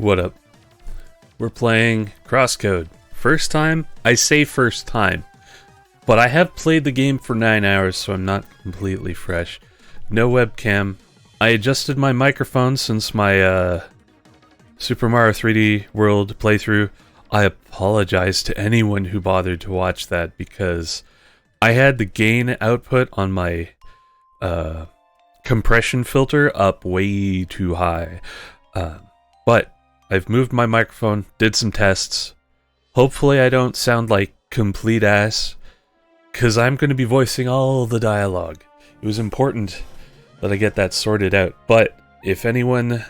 What up? We're playing CrossCode. First time? I say first time. But I have played the game for 9 hours, so I'm not completely fresh. No webcam. I adjusted my microphone since my Super Mario 3D World playthrough. I apologize to anyone who bothered to watch that because I had the gain output on my compression filter up way too high. But I've moved my microphone, did some tests. Hopefully I don't sound like complete ass, because I'm going to be voicing all the dialogue. It was important that I get that sorted out. But if anyone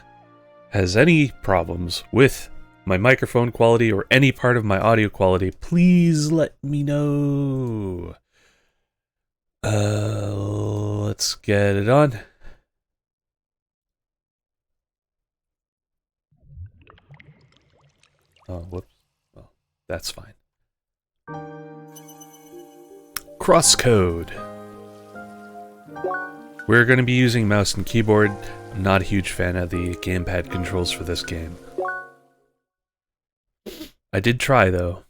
has any problems with my microphone quality or any part of my audio quality, please let me know. Let's get it on. Oh, whoops. Oh, that's fine. CrossCode. We're going to be using mouse and keyboard. I'm not a huge fan of the gamepad controls for this game. I did try, though.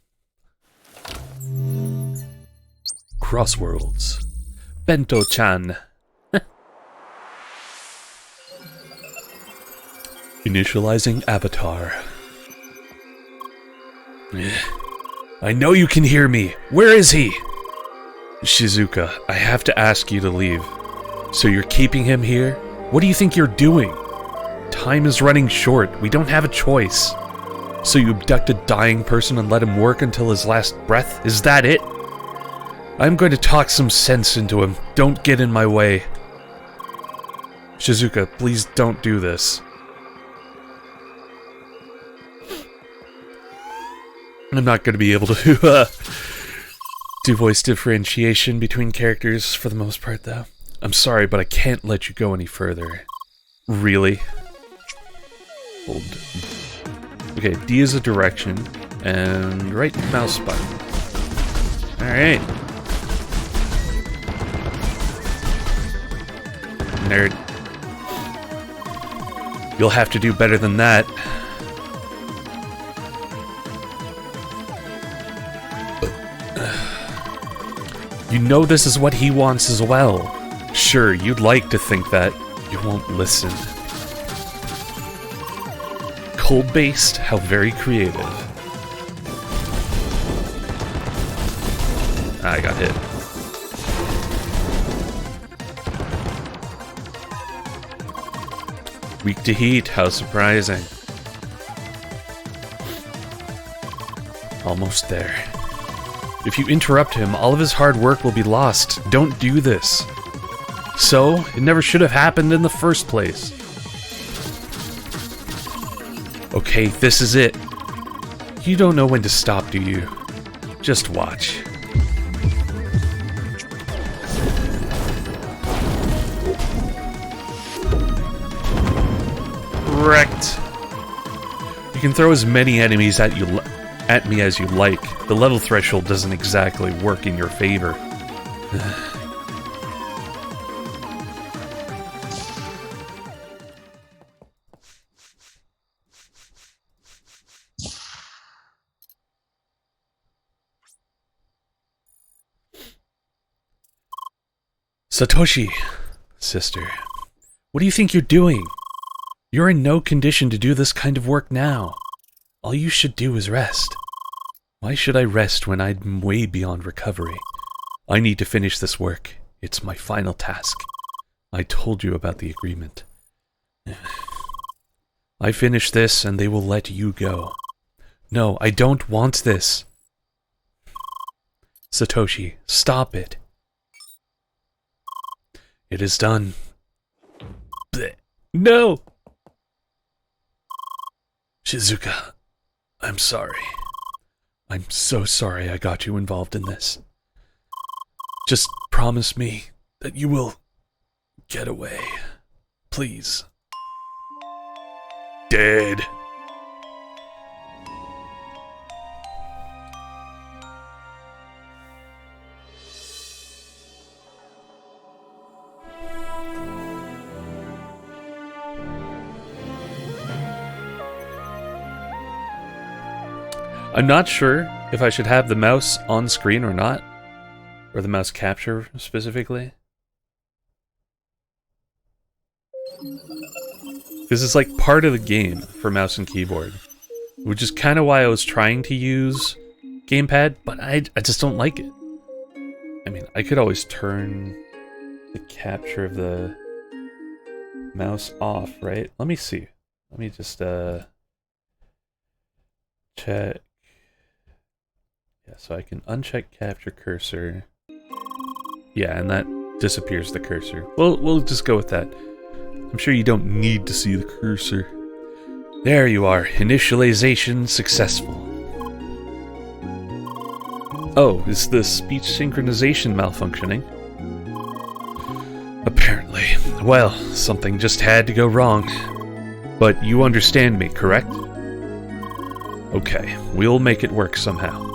Crossworlds. Bento-chan. Initializing avatar. I know you can hear me. Where is he? Shizuka, I have to ask you to leave. So you're keeping him here? What do you think you're doing? Time is running short. We don't have a choice. So you abduct a dying person and let him work until his last breath? Is that it? I'm going to talk some sense into him. Don't get in my way. Shizuka, please don't do this. I'm not going to be able to do voice differentiation between characters for the most part, though. I'm sorry, but I can't let you go any further. Really? Hold. Okay, D is a direction, and right mouse button. Alright. Nerd. You'll have to do better than that. You know this is what he wants as well. Sure, you'd like to think that. You won't listen. Cold-based? How very creative. I got hit. Weak to heat, how surprising. Almost there. If you interrupt him, all of his hard work will be lost. Don't do this. So, it never should have happened in the first place. Okay, this is it. You don't know when to stop, do you? Just watch. Wrecked. You can throw as many enemies at me as you like. The level threshold doesn't exactly work in your favor. Satoshi, sister, what do you think you're doing? You're in no condition to do this kind of work now. All you should do is rest. Why should I rest when I'm way beyond recovery? I need to finish this work. It's my final task. I told you about the agreement. I finish this and they will let you go. No, I don't want this. Satoshi, stop it. It is done. Blech. No! Shizuka, I'm sorry. I'm so sorry I got you involved in this. Just promise me that you will get away. Please. Dead. I'm not sure if I should have the mouse on screen or not. Or the mouse capture, specifically. Because it's like part of the game for mouse and keyboard. Which is kind of why I was trying to use gamepad, but I just don't like it. I mean, I could always turn the capture of the mouse off, right? Let me see. Let me just check. Yeah, so I can uncheck capture cursor. Yeah, and that disappears the cursor. We'll just go with that. I'm sure you don't need to see the cursor. There you are. Initialization successful. Oh, is the speech synchronization malfunctioning? Apparently. Well, something just had to go wrong. But you understand me, correct? Okay, we'll make it work somehow.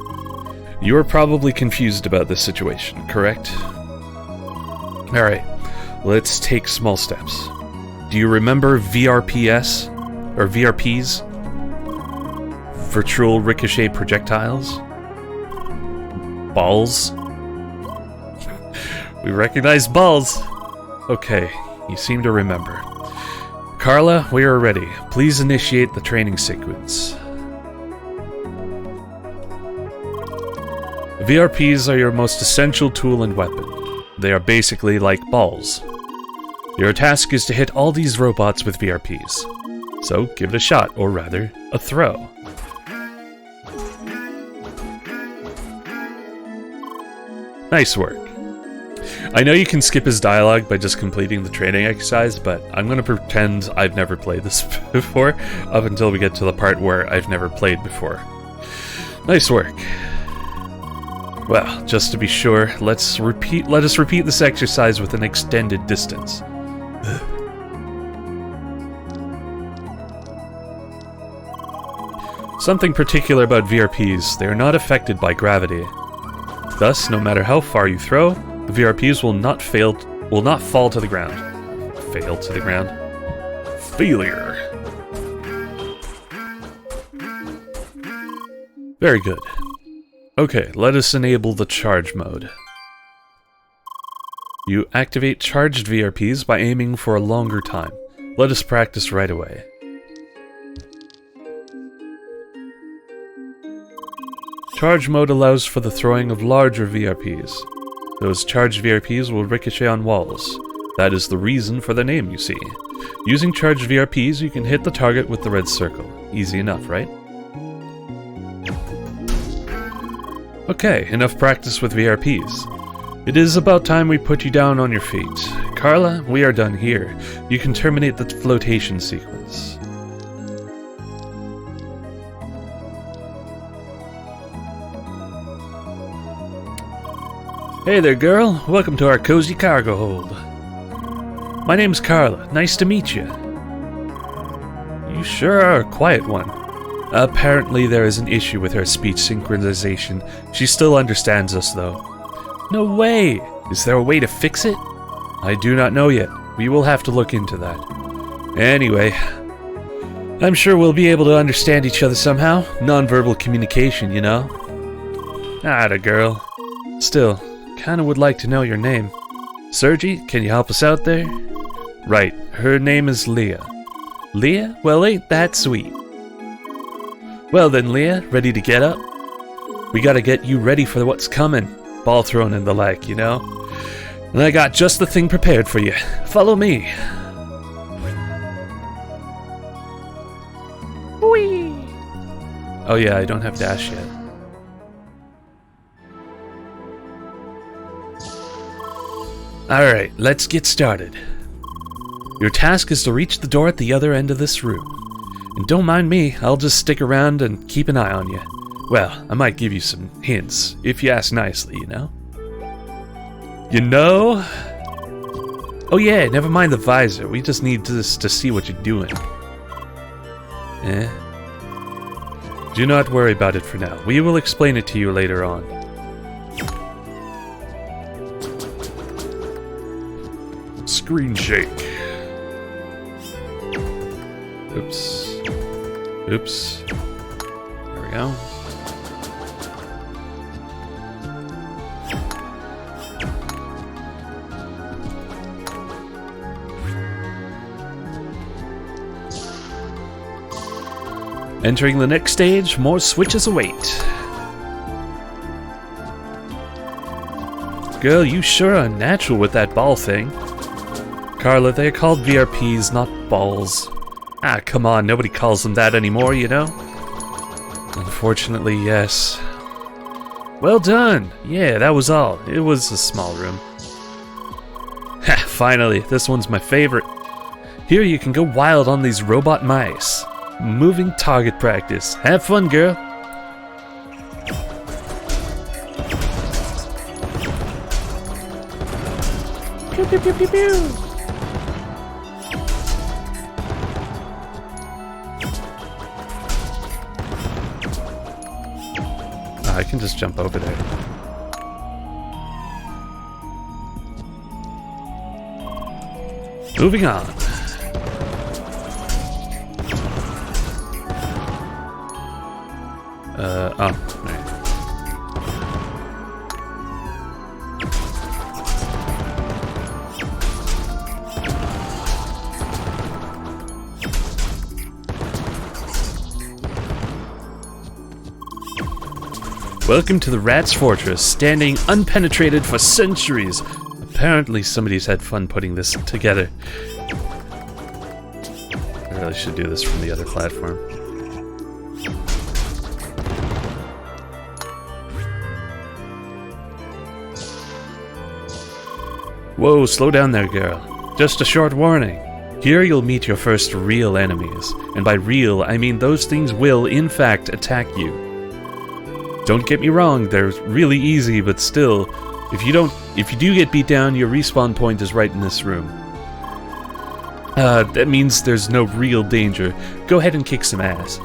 You are probably confused about this situation, correct? Alright, let's take small steps. Do you remember VRPS? Or VRPs? Virtual Ricochet Projectiles? Balls? We recognize balls! Okay, you seem to remember. Carla, we are ready. Please initiate the training sequence. VRPs are your most essential tool and weapon. They are basically like balls. Your task is to hit all these robots with VRPs. So give it a shot, or rather, a throw. Nice work. I know you can skip his dialogue by just completing the training exercise, but I'm gonna pretend I've never played this before, up until we get to the part where I've never played before. Nice work. Well, just to be sure, let us repeat this exercise with an extended distance. Something particular about VRPs, they are not affected by gravity. Thus, no matter how far you throw, the VRPs will not fall to the ground. Fail to the ground. Failure. Very good. Okay, let us enable the charge mode. You activate charged VRPs by aiming for a longer time. Let us practice right away. Charge mode allows for the throwing of larger VRPs. Those charged VRPs will ricochet on walls. That is the reason for the name, you see. Using charged VRPs, you can hit the target with the red circle. Easy enough, right? Okay, enough practice with VRPs. It is about time we put you down on your feet. Carla, we are done here. You can terminate the flotation sequence. Hey there, girl. Welcome to our cozy cargo hold. My name's Carla. Nice to meet you. You sure are a quiet one. Apparently there is an issue with her speech synchronization. She still understands us, though. No way! Is there a way to fix it? I do not know yet. We will have to look into that. Anyway, I'm sure we'll be able to understand each other somehow. Non-verbal communication, you know. Atta girl. Still, kinda would like to know your name. Sergi, can you help us out there? Right, her name is Leah. Leah? Well, ain't that sweet. Well then, Leah, ready to get up? We gotta get you ready for what's coming. Ball thrown and the like, you know? And I got just the thing prepared for you. Follow me. Whee! Oh yeah, I don't have dash yet. Alright, let's get started. Your task is to reach the door at the other end of this room. And don't mind me, I'll just stick around and keep an eye on you. Well, I might give you some hints, if you ask nicely, you know? You know? Oh yeah, never mind the visor, we just need to see what you're doing. Eh? Do not worry about it for now, we will explain it to you later on. Screen shake. Oops. Oops. There we go. Entering the next stage, more switches await. Girl, you sure are natural with that ball thing. Carla, they're called VRPs, not balls. Ah, come on, nobody calls them that anymore, you know? Unfortunately, yes. Well done! Yeah, that was all. It was a small room. Ha, finally, this one's my favorite. Here you can go wild on these robot mice. Moving target practice. Have fun, girl! Pew pew pew pew pew! I can just jump over there. Moving on. Oh, right. Welcome to the Rat's Fortress, standing unpenetrated for centuries. Apparently somebody's had fun putting this together. I really should do this from the other platform. Whoa, slow down there, girl. Just a short warning. Here you'll meet your first real enemies. And by real, I mean those things will, in fact, attack you. Don't get me wrong, they're really easy, but still, if you do get beat down, your respawn point is right in this room. That means there's no real danger. Go ahead and kick some ass.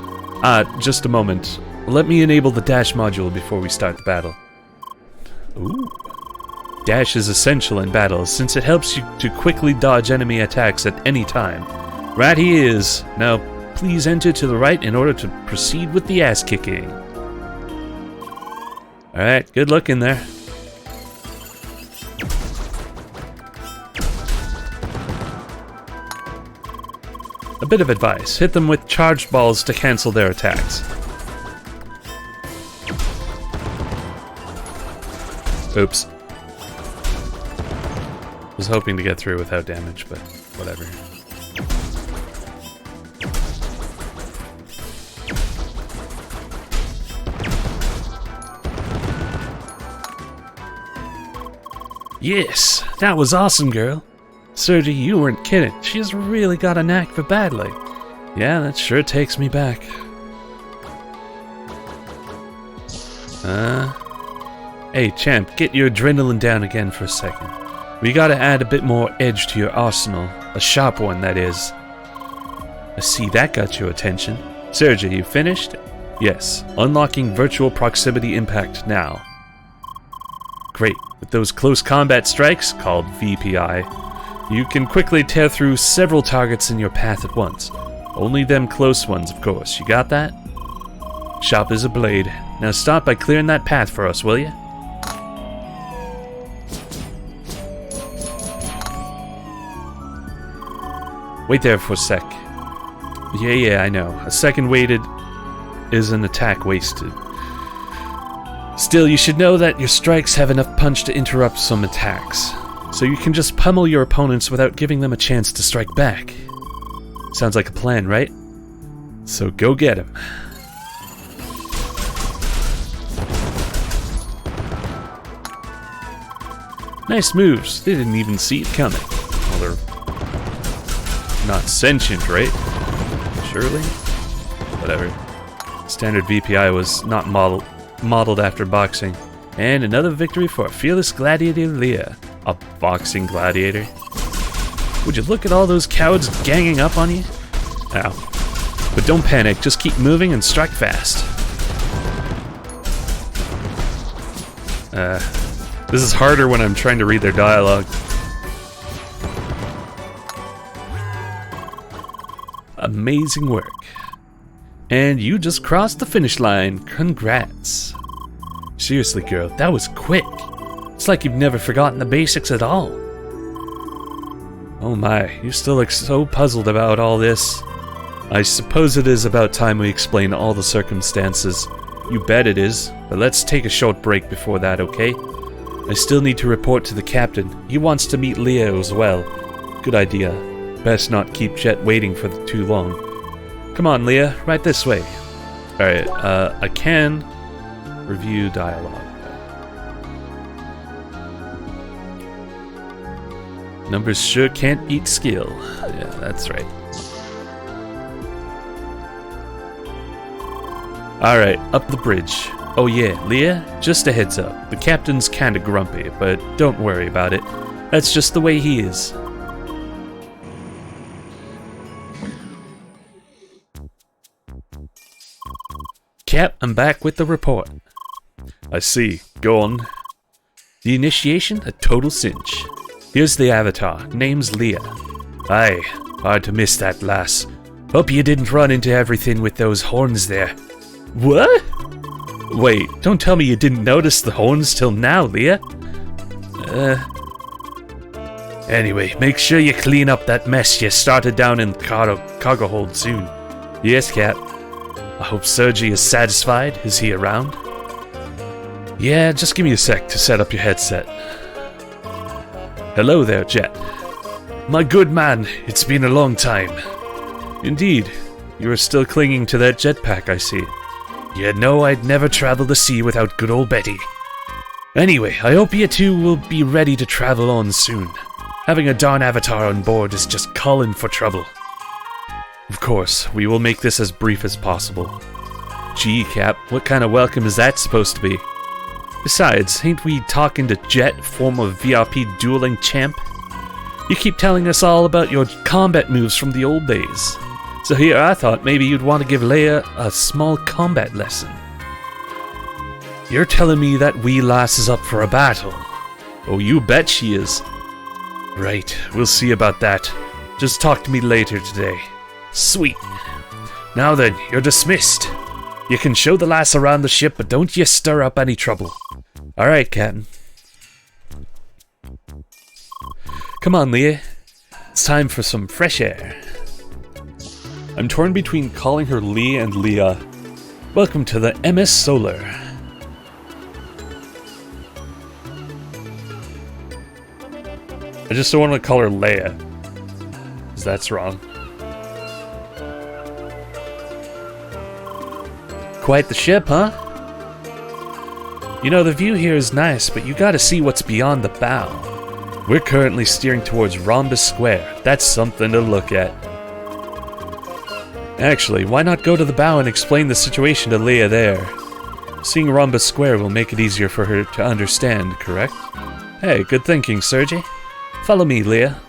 Just a moment. Let me enable the dash module before we start the battle. Ooh. Dash is essential in battle, since it helps you to quickly dodge enemy attacks at any time. Right he is. Now, please enter to the right in order to proceed with the ass kicking. Alright, good luck in there. A bit of advice. Hit them with charged balls to cancel their attacks. Oops. Was hoping to get through without damage, but whatever. Yes, that was awesome, girl. Sergi, you weren't kidding. She's really got a knack for battling. Yeah, that sure takes me back. Hey, champ, get your adrenaline down again for a second. We gotta add a bit more edge to your arsenal. A sharp one, that is. I see that got your attention. Sergi, you finished? Yes. Unlocking virtual proximity impact now. Great. With those close combat strikes, called VPI, you can quickly tear through several targets in your path at once. Only them close ones, of course. You got that? Sharp as a blade. Now start by clearing that path for us, will you? Wait there for a sec. Yeah, I know. A second waited is an attack wasted. Still, you should know that your strikes have enough punch to interrupt some attacks, so you can just pummel your opponents without giving them a chance to strike back. Sounds like a plan, right? So go get him. Nice moves. They didn't even see it coming. Well, they're not sentient, right? Surely? Whatever. Standard VPI was not modeled after boxing. And another victory for fearless gladiator Leah. A boxing gladiator? Would you look at all those cowards ganging up on you? Ow. But don't panic, just keep moving and strike fast. This is harder when I'm trying to read their dialogue. Amazing work. And you just crossed the finish line. Congrats. Seriously, girl, that was quick. It's like you've never forgotten the basics at all. Oh my, you still look so puzzled about all this. I suppose it is about time we explain all the circumstances. You bet it is, but let's take a short break before that, okay? I still need to report to the captain. He wants to meet Leo as well. Good idea. Best not keep Jet waiting for too long. Come on, Leah, right this way. Alright, I can review dialogue. Numbers sure can't beat skill. Yeah, that's right. Alright, up the bridge. Oh yeah, Leah, just a heads up. The captain's kinda grumpy, but don't worry about it. That's just the way he is. Cap, I'm back with the report. I see. Go on. The initiation, a total cinch. Here's the avatar. Name's Leah. Aye, hard to miss that lass. Hope you didn't run into everything with those horns there. What? Wait, don't tell me you didn't notice the horns till now, Leah. Anyway, make sure you clean up that mess you started down in cargo hold soon. Yes, Cap. I hope Sergi is satisfied. Is he around? Yeah, just give me a sec to set up your headset. Hello there, Jet. My good man, it's been a long time. Indeed. You are still clinging to that jetpack, I see. You know I'd never travel the sea without good old Betty. Anyway, I hope you two will be ready to travel on soon. Having a darn avatar on board is just calling for trouble. Of course, we will make this as brief as possible. Gee, Cap, what kind of welcome is that supposed to be? Besides, ain't we talking to Jet, former VRP dueling champ? You keep telling us all about your combat moves from the old days. So here I thought maybe you'd want to give Leia a small combat lesson. You're telling me that wee lass is up for a battle? Oh, you bet she is. Right, we'll see about that. Just talk to me later today. Sweet. Now then, you're dismissed. You can show the lass around the ship, but don't you stir up any trouble. Alright, Captain. Come on, Leah. It's time for some fresh air. I'm torn between calling her Lee and Leah. Welcome to the MS Solar. I just don't want to call her Leia, because that's wrong. Quite the ship, huh? You know, the view here is nice, but you gotta see what's beyond the bow. We're currently steering towards Rhombus Square. That's something to look at. Actually, why not go to the bow and explain the situation to Leah there? Seeing Rhombus Square will make it easier for her to understand, correct? Hey, good thinking, Sergi. Follow me, Leah.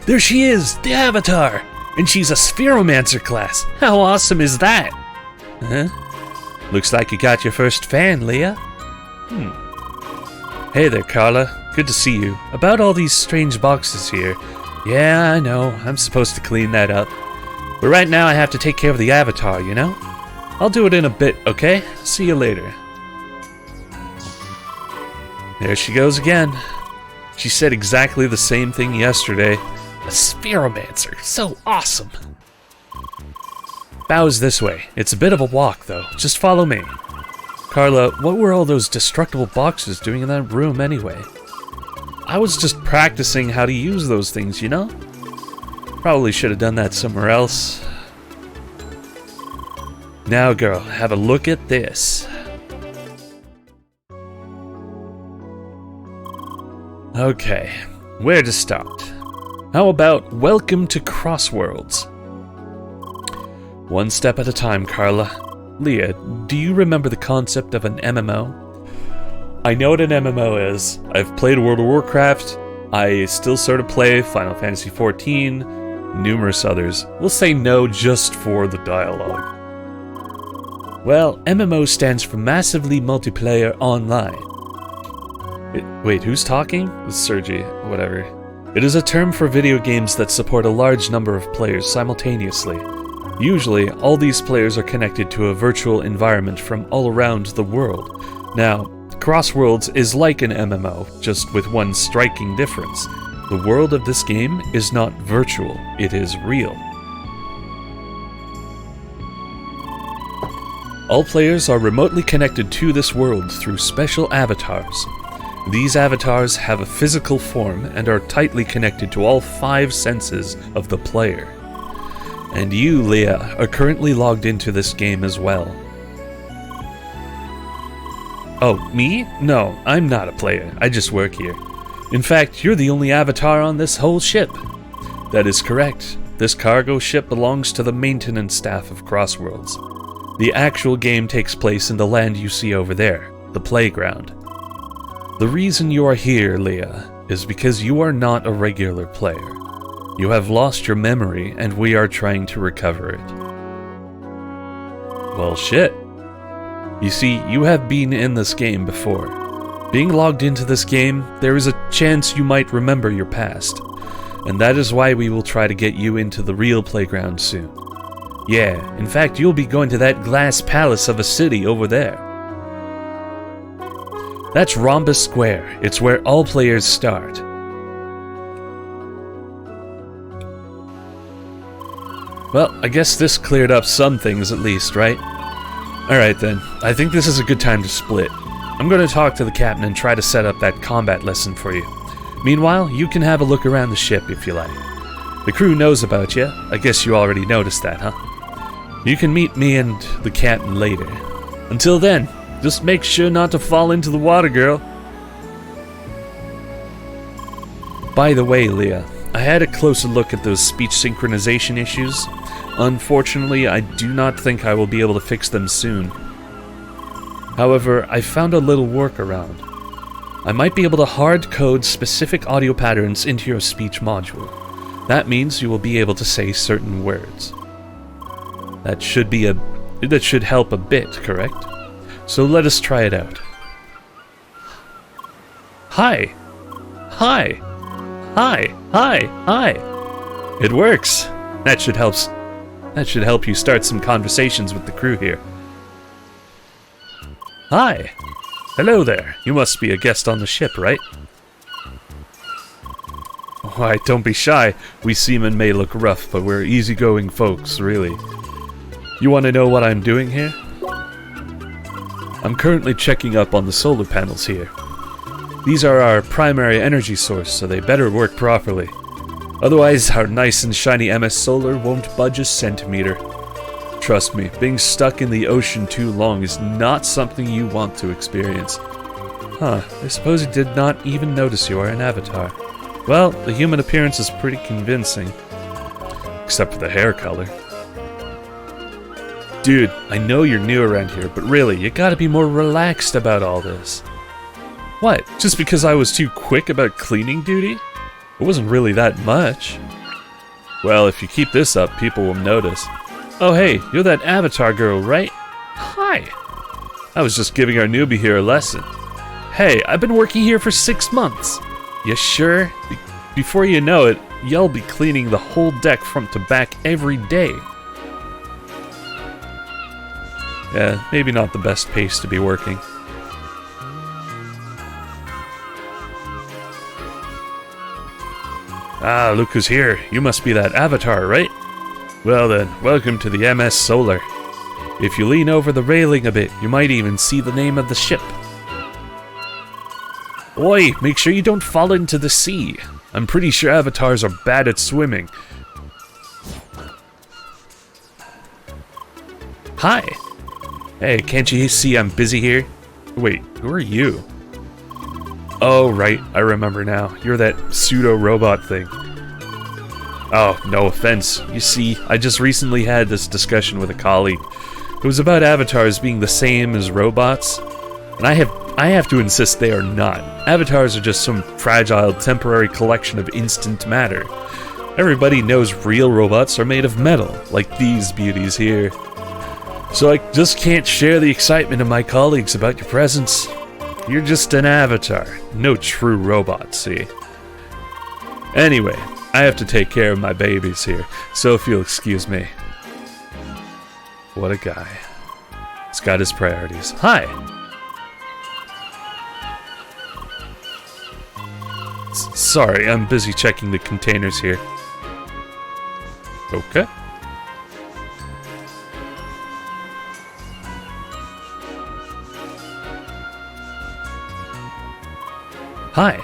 There she is, the Avatar! And she's a Spheromancer class. How awesome is that? Huh? Looks like you got your first fan, Leah. Hey there, Carla. Good to see you. About all these strange boxes here. Yeah, I know. I'm supposed to clean that up. But right now I have to take care of the Avatar, you know? I'll do it in a bit, okay? See you later. There she goes again. She said exactly the same thing yesterday. A Spheromancer. So awesome. Bow's this way. It's a bit of a walk, though. Just follow me. Carla, what were all those destructible boxes doing in that room anyway? I was just practicing how to use those things, you know? Probably should have done that somewhere else. Now, girl, have a look at this. Okay, where to start? How about welcome to Crossworlds? One step at a time, Carla. Leah, do you remember the concept of an MMO? I know what an MMO is. I've played World of Warcraft. I still sort of play Final Fantasy XIV, numerous others. We'll say no just for the dialogue. Well, MMO stands for Massively Multiplayer Online. Wait, who's talking? It's Sergi, whatever. It is a term for video games that support a large number of players simultaneously. Usually, all these players are connected to a virtual environment from all around the world. Now, Crossworlds is like an MMO, just with one striking difference. The world of this game is not virtual, it is real. All players are remotely connected to this world through special avatars. These avatars have a physical form and are tightly connected to all 5 senses of the player. And you, Leah, are currently logged into this game as well. Oh, me? No, I'm not a player. I just work here. In fact, you're the only avatar on this whole ship. That is correct. This cargo ship belongs to the maintenance staff of Crossworlds. The actual game takes place in the land you see over there, the playground. The reason you are here, Leah, is because you are not a regular player. You have lost your memory, and we are trying to recover it. Well, shit. You see, you have been in this game before. Being logged into this game, there is a chance you might remember your past. And that is why we will try to get you into the real playground soon. Yeah, in fact, you'll be going to that glass palace of a city over there. That's Rhombus Square. It's where all players start. Well, I guess this cleared up some things at least, right? Alright then, I think this is a good time to split. I'm going to talk to the captain and try to set up that combat lesson for you. Meanwhile, you can have a look around the ship if you like. The crew knows about you. I guess you already noticed that, huh? You can meet me and the captain later. Until then, just make sure not to fall into the water, girl. By the way, Leah, I had a closer look at those speech synchronization issues. Unfortunately, I do not think I will be able to fix them soon. However, I found a little workaround. I might be able to hard code specific audio patterns into your speech module. That means you will be able to say certain words. That should help a bit, correct? So let us try it out. Hi. Hi. Hi. Hi. Hi. It works. That should help you start some conversations with the crew here. Hi. Hello there. You must be a guest on the ship, right? Why, don't be shy. We seamen may look rough, but we're easygoing folks, really. You want to know what I'm doing here? I'm currently checking up on the solar panels here. These are our primary energy source, so they better work properly. Otherwise, our nice and shiny MS Solar won't budge a centimeter. Trust me, being stuck in the ocean too long is not something you want to experience. Huh, I suppose you did not even notice you are an avatar. Well, the human appearance is pretty convincing. Except for the hair color. Dude, I know you're new around here, but really, you gotta be more relaxed about all this. What, just because I was too quick about cleaning duty? It wasn't really that much. Well, if you keep this up, people will notice. Oh hey, you're that avatar girl, right? Hi! I was just giving our newbie here a lesson. Hey, I've been working here for 6 months. You sure? Before you know it, you'll be cleaning the whole deck front to back every day. Yeah, maybe not the best pace to be working. Ah, look who's here. You must be that avatar, right? Well then, welcome to the MS Solar. If you lean over the railing a bit, you might even see the name of the ship. Oi, make sure you don't fall into the sea. I'm pretty sure avatars are bad at swimming. Hi. Hey, can't you see I'm busy here? Wait, who are you? Oh, right, I remember now. You're that pseudo-robot thing. Oh, no offense. You see, I just recently had this discussion with a colleague. It was about avatars being the same as robots, and I have to insist they are not. Avatars are just some fragile, temporary collection of instant matter. Everybody knows real robots are made of metal, like these beauties here. So I just can't share the excitement of my colleagues about your presence. You're just an avatar, no true robot, see? Anyway, I have to take care of my babies here, so if you'll excuse me. What a guy. He's got his priorities. Hi! Sorry, I'm busy checking the containers here. Okay. Hi.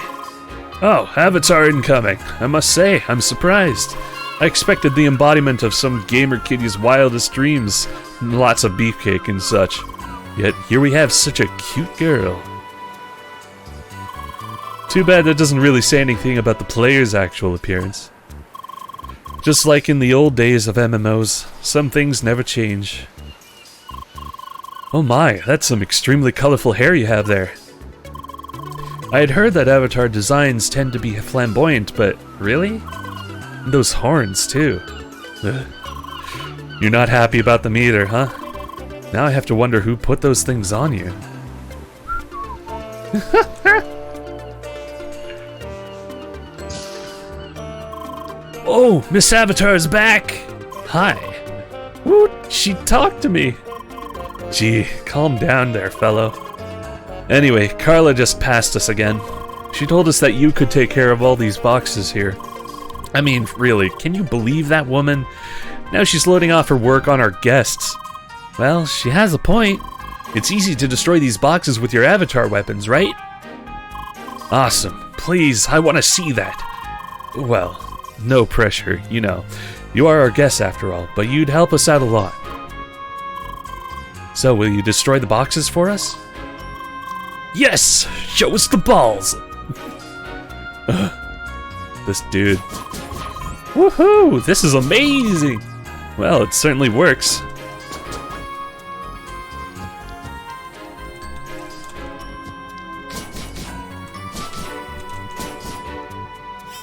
Oh, Avatar incoming. I must say, I'm surprised. I expected the embodiment of some gamer kiddie's wildest dreams. Lots of beefcake and such. Yet here we have such a cute girl. Too bad that doesn't really say anything about the player's actual appearance. Just like in the old days of MMOs, some things never change. Oh my, that's some extremely colorful hair you have there. I had heard that Avatar designs tend to be flamboyant, but really? And those horns, too. Ugh. You're not happy about them either, huh? Now I have to wonder who put those things on you. Oh, Miss Avatar's back! Hi. Woo, she talked to me. Gee, calm down there, fellow. Anyway, Carla just passed us again. She told us that you could take care of all these boxes here. I mean, really, can you believe that woman? Now she's loading off her work on our guests. Well, she has a point. It's easy to destroy these boxes with your avatar weapons, right? Awesome. Please, I want to see that. Well, no pressure, you know. You are our guests after all, but you'd help us out a lot. So, will you destroy the boxes for us? Yes! Show us the balls! This dude. Woohoo! This is amazing! Well, it certainly works.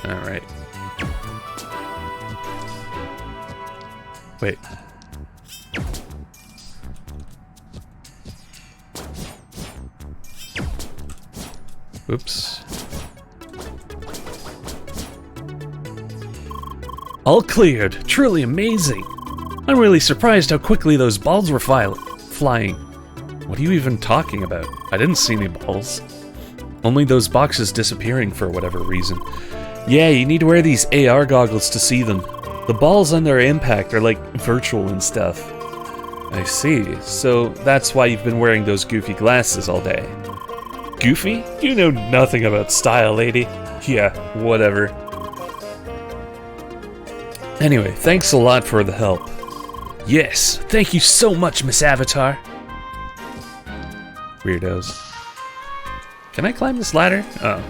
Alright. Wait. Oops. All cleared. Truly amazing. I'm really surprised how quickly those balls were flying. What are you even talking about? I didn't see any balls. Only those boxes disappearing for whatever reason. Yeah, you need to wear these AR goggles to see them. The balls on their impact are like virtual and stuff. I see. So that's why you've been wearing those goofy glasses all day. Goofy? You know nothing about style, lady. Yeah, whatever. Anyway, thanks a lot for the help. Yes, thank you so much, Miss Avatar. Weirdos. Can I climb this ladder? Oh.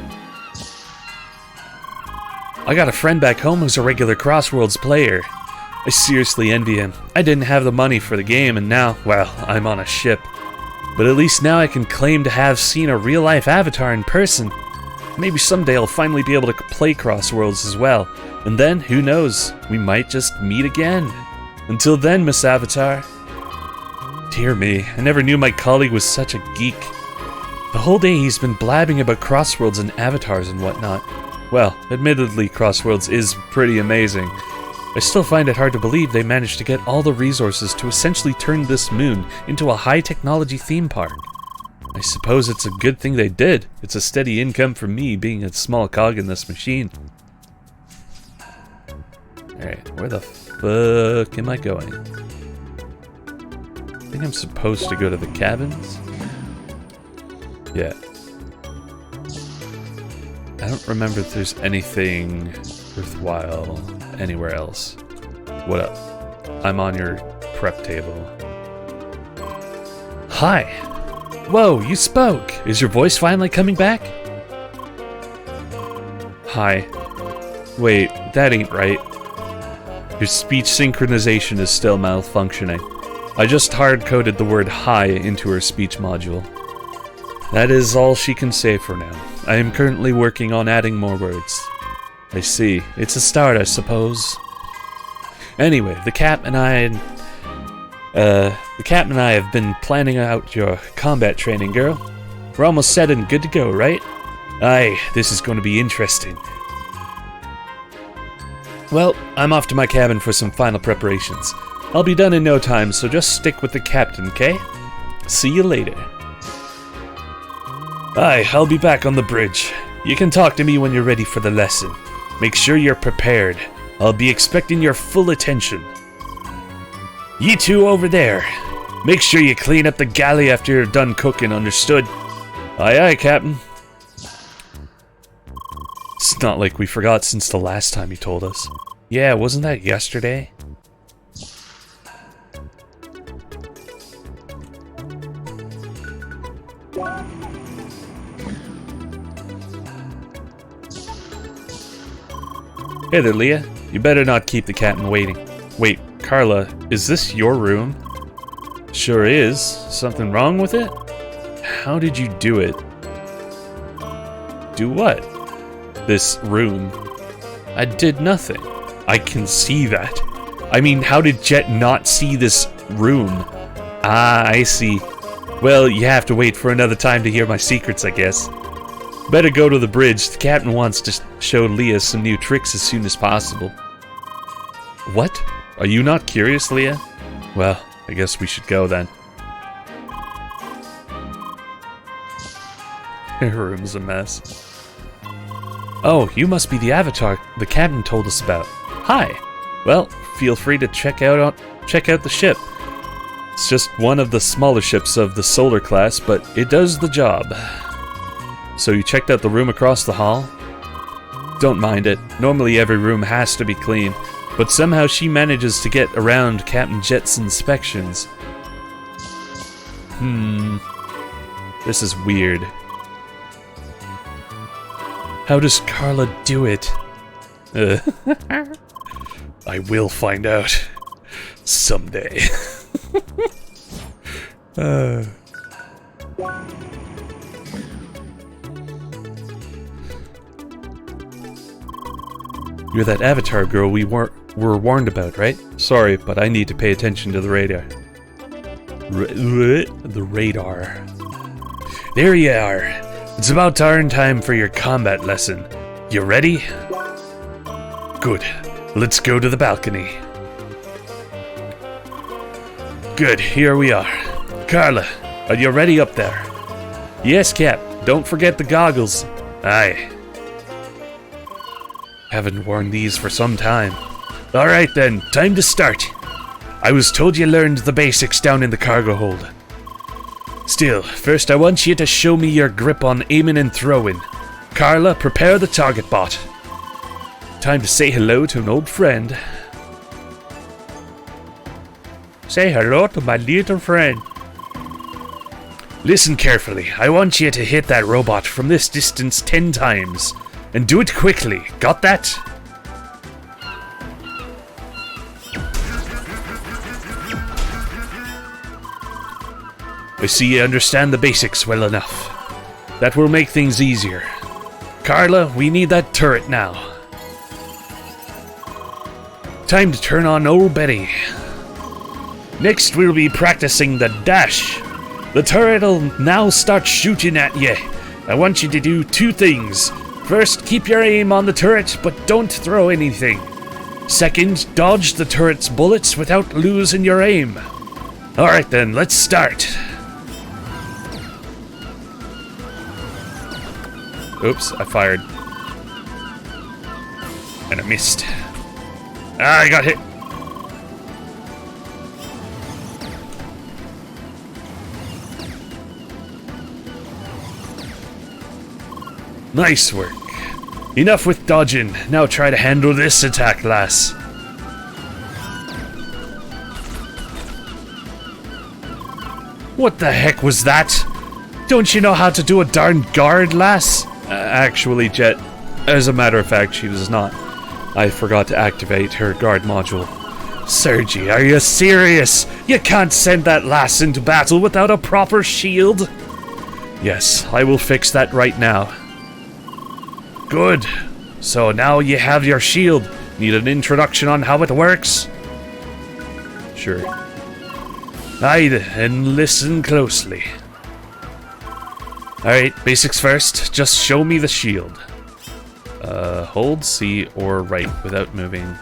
I got a friend back home who's a regular Crossworlds player. I seriously envy him. I didn't have the money for the game and now, well, I'm on a ship. But at least now I can claim to have seen a real-life avatar in person. Maybe someday I'll finally be able to play Crossworlds as well. And then, who knows, we might just meet again. Until then, Miss Avatar. Dear me, I never knew my colleague was such a geek. The whole day he's been blabbing about Crossworlds and avatars and whatnot. Well, admittedly, Crossworlds is pretty amazing. I still find it hard to believe they managed to get all the resources to essentially turn this moon into a high-technology theme park. I suppose it's a good thing they did. It's a steady income for me, being a small cog in this machine. Alright, where the fuck am I going? I think I'm supposed to go to the cabins? Yeah. I don't remember if there's anything worthwhile anywhere else. What up? I'm on your prep table. Hi! Whoa, you spoke! Is your voice finally coming back? Hi. Wait, that ain't right. Your speech synchronization is still malfunctioning. I just hard-coded the word hi into her speech module. That is all she can say for now. I am currently working on adding more words. I see. It's a start, I suppose. Anyway, the captain and I have been planning out your combat training, girl. We're almost set and good to go, right? Aye, this is going to be interesting. Well, I'm off to my cabin for some final preparations. I'll be done in no time, so just stick with the captain, okay? See you later. Aye, I'll be back on the bridge. You can talk to me when you're ready for the lesson. Make sure you're prepared. I'll be expecting your full attention. You two over there. Make sure you clean up the galley after you're done cooking, understood? Aye aye, Captain. It's not like we forgot since the last time you told us. Yeah, wasn't that yesterday? Hey there, Leah. You better not keep the captain waiting. Wait, Carla, is this your room? Sure is. Something wrong with it? How did you do it? Do what? This room. I did nothing. I can see that. I mean, how did Jet not see this room? Ah, I see. Well, you have to wait for another time to hear my secrets, I guess. Better go to the bridge. The captain wants to show Leah some new tricks as soon as possible. What? Are you not curious, Leah? Well, I guess we should go then. Her room's a mess. Oh, you must be the avatar the captain told us about. Hi. Well, feel free to check out the ship. It's just one of the smaller ships of the solar class, but it does the job. So you checked out the room across the hall? Don't mind it. Normally every room has to be clean, but somehow she manages to get around Captain Jet's inspections. This is weird. How does Carla do it? I will find out. Someday. You're that avatar girl we were warned about, right? Sorry, but I need to pay attention to the radar. The radar. There you are. It's about turn time for your combat lesson. You ready? Good. Let's go to the balcony. Good, here we are. Carla, are you ready up there? Yes, Cap. Don't forget the goggles. Aye. Haven't worn these for some time. Alright then, time to start. I was told you learned the basics down in the cargo hold. Still, first I want you to show me your grip on aiming and throwing. Carla, prepare the target bot. Time to say hello to an old friend. Say hello to my little friend. Listen carefully. I want you to hit that robot from this distance 10 times. And do it quickly. Got that? I see you understand the basics well enough. That will make things easier. Carla, we need that turret now. Time to turn on old Betty. Next, we'll be practicing the dash. The turret will now start shooting at you. I want you to do two things. First, keep your aim on the turret, but don't throw anything. Second, dodge the turret's bullets without losing your aim. Alright then, let's start. Oops, I fired. And I missed. Ah, I got hit. Nice work. Enough with dodging. Now try to handle this attack, lass. What the heck was that? Don't you know how to do a darn guard, lass? Actually, Jet, as a matter of fact, she does not. I forgot to activate her guard module. Sergi, are you serious? You can't send that lass into battle without a proper shield? Yes, I will fix that right now. Good. So now you have your shield. Need an introduction on how it works? Sure. Aye, and listen closely. Alright, basics first. Just show me the shield. Hold C or right without moving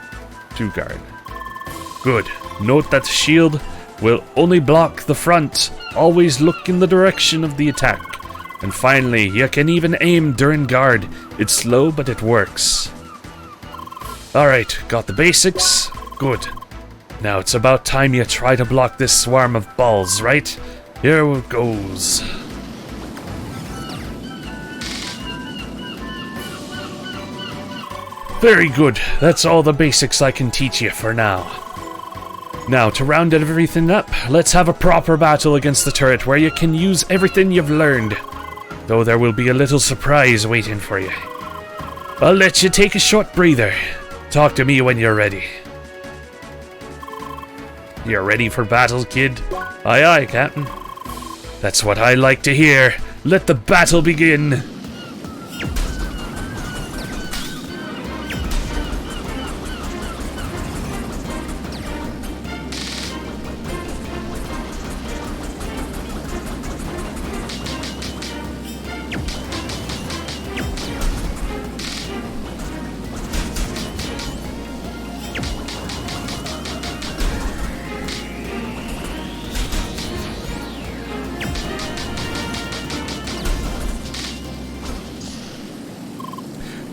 to guard. Good. Note that the shield will only block the front. Always look in the direction of the attack. And finally, you can even aim during guard. It's slow, but it works. Alright, got the basics? Good. Now it's about time you try to block this swarm of balls, right? Here it goes. Very good. That's all the basics I can teach you for now. Now, to round everything up, let's have a proper battle against the turret where you can use everything you've learned. Though there will be a little surprise waiting for you. I'll let you take a short breather. Talk to me when you're ready. You're ready for battle, kid? Aye aye, Captain. That's what I like to hear. Let the battle begin.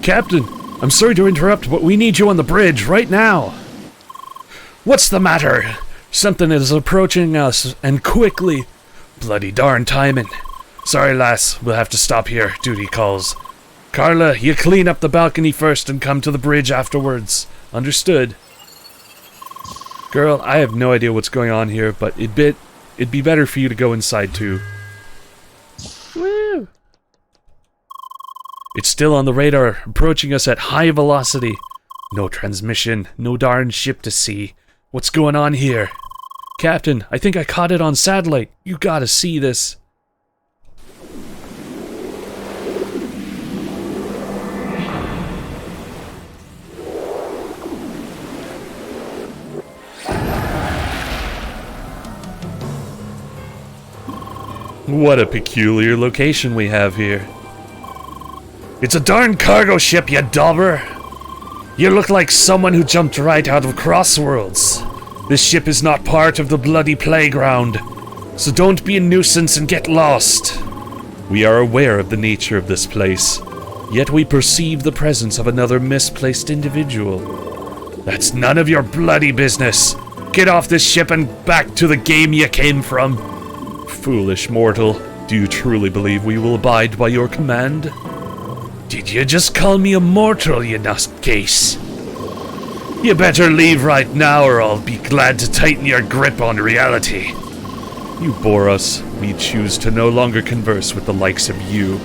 Captain, I'm sorry to interrupt, but we need you on the bridge right now. What's the matter? Something is approaching us, and quickly. Bloody darn timing. Sorry, lass, we'll have to stop here. Duty calls. Carla, you clean up the balcony first and come to the bridge afterwards. Understood? Girl, I have no idea what's going on here, but it'd be better for you to go inside too. Woo! It's still on the radar, approaching us at high velocity. No transmission, no darn ship to see. What's going on here? Captain, I think I caught it on satellite. You gotta see this. What a peculiar location we have here. It's a darn cargo ship, you dauber! You look like someone who jumped right out of Crossworlds. This ship is not part of the bloody playground, so don't be a nuisance and get lost. We are aware of the nature of this place, yet we perceive the presence of another misplaced individual. That's none of your bloody business. Get off this ship and back to the game you came from. Foolish mortal, do you truly believe we will abide by your command? Did you just call me a mortal, you nutcase? You better leave right now or I'll be glad to tighten your grip on reality. You bore us. We choose to no longer converse with the likes of you.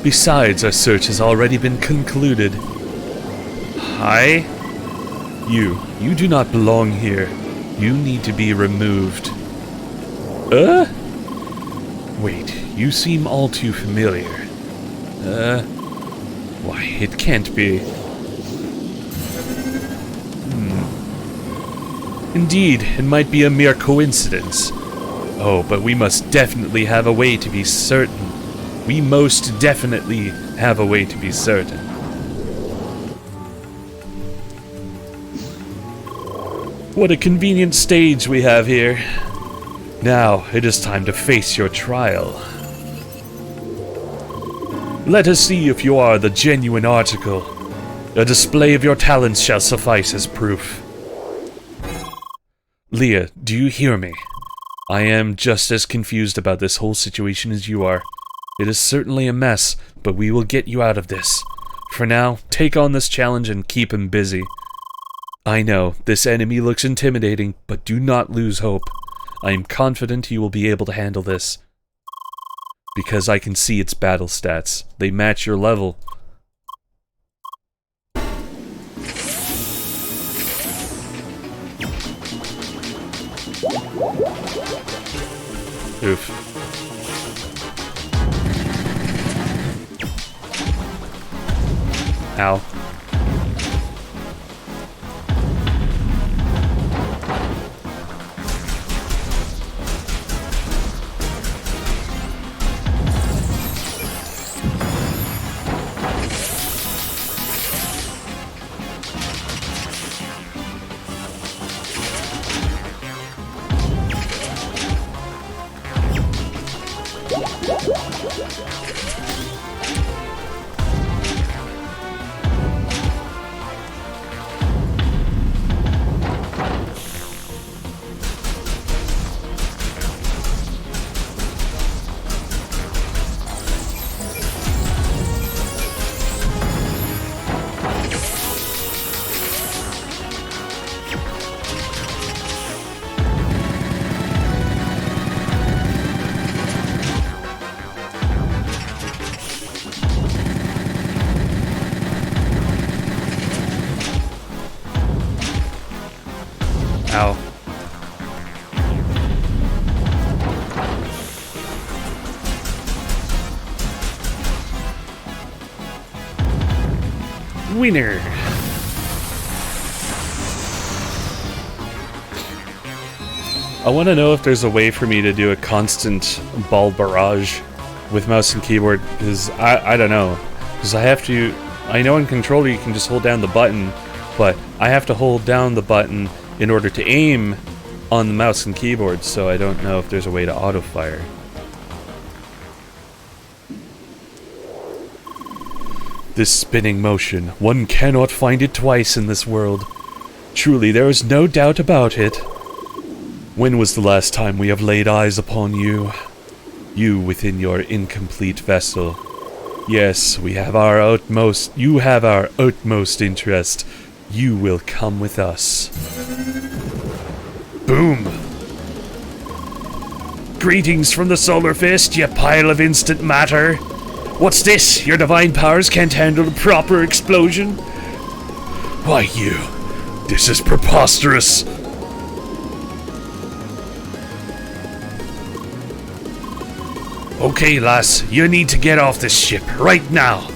Besides, our search has already been concluded. Hi? You do not belong here. You need to be removed. Wait, you seem all too familiar. Why, it can't be. Indeed, it might be a mere coincidence. Oh, but we must definitely have a way to be certain. We most definitely have a way to be certain. What a convenient stage we have here. Now, it is time to face your trial. Let us see if you are the genuine article. A display of your talents shall suffice as proof. Leah, do you hear me? I am just as confused about this whole situation as you are. It is certainly a mess, but we will get you out of this. For now, take on this challenge and keep him busy. I know, this enemy looks intimidating, but do not lose hope. I am confident you will be able to handle this. Because I can see its battle stats. They match your level. Oof. Ow. Ow. Winner. I want to know if there's a way for me to do a constant ball barrage with mouse and keyboard, because I don't know. Because I know in controller you can just hold down the button, but I have to hold down the button in order to aim on the mouse and keyboard, so I don't know if there's a way to auto-fire. This spinning motion, one cannot find it twice in this world. Truly, there is no doubt about it. When was the last time we have laid eyes upon you? You within your incomplete vessel. Yes, we have our utmost. You have our utmost interest. You will come with us. Boom! Greetings from the Solar Fist, you pile of instant matter. What's this? Your divine powers can't handle a proper explosion? Why, you. This is preposterous. Okay, lass, you need to get off this ship right now.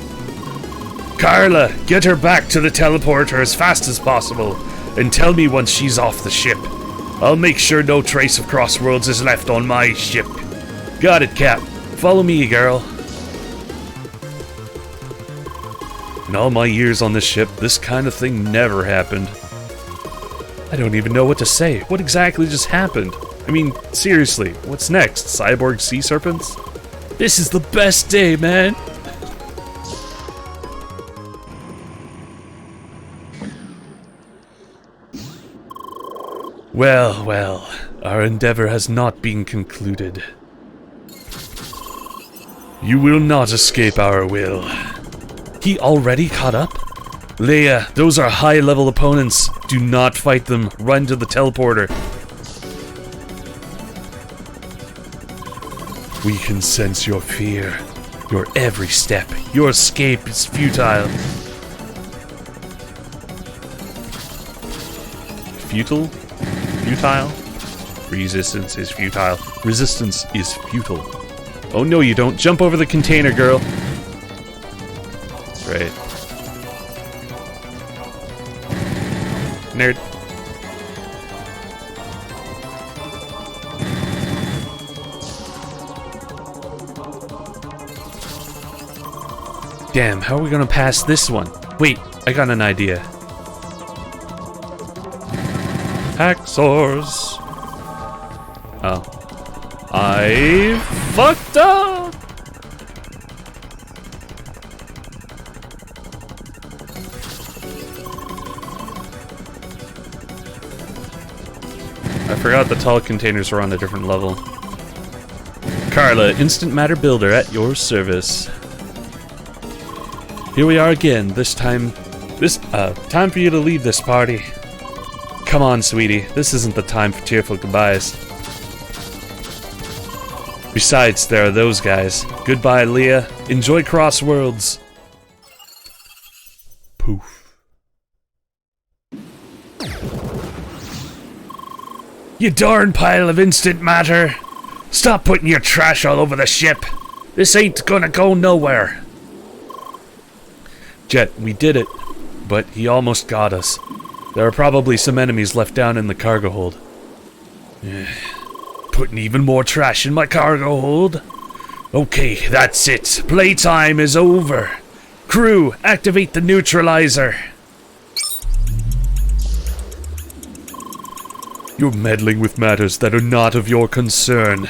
Carla, get her back to the teleporter as fast as possible, and tell me once she's off the ship. I'll make sure no trace of Crossworlds is left on my ship. Got it, Cap. Follow me, girl. In all my years on this ship, this kind of thing never happened. I don't even know what to say. What exactly just happened? I mean, seriously, what's next? Cyborg sea serpents? This is the best day, man! Well, well, our endeavor has not been concluded. You will not escape our will. He already caught up? Leia, those are high-level opponents. Do not fight them. Run to the teleporter. We can sense your fear. Your every step. Your escape is futile. Futile? Futile? Resistance is futile. Resistance is futile. Oh no, you don't. Jump over the container, girl. Right. Nerd. Damn, how are we gonna pass this one? Wait, I got an idea. Hacksaws. Oh. I fucked up! I forgot the tall containers were on a different level. Carla, Instant Matter Builder at your service. Here we are again, time for you to leave this party. Come on, sweetie, this isn't the time for tearful goodbyes. Besides, there are those guys. Goodbye, Leia. Enjoy Crossworlds. Poof. You darn pile of instant matter! Stop putting your trash all over the ship! This ain't gonna go nowhere! Jet, we did it, but he almost got us. There are probably some enemies left down in the cargo hold. Putting even more trash in my cargo hold? Okay, that's it. Playtime is over. Crew, activate the neutralizer. You're meddling with matters that are not of your concern.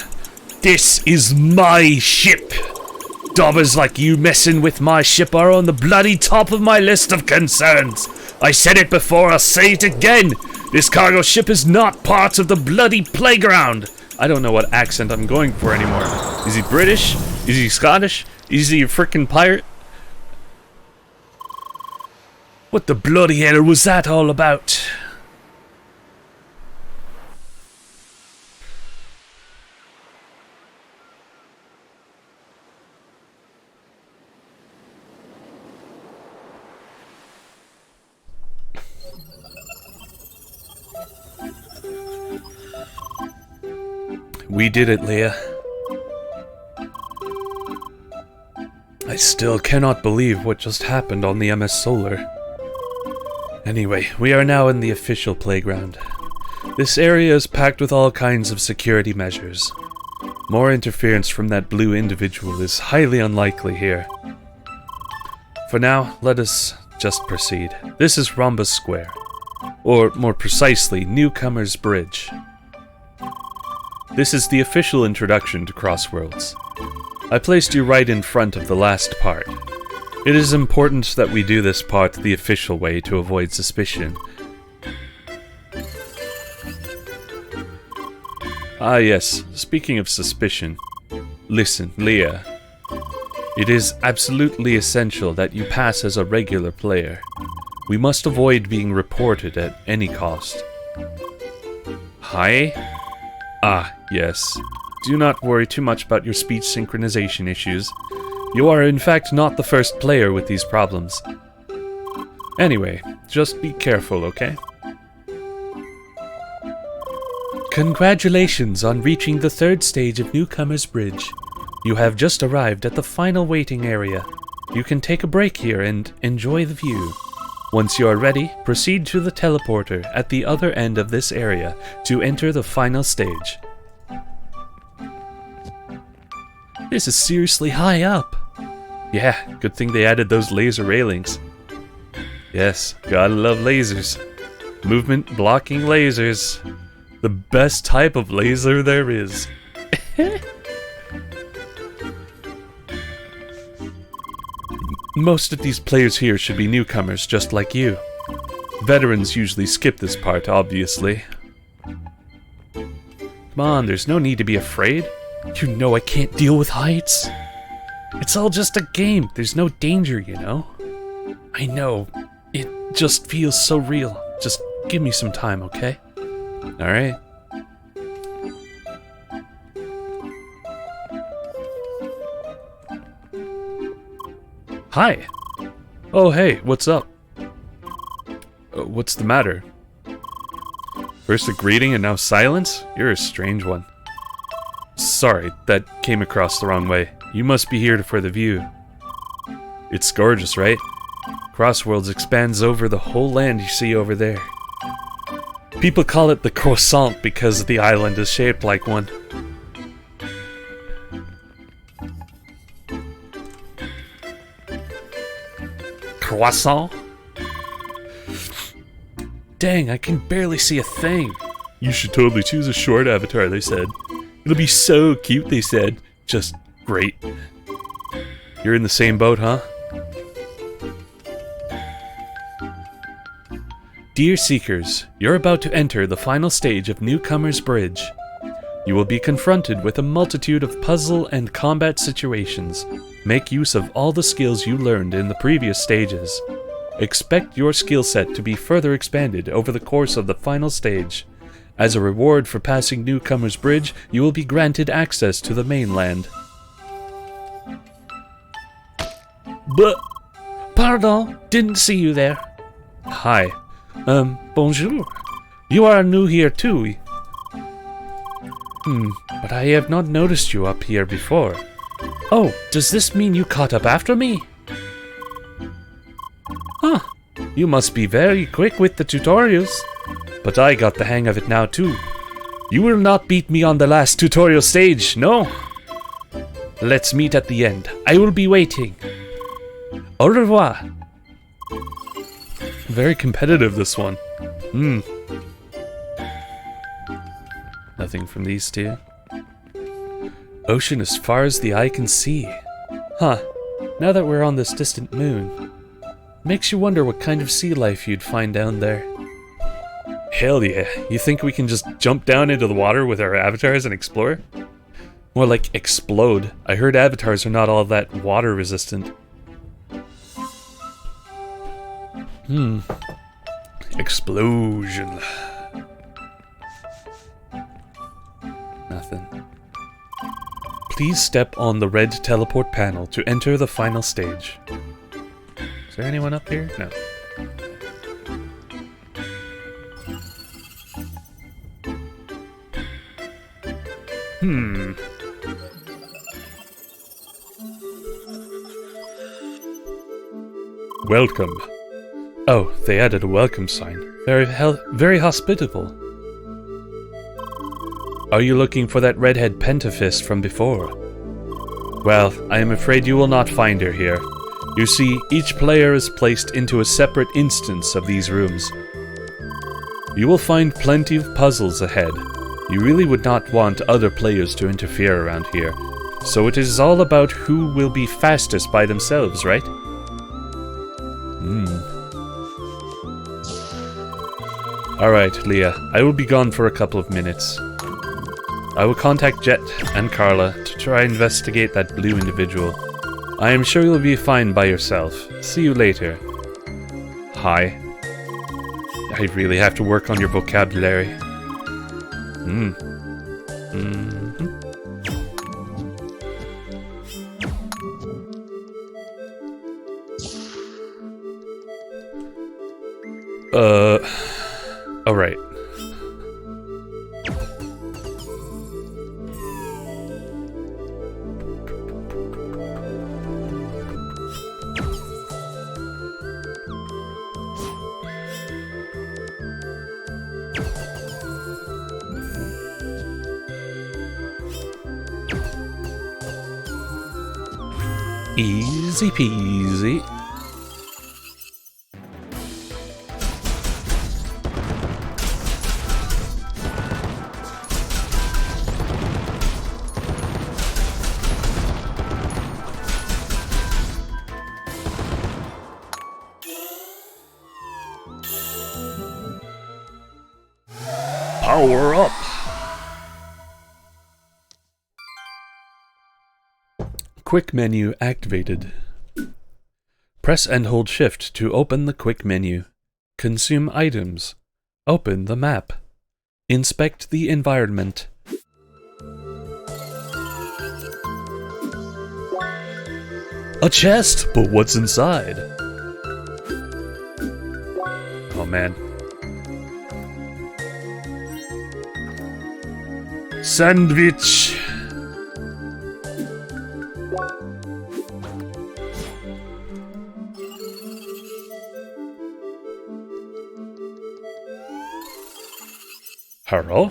This is my ship. Daubers like you messing with my ship are on the bloody top of my list of concerns. I said it before, I'll say it again. This cargo ship is not part of the bloody playground. I don't know what accent I'm going for anymore. Is he British? Is he Scottish? Is he a frickin' pirate? What the bloody hell was that all about? we did it, Leah. I still cannot believe what just happened on the MS Solar. Anyway, we are now in the official playground. This area is packed with all kinds of security measures. More interference from that blue individual is highly unlikely here. For now, let us just proceed. This is Rhombus Square, or more precisely, Newcomer's Bridge. This is the official introduction to Crossworlds. I placed you right in front of the last part. It is important that we do this part the official way to avoid suspicion. Ah yes, speaking of suspicion. Listen, Leah. It is absolutely essential that you pass as a regular player. We must avoid being reported at any cost. Hi? Ah, yes. Do not worry too much about your speech synchronization issues. You are in fact not the first player with these problems. Anyway, just be careful, okay? Congratulations on reaching the 3rd stage of Newcomer's Bridge. You have just arrived at the final waiting area. You can take a break here and enjoy the view. Once you are ready, proceed to the teleporter at the other end of this area to enter the final stage. This is seriously high up. Yeah, good thing they added those laser railings. Yes, gotta love lasers. Movement blocking lasers. The best type of laser there is. Most of these players here should be newcomers just like you. Veterans usually skip this part, obviously. Come on, there's no need to be afraid. You know I can't deal with heights. It's all just a game. There's no danger, you know? I know. It just feels so real. Just give me some time, okay? Alright. Hi! Oh hey, what's up? What's the matter? First a greeting and now silence? You're a strange one. Sorry, that came across the wrong way. You must be here for the view. It's gorgeous, right? Crossworlds expands over the whole land you see over there. People call it the croissant because the island is shaped like one. Croissant? Dang, I can barely see a thing. You should totally choose a short avatar, they said. It'll be so cute, they said. Just great. You're in the same boat, huh? Dear Seekers, you're about to enter the final stage of Newcomer's Bridge. You will be confronted with a multitude of puzzle and combat situations. Make use of all the skills you learned in the previous stages. Expect your skill set to be further expanded over the course of the final stage. As a reward for passing Newcomer's Bridge, you will be granted access to the mainland. But, pardon, didn't see you there. Hi. Bonjour. You are new here too. But I have not noticed you up here before. Oh, does this mean you caught up after me? Huh. You must be very quick with the tutorials. But I got the hang of it now too. You will not beat me on the last tutorial stage, no? Let's meet at the end. I will be waiting. Au revoir. Very competitive, this one. Nothing from these two. Ocean as far as the eye can see. Huh. Now that we're on this distant moon, makes you wonder what kind of sea life you'd find down there. Hell yeah. You think we can just jump down into the water with our avatars and explore? More like explode. I heard avatars are not all that water resistant. Explosion. Nothing. Please step on the red teleport panel to enter the final stage. Is there anyone up here? No. Welcome. Oh, they added a welcome sign. Very hospitable. Are you looking for that redhead pentafist from before? Well, I am afraid you will not find her here. You see, each player is placed into a separate instance of these rooms. You will find plenty of puzzles ahead. You really would not want other players to interfere around here. So it is all about who will be fastest by themselves, right? Alright, Leah, I will be gone for a couple of minutes. I will contact Jet and Carla to try and investigate that blue individual. I am sure you'll be fine by yourself. See you later. Hi. I really have to work on your vocabulary. Alright. Easy peasy. Power up! Quick menu activated. Press and hold Shift to open the quick menu. Consume items. Open the map. Inspect the environment. A chest, but what's inside? Oh man. Sandwich! Hello?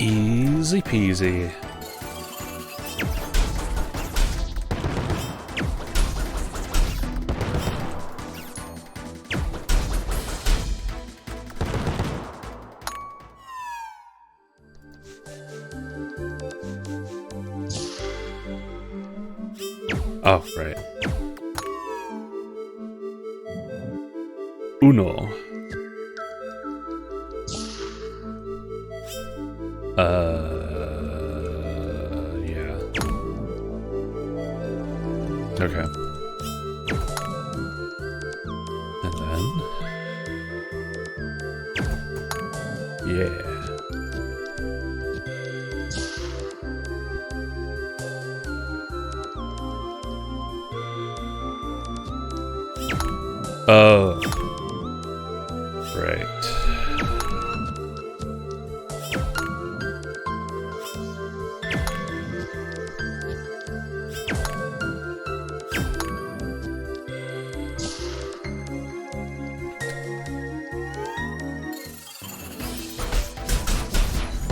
Easy peasy. Oh, right. Uno. Yeah. Okay. And then... yeah. Oh. Right.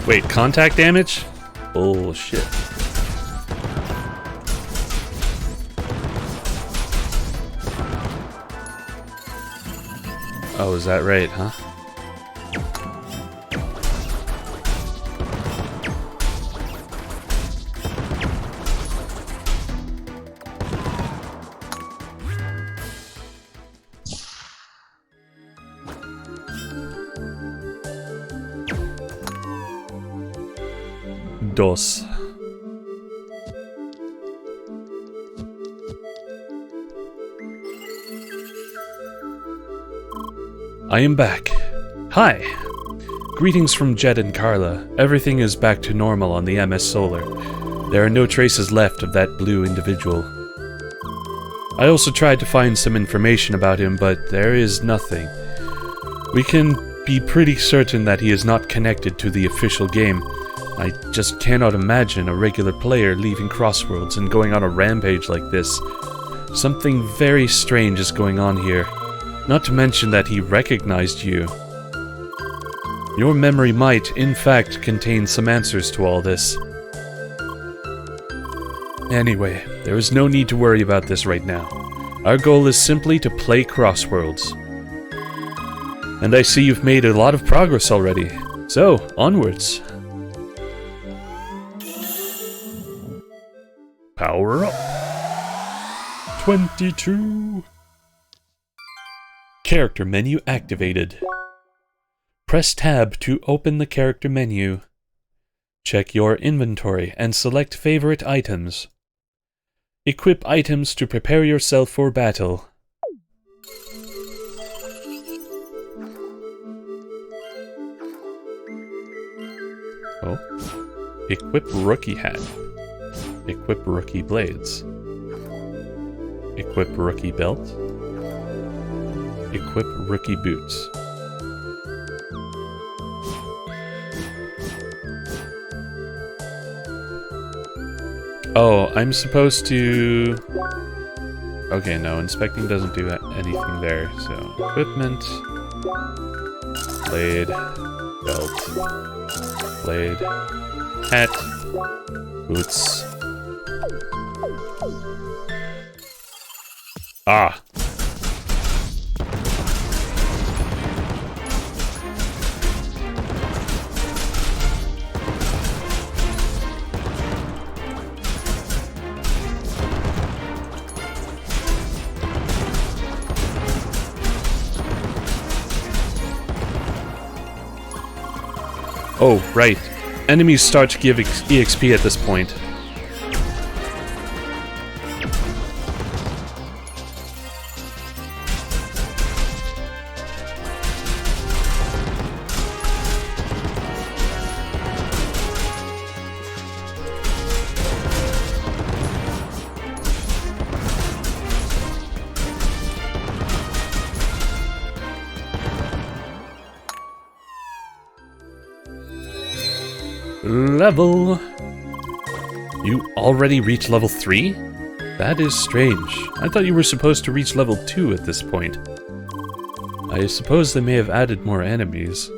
Wait, contact damage? Bullshit. Oh, is that right, huh? Dos. I am back. Hi. Greetings from Jed and Carla. Everything is back to normal on the MS Solar. There are no traces left of that blue individual. I also tried to find some information about him, but there is nothing. We can be pretty certain that he is not connected to the official game. I just cannot imagine a regular player leaving Crossworlds and going on a rampage like this. Something very strange is going on here. Not to mention that he recognized you. Your memory might, in fact, contain some answers to all this. Anyway, there is no need to worry about this right now. Our goal is simply to play Crossworlds. And I see you've made a lot of progress already. So, onwards. Power up. 22. Character menu activated. Press Tab to open the character menu. Check your inventory and select favorite items. Equip items to prepare yourself for battle. Oh. Equip rookie hat. Equip rookie blades. Equip rookie belt. Equip rookie boots. Oh, I'm supposed to... Okay, no, inspecting doesn't do anything there, so... Equipment... Blade... Belt... Blade... Hat... Boots... Ah! Oh, right. Enemies start to give EXP at this point. Level! You already reached level 3? That is strange. I thought you were supposed to reach level 2 at this point. I suppose they may have added more enemies.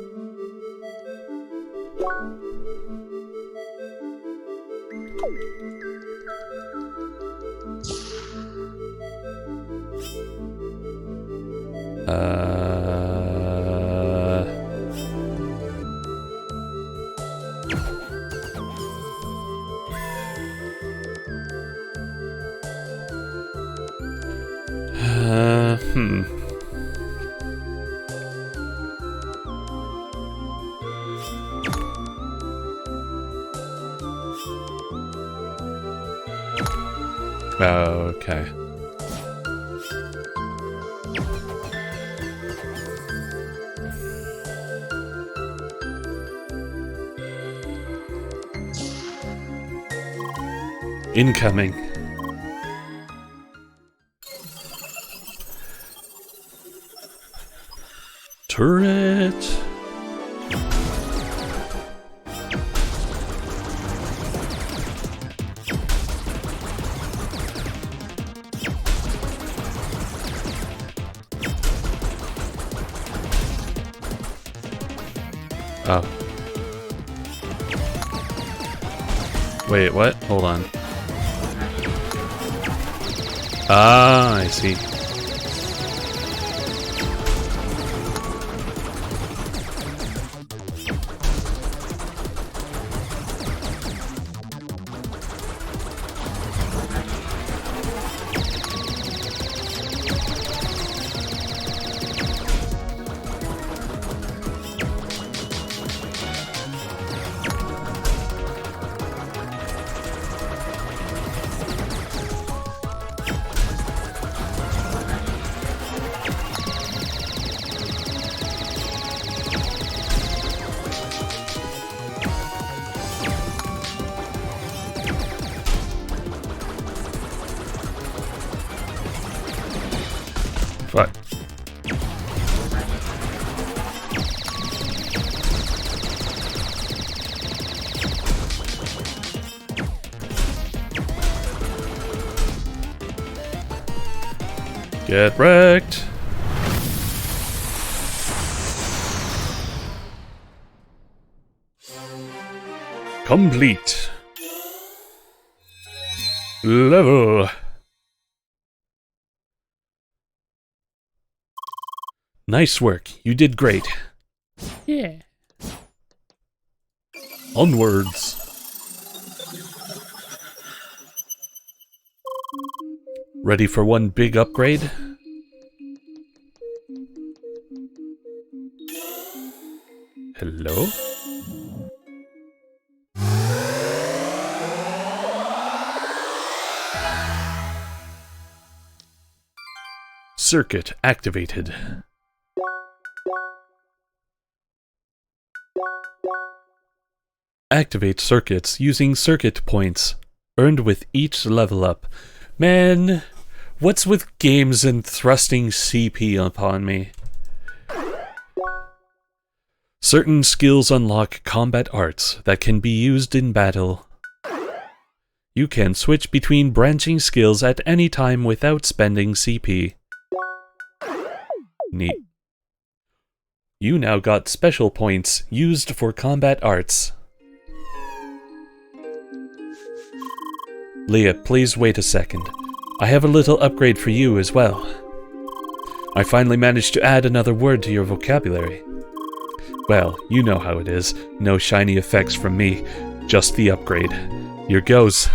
Okay. Incoming. Turret. Oh. Wait, what? Hold on. Ah, I see. Fuck. Get wrecked. Complete. Level. Nice work. You did great. Yeah. Onwards. Ready for one big upgrade? Hello? Circuit activated. Activate circuits using circuit points, earned with each level up. Man, what's with games and thrusting CP upon me? Certain skills unlock combat arts that can be used in battle. You can switch between branching skills at any time without spending CP. Neat. You now got special points used for combat arts. Leah, please wait a second. I have a little upgrade for you as well. I finally managed to add another word to your vocabulary. Well, you know how it is. No shiny effects from me, just the upgrade. Here goes.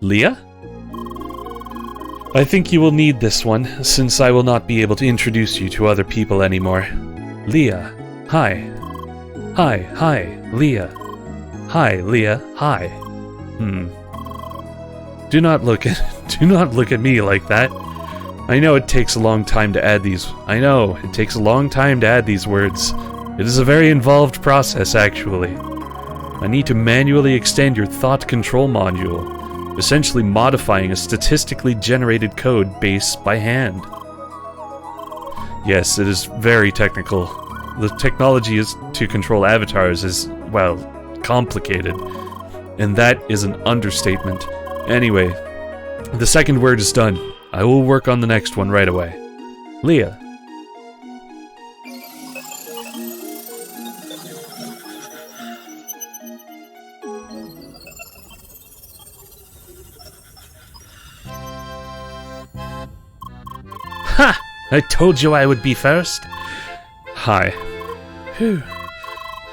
Leah? I think you will need this one, since I will not be able to introduce you to other people anymore. Leah. Hi. Hi, Leah. Hi, Leah. Hi. Do not look at me like that. I know it takes a long time to add these. I know, it takes a long time to add these words. It is a very involved process, actually. I need to manually extend your thought control module, essentially modifying a statistically generated code base by hand. Yes, it is very technical. The technology to control avatars is, well, complicated. And that is an understatement. Anyway, the second word is done. I will work on the next one right away. Leah. Ha! I told you I would be first. Hi. Whew.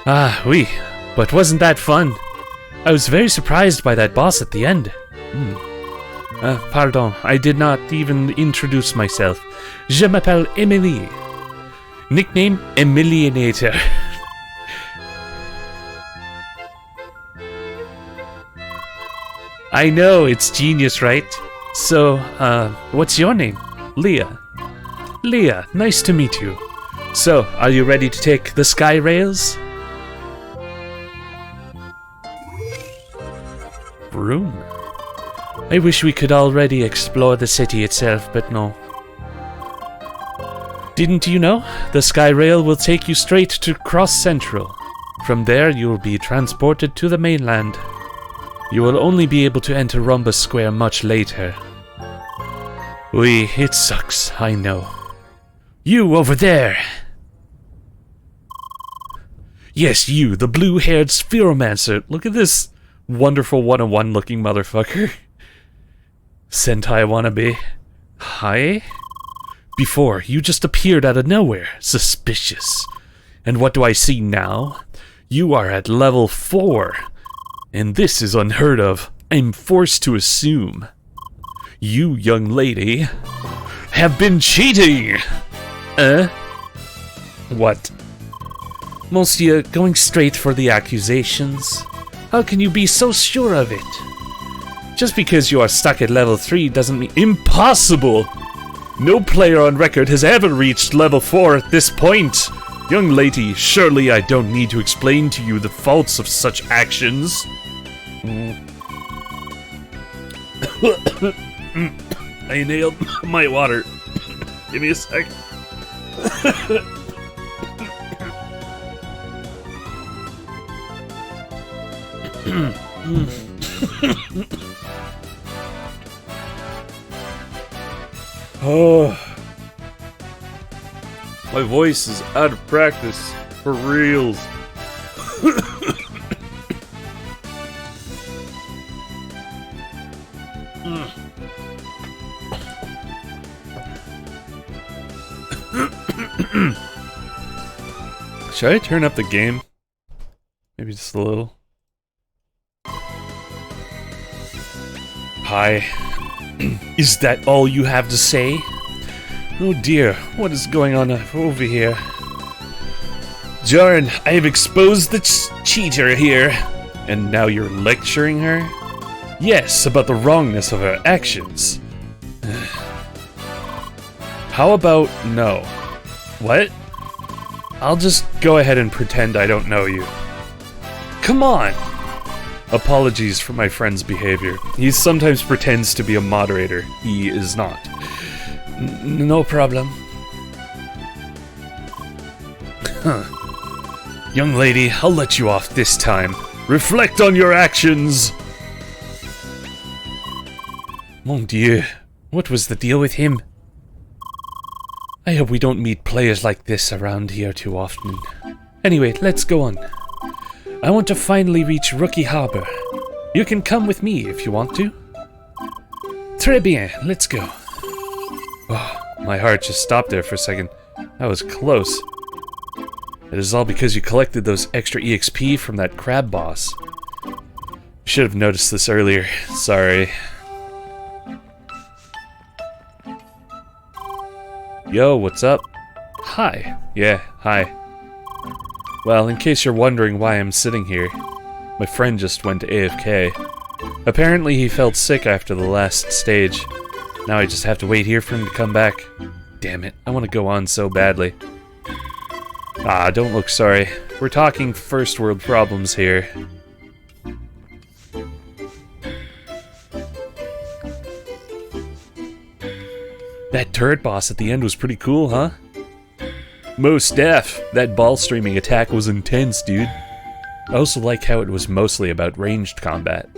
Ah, oui. But wasn't that fun? I was very surprised by that boss at the end. Pardon, I did not even introduce myself. Je m'appelle Emily. Nickname Emilionator. I know, it's genius, right? So, what's your name? Leah. Leah, nice to meet you. So, are you ready to take the sky rails? Room. I wish we could already explore the city itself, but no. Didn't you know? The sky rail will take you straight to Cross Central. From there, you will be transported to the mainland. You will only be able to enter Rhombus Square much later. Oui, it sucks, I know. You over there! Yes, you, the blue-haired spheromancer. Look at this wonderful one-on-one looking motherfucker. Sentai wannabe. Hi? Before, you just appeared out of nowhere. Suspicious. And what do I see now? You are at level 4. And this is unheard of. I'm forced to assume you, young lady, have been cheating! What? Monsieur, going straight for the accusations? How can you be so sure of it? Just because you are stuck at level 3 doesn't mean— Impossible! No player on record has ever reached level 4 at this point! Young lady, surely I don't need to explain to you the faults of such actions. I inhaled my water. Give me a sec. Oh, my voice is out of practice for reals. Should I turn up the game? Maybe just a little. Hi. Is that all you have to say? Oh dear, what is going on over here? Jarn, I have exposed the cheater here. And now you're lecturing her? Yes, about the wrongness of her actions. How about no? What? I'll just go ahead and pretend I don't know you. Come on! Apologies for my friend's behavior. He sometimes pretends to be a moderator. He is not. No problem. Huh. Young lady, I'll let you off this time. Reflect on your actions! Mon Dieu, what was the deal with him? I hope we don't meet players like this around here too often. Anyway, let's go on. I want to finally reach Rookie Harbor. You can come with me if you want to. Très bien, let's go. Oh, my heart just stopped there for a second. That was close. It is all because you collected those extra EXP from that crab boss. Should have noticed this earlier. Sorry. Yo, what's up? Hi. Yeah, hi. Well, in case you're wondering why I'm sitting here, my friend just went to AFK. Apparently he felt sick after the last stage. Now I just have to wait here for him to come back. Damn it, I want to go on so badly. Ah, don't look sorry. We're talking first world problems here. That turret boss at the end was pretty cool, huh? Most def. That ball streaming attack was intense, dude. I also like how it was mostly about ranged combat.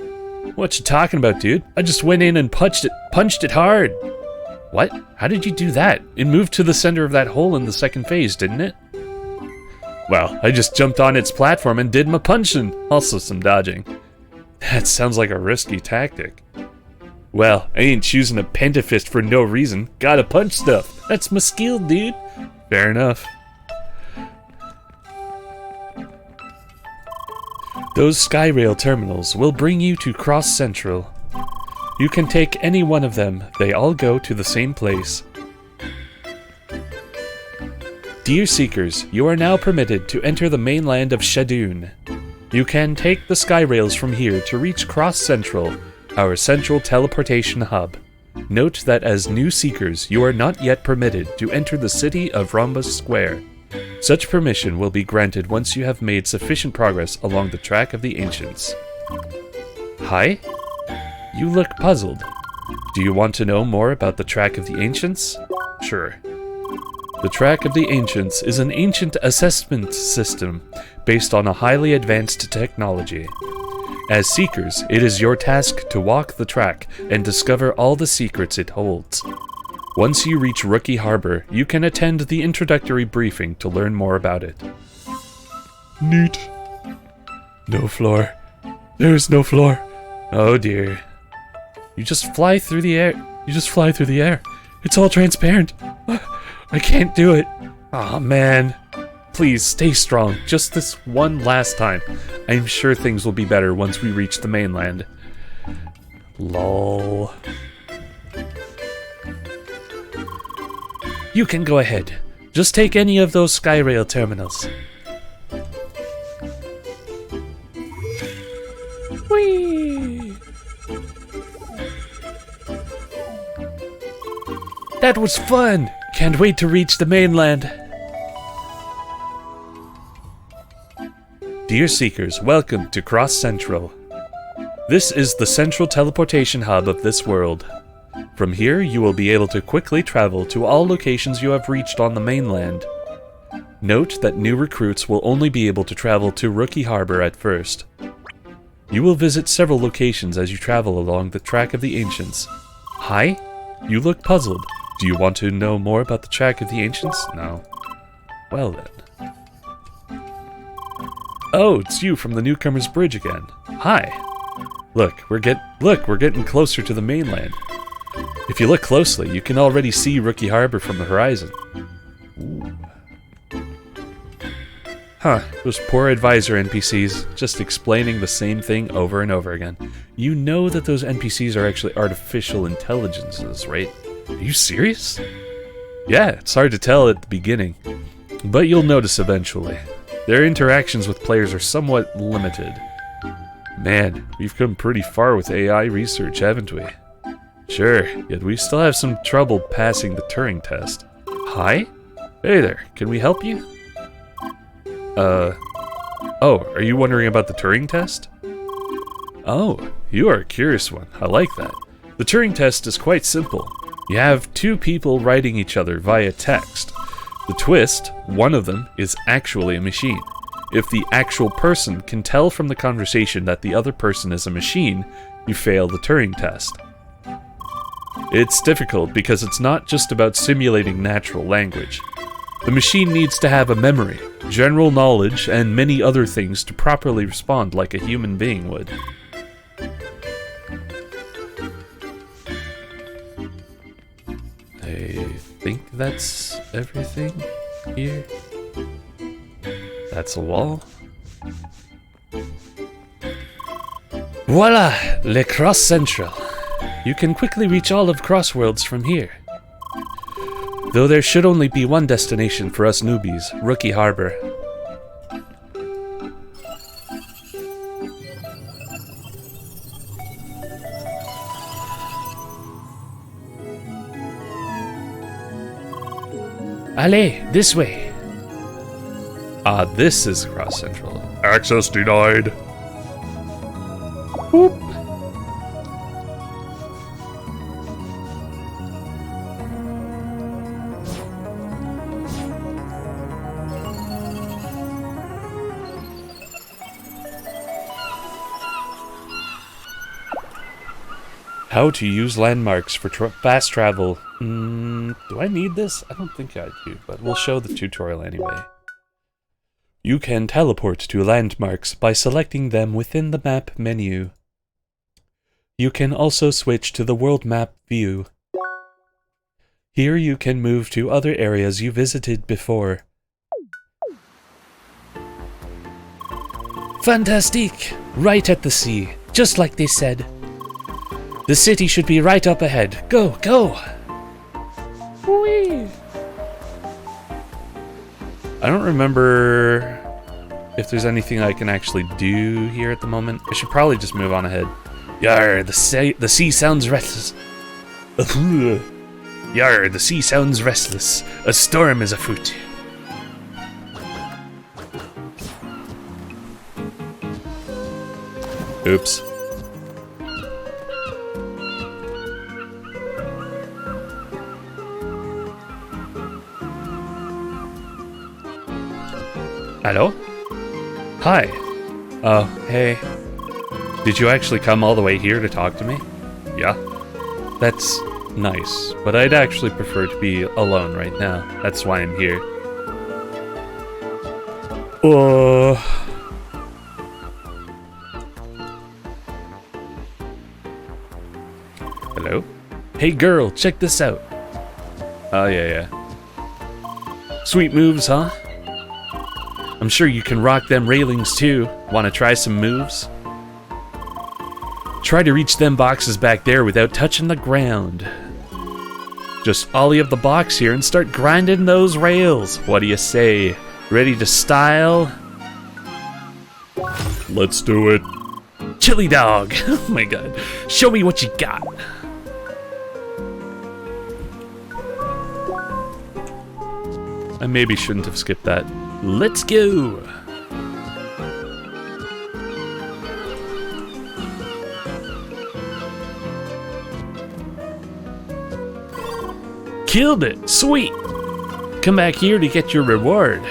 What you talking about, dude? I just went in and punched it hard. What? How did you do that? It moved to the center of that hole in the second phase, didn't it? Well, I just jumped on its platform and did my punching. Also some dodging. That sounds like a risky tactic. Well, I ain't choosing a pentafist for no reason. Gotta punch stuff. That's my skill, dude. Fair enough. Those Skyrail terminals will bring you to Cross Central. You can take any one of them. They all go to the same place. Dear Seekers, you are now permitted to enter the mainland of Shadoon. You can take the Skyrails from here to reach Cross Central, our central teleportation hub. Note that as new Seekers, you are not yet permitted to enter the city of Rhombus Square. Such permission will be granted once you have made sufficient progress along the track of the Ancients. Hi? You look puzzled. Do you want to know more about the track of the Ancients? Sure. The track of the Ancients is an ancient assessment system based on a highly advanced technology. As Seekers, it is your task to walk the track and discover all the secrets it holds. Once you reach Rookie Harbor, you can attend the introductory briefing to learn more about it. Neat. No floor. There's no floor. Oh dear. You just fly through the air. You just fly through the air. It's all transparent. I can't do it. Aw, man. Please, stay strong. Just this one last time. I'm sure things will be better once we reach the mainland. Lol. You can go ahead. Just take any of those Skyrail terminals. Whee! That was fun! Can't wait to reach the mainland. Dear Seekers, welcome to Cross Central. This is the central teleportation hub of this world. From here, you will be able to quickly travel to all locations you have reached on the mainland. Note that new recruits will only be able to travel to Rookie Harbor at first. You will visit several locations as you travel along the track of the ancients. Hi? You look puzzled. Do you want to know more about the track of the ancients? No. Well then. Oh, it's you from the Newcomer's Bridge again. Hi. Look, we're getting closer to the mainland. If you look closely, you can already see Rookie Harbor from the horizon. Ooh. Huh, those poor advisor NPCs, just explaining the same thing over and over again. You know that those NPCs are actually artificial intelligences, right? Are you serious? Yeah, it's hard to tell at the beginning, but you'll notice eventually. Their interactions with players are somewhat limited. Man, we've come pretty far with AI research, haven't we? Sure, yet we still have some trouble passing the Turing test. Hi? Hey there, can we help you? Oh, are you wondering about the Turing test? Oh, you are a curious one. I like that. The Turing test is quite simple. You have two people writing each other via text. The twist, one of them, is actually a machine. If the actual person can tell from the conversation that the other person is a machine, you fail the Turing test. It's difficult because it's not just about simulating natural language. The machine needs to have a memory, general knowledge, and many other things to properly respond like a human being would. I think that's everything here. That's a wall. Voila! Le Cross Central. You can quickly reach all of Crossworlds from here. Though there should only be one destination for us newbies, Rookie Harbor. Allez, this way. Ah, this is Cross Central. Access denied. Whoop. How to use landmarks for fast travel. Do I need this? I don't think I do, but we'll show the tutorial anyway. You can teleport to landmarks by selecting them within the map menu. You can also switch to the world map view. Here you can move to other areas you visited before. Fantastique! Right at the sea, just like they said. The city should be right up ahead. Go, go! Whee! I don't remember if there's anything I can actually do here at the moment. I should probably just move on ahead. Yar, the sea sounds restless. Yar, the sea sounds restless. A storm is afoot. Oops. Hello? Hi. Oh, hey. Did you actually come all the way here to talk to me? Yeah. That's nice, but I'd actually prefer to be alone right now. That's why I'm here. Hello? Hey girl, check this out. Oh, yeah. Sweet moves, huh? I'm sure you can rock them railings too. Wanna try some moves? Try to reach them boxes back there without touching the ground. Just ollie up the box here and start grinding those rails. What do you say? Ready to style? Let's do it. Chili dog. Oh my god. Show me what you got. I maybe shouldn't have skipped that. Let's go. Killed it. Sweet. Come back here to get your reward.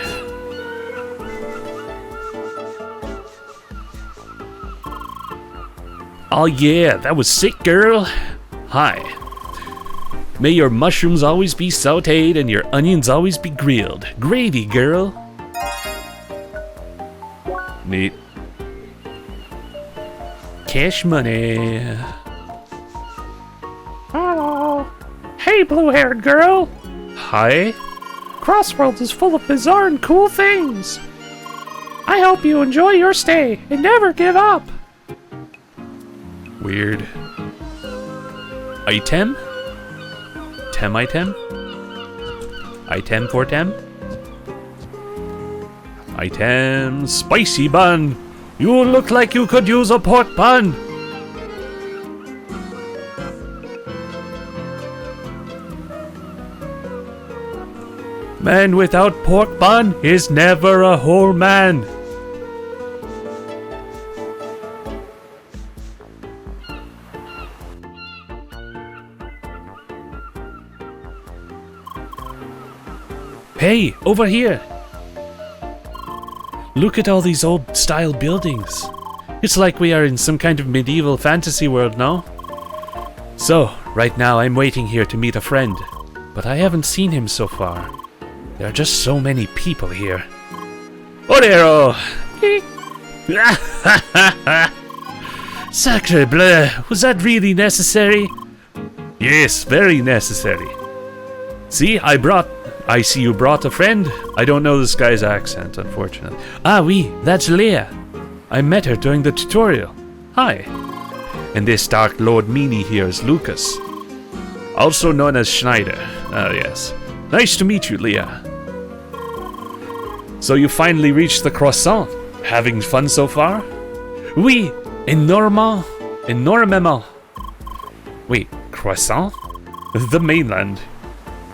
Oh yeah, that was sick, girl. Hi. May your mushrooms always be sauteed and your onions always be grilled. Gravy, girl. Neat. Cash money. Hello. Hey, blue-haired girl. Hi. CrossWorld is full of bizarre and cool things. I hope you enjoy your stay and never give up. Weird. Item? Item? Item for tem? Item spicy bun. You look like you could use a pork bun. Man without pork bun is never a whole man. Hey, over here! Look at all these old style buildings. It's like we are in some kind of medieval fantasy world, no? So, right now I'm waiting here to meet a friend, but I haven't seen him so far. There are just so many people here. Orero! Sacre bleu! Was that really necessary? Yes, very necessary. See, I see you brought a friend. I don't know this guy's accent, unfortunately. Ah, oui, that's Leah. I met her during the tutorial. Hi. And this Dark Lord Meanie here is Lucas, also known as Schneider. Ah, yes. Nice to meet you, Leah. So you finally reached the croissant. Having fun so far? Oui, énormément. Wait, croissant? The mainland.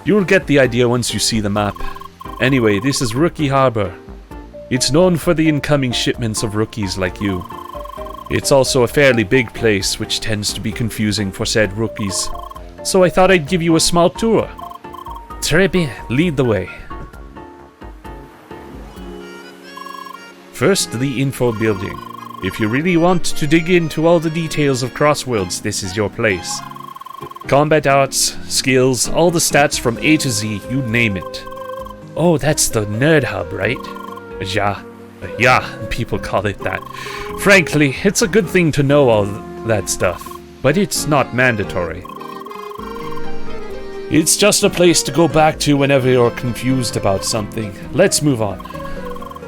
You'll get the idea once you see the map. Anyway, this is Rookie Harbor. It's known for the incoming shipments of rookies like you. It's also a fairly big place, which tends to be confusing for said rookies. So I thought I'd give you a small tour. Très bien, lead the way. First, the info building. If you really want to dig into all the details of Crossworlds, this is your place. Combat arts, skills, all the stats from A to Z, you name it. Oh, that's the nerd hub, right? Yeah, people call it that. Frankly, it's a good thing to know all that stuff, but it's not mandatory. It's just a place to go back to whenever you're confused about something. Let's move on.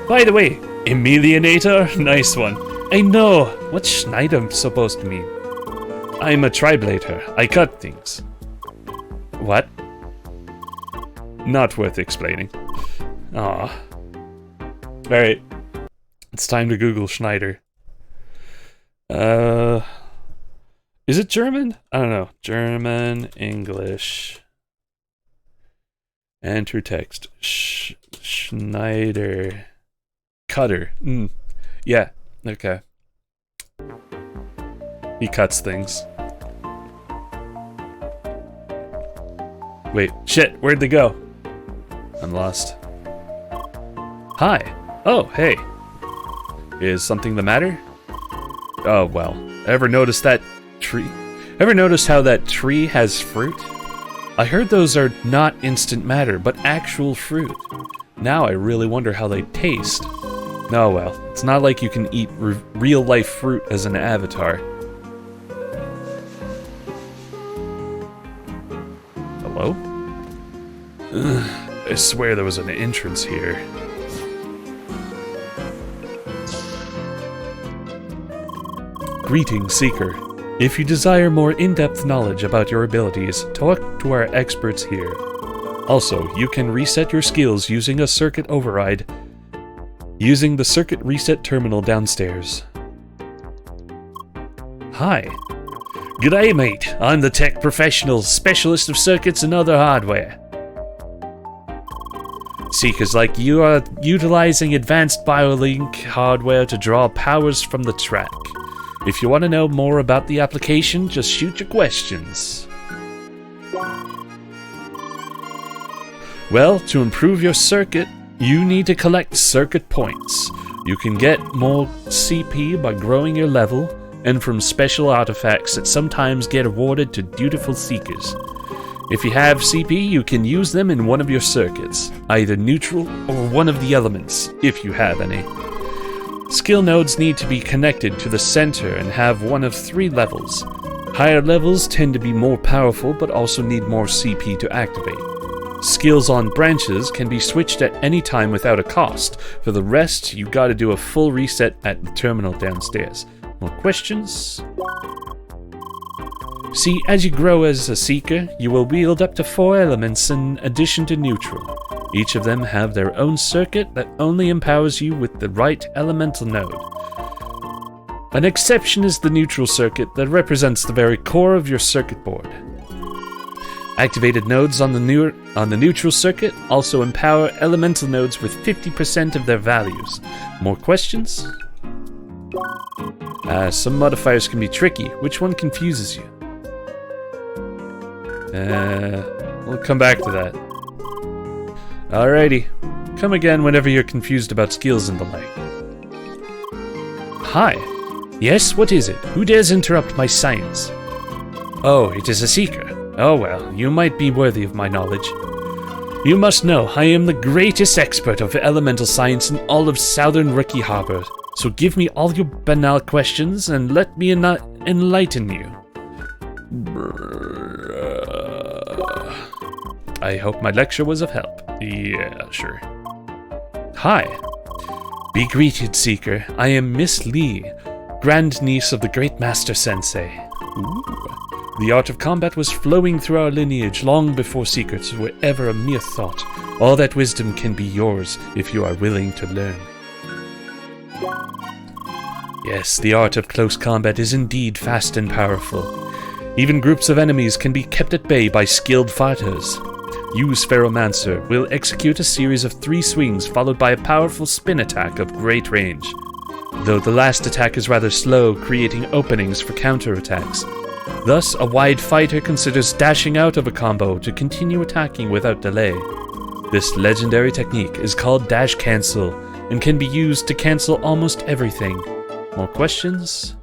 By the way, Emilionator? Nice one. I know, what's Schneider supposed to mean? I'm a triblator. I cut things. What? Not worth explaining. Aw. Alright. It's time to Google Schneider. Is it German? I don't know. German, English. Enter text. Schneider. Cutter. Yeah, okay. He cuts things. Wait, shit, where'd they go? I'm lost. Hi. Oh, hey. Is something the matter? Oh, well. Ever notice that tree? Ever notice how that tree has fruit? I heard those are not instant matter, but actual fruit. Now I really wonder how they taste. Oh well, it's not like you can eat real-life fruit as an avatar. Hello? I swear there was an entrance here. Greetings, Seeker. If you desire more in-depth knowledge about your abilities, talk to our experts here. Also, you can reset your skills using a circuit override using the circuit reset terminal downstairs. Hi. G'day, mate. I'm the tech professional, specialist of circuits and other hardware. Seekers like you are utilizing advanced BioLink hardware to draw powers from the track. If you want to know more about the application, just shoot your questions. Well, to improve your circuit, you need to collect circuit points. You can get more CP by growing your level, and from special artifacts that sometimes get awarded to dutiful seekers. If you have CP, you can use them in one of your circuits, either neutral or one of the elements, if you have any. Skill nodes need to be connected to the center and have one of 3 levels. Higher levels tend to be more powerful but also need more CP to activate. Skills on branches can be switched at any time without a cost. For the rest, you gotta do a full reset at the terminal downstairs. More questions? See, as you grow as a seeker, you will wield up to 4 elements in addition to neutral. Each of them have their own circuit that only empowers you with the right elemental node. An exception is the neutral circuit that represents the very core of your circuit board. Activated nodes on the neutral circuit also empower elemental nodes with 50% of their values. More questions? Some modifiers can be tricky. Which one confuses you? We'll come back to that. Alrighty. Come again whenever you're confused about skills and the like. Hi. Yes, what is it? Who dares interrupt my science? Oh, it is a seeker. Oh well, you might be worthy of my knowledge. You must know, I am the greatest expert of elemental science in all of Southern Rookie Harbor, so give me all your banal questions and let me enlighten you. I hope my lecture was of help. Yeah, sure. Hi. Be greeted, Seeker. I am Miss Lee, grandniece of the great Master Sensei. Ooh. The art of combat was flowing through our lineage long before secrets were ever a mere thought. All that wisdom can be yours if you are willing to learn. Yes, the art of close combat is indeed fast and powerful. Even groups of enemies can be kept at bay by skilled fighters. Use Ferromancer will execute a series of 3 swings followed by a powerful spin attack of great range. Though the last attack is rather slow, creating openings for counterattacks. Thus, a wide fighter considers dashing out of a combo to continue attacking without delay. This legendary technique is called Dash Cancel, and can be used to cancel almost everything. More questions?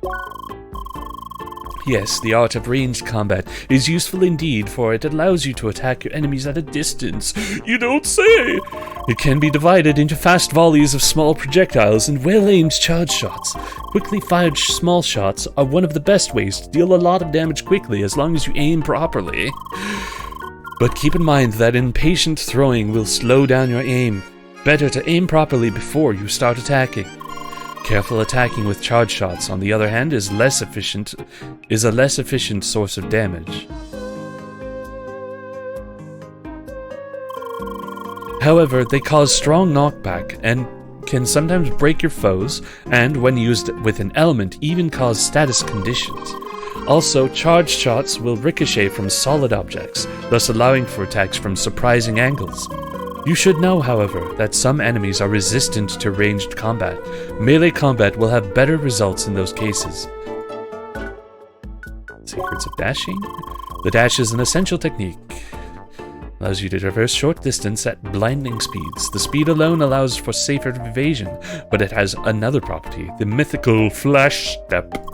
Yes, the art of ranged combat is useful indeed, for it allows you to attack your enemies at a distance. You don't say! It can be divided into fast volleys of small projectiles and well-aimed charge shots. Quickly fired small shots are one of the best ways to deal a lot of damage quickly as long as you aim properly. But keep in mind that impatient throwing will slow down your aim. Better to aim properly before you start attacking. Careful attacking with charge shots, on the other hand, is a less efficient source of damage. However, they cause strong knockback and can sometimes break your foes, and when used with an element, even cause status conditions. Also, charge shots will ricochet from solid objects, thus allowing for attacks from surprising angles. You should know, however, that some enemies are resistant to ranged combat. Melee combat will have better results in those cases. Secrets of dashing? The dash is an essential technique. Allows you to traverse short distance at blinding speeds. The speed alone allows for safer evasion, but it has another property, the mythical flash step.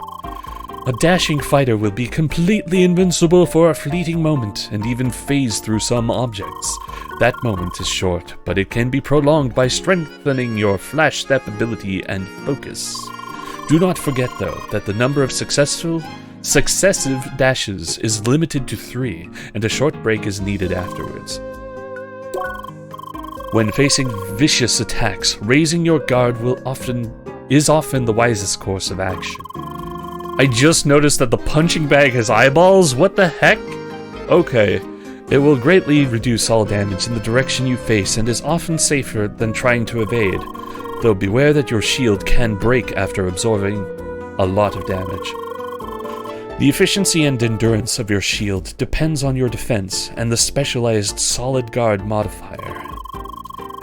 A dashing fighter will be completely invincible for a fleeting moment and even phase through some objects. That moment is short, but it can be prolonged by strengthening your flash step ability and focus. Do not forget, though, that the number of successive dashes is limited to 3, and a short break is needed afterwards. When facing vicious attacks, raising your guard is often the wisest course of action. I just noticed that the punching bag has eyeballs? What the heck? Okay. It will greatly reduce all damage in the direction you face and is often safer than trying to evade, though beware that your shield can break after absorbing a lot of damage. The efficiency and endurance of your shield depends on your defense and the specialized solid guard modifier.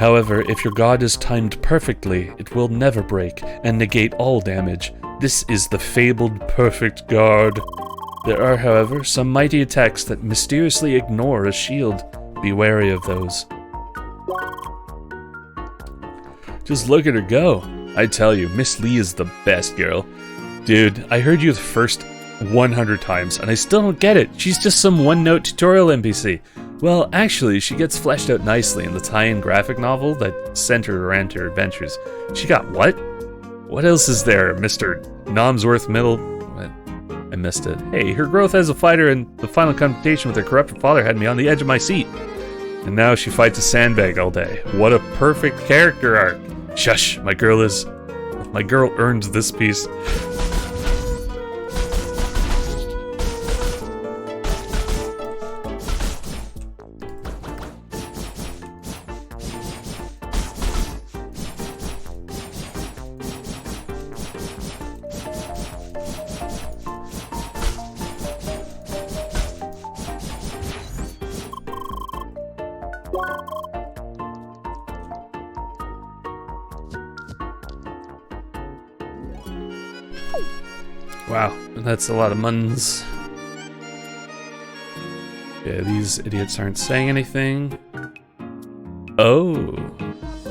However, if your guard is timed perfectly, it will never break and negate all damage. This is the fabled perfect guard. There are, however, some mighty attacks that mysteriously ignore a shield. Be wary of those. Just look at her go. I tell you, Miss Lee is the best girl. Dude, I heard you the first 100 times, and I still don't get it. She's just some one-note tutorial NPC. Well, actually, she gets fleshed out nicely in the tie-in graphic novel that centered around her adventures. She got what? What else is there, Mr. Nomsworth Middle? I missed it. Hey, her growth as a fighter and the final confrontation with her corrupted father had me on the edge of my seat. And now she fights a sandbag all day. What a perfect character arc. Shush, my girl earned this piece. Wow, that's a lot of muns. Yeah, these idiots aren't saying anything. Oh,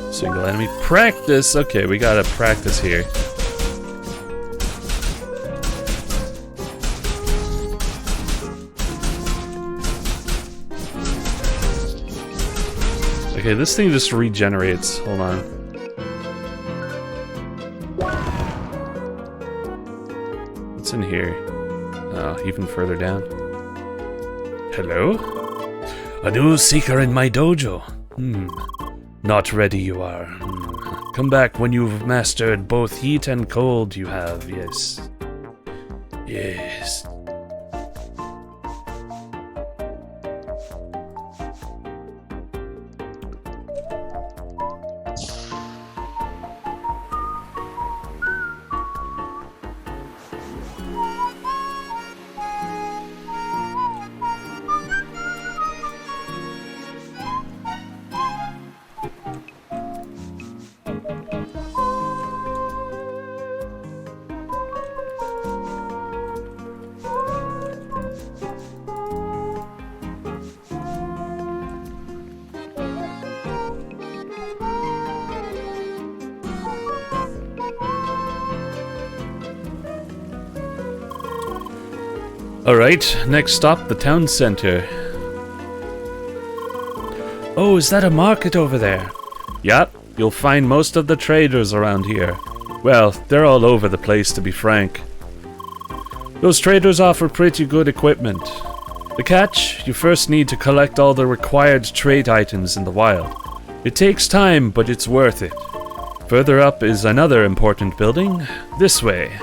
single enemy practice. Okay, we gotta practice here. Okay, this thing just regenerates. Hold on. What's in here? Oh, even further down. Hello? A new seeker in my dojo. Not ready you are. Come back when you've mastered both heat and cold you have, yes. Yes. Alright, next stop, the town center. Oh, is that a market over there? Yep, you'll find most of the traders around here. Well, they're all over the place, to be frank. Those traders offer pretty good equipment. The catch? You first need to collect all the required trade items in the wild. It takes time, but it's worth it. Further up is another important building. This way.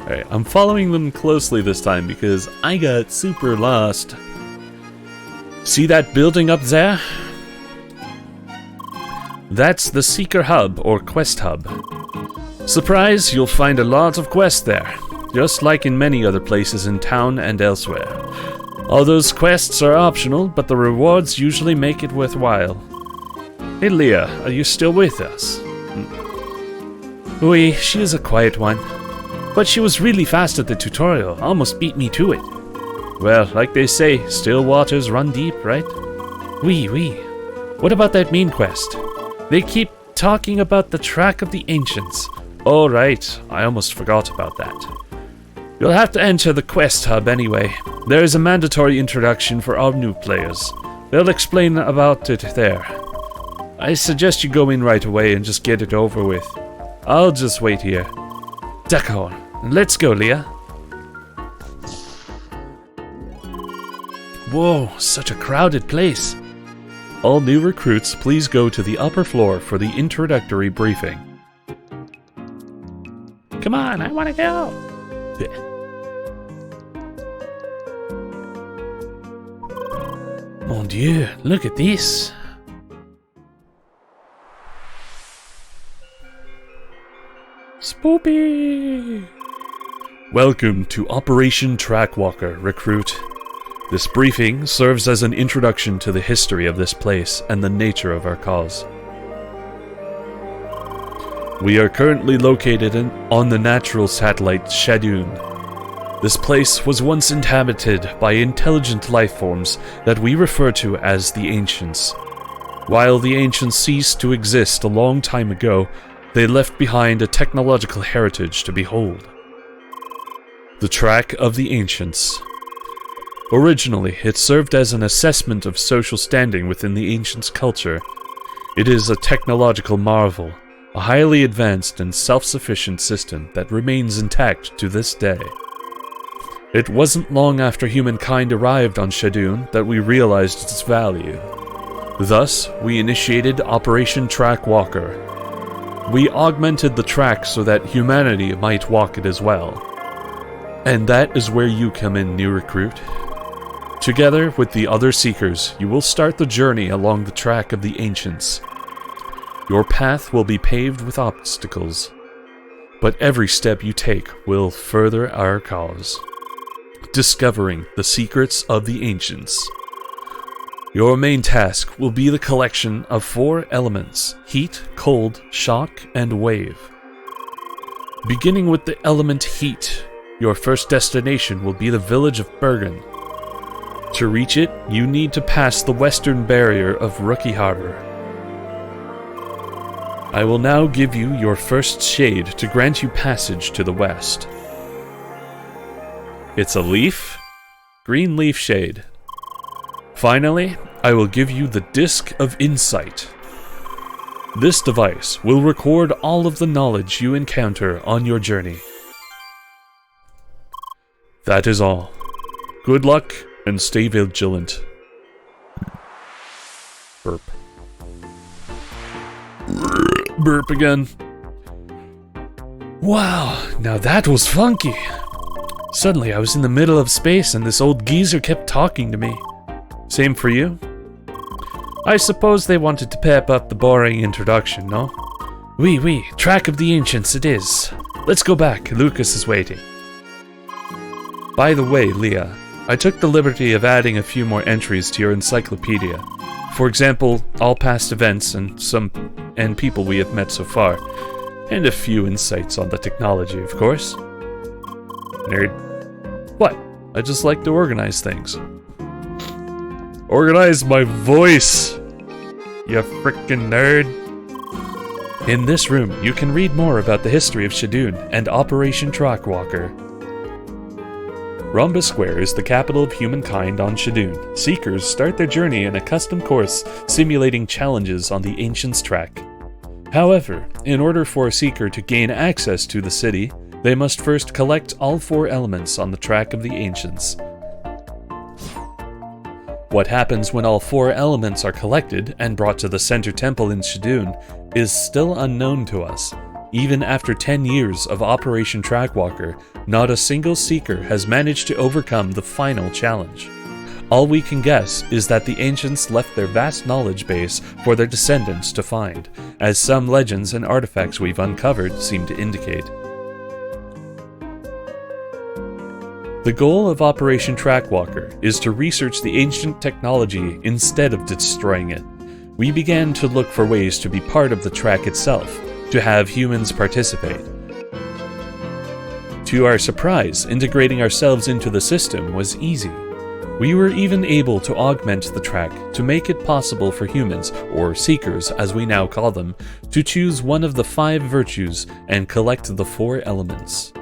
Alright, I'm following them closely this time because I got super lost. See that building up there? That's the Seeker Hub, or Quest Hub. Surprise, you'll find a lot of quests there, just like in many other places in town and elsewhere. All those quests are optional, but the rewards usually make it worthwhile. Hey Leah, are you still with us? Oui, she is a quiet one. But she was really fast at the tutorial, almost beat me to it. Well, like they say, still waters run deep, right? Oui. What about that main quest? They keep talking about the Track of the Ancients. Oh, right. I almost forgot about that. You'll have to enter the quest hub anyway. There is a mandatory introduction for all new players. They'll explain about it there. I suggest you go in right away and just get it over with. I'll just wait here. D'accord. Let's go, Leah. Whoa, such a crowded place. All new recruits, please go to the upper floor for the introductory briefing. Come on, I want to go. Mon Dieu, look at this. Spoopy. Welcome to Operation Trackwalker, recruit. This briefing serves as an introduction to the history of this place and the nature of our cause. We are currently located on the natural satellite Shadoon. This place was once inhabited by intelligent life forms that we refer to as the Ancients. While the Ancients ceased to exist a long time ago, they left behind a technological heritage to behold. The Track of the Ancients. Originally, it served as an assessment of social standing within the Ancients' culture. It is a technological marvel, a highly advanced and self-sufficient system that remains intact to this day. It wasn't long after humankind arrived on Shadoon that we realized its value. Thus, we initiated Operation Trackwalker. We augmented the track so that humanity might walk it as well. And that is where you come in, new recruit. Together with the other Seekers, you will start the journey along the track of the Ancients. Your path will be paved with obstacles, but every step you take will further our cause. Discovering the secrets of the Ancients. Your main task will be the collection of 4 elements: heat, cold, shock, and wave. Beginning with the element heat, your first destination will be the village of Bergen. To reach it, you need to pass the western barrier of Rookie Harbor. I will now give you your first shade to grant you passage to the west. It's a leaf? Green leaf shade. Finally, I will give you the Disc of Insight. This device will record all of the knowledge you encounter on your journey. That is all. Good luck and stay vigilant. Burp. Burp again. Wow, now that was funky. Suddenly I was in the middle of space and this old geezer kept talking to me. Same for you? I suppose they wanted to pep up the boring introduction, no? Oui, Track of the Ancients it is. Let's go back, Lucas is waiting. By the way, Leah, I took the liberty of adding a few more entries to your encyclopedia. For example, all past events and people we have met so far. And a few insights on the technology, of course. Nerd. What? I just like to organize things. Organize my voice! You frickin' nerd! In this room, you can read more about the history of Shadoon and Operation Trackwalker. Rhombus Square is the capital of humankind on Shadoon. Seekers start their journey in a custom course simulating challenges on the Ancients' track. However, in order for a Seeker to gain access to the city, they must first collect all 4 elements on the track of the Ancients. What happens when all 4 elements are collected and brought to the center temple in Shadoon is still unknown to us. Even after 10 years of Operation Trackwalker, not a single Seeker has managed to overcome the final challenge. All we can guess is that the Ancients left their vast knowledge base for their descendants to find, as some legends and artifacts we've uncovered seem to indicate. The goal of Operation Trackwalker is to research the ancient technology instead of destroying it. We began to look for ways to be part of the track itself, to have humans participate. To our surprise, integrating ourselves into the system was easy. We were even able to augment the track to make it possible for humans, or seekers as we now call them, to choose one of the 5 virtues and collect the 4 elements.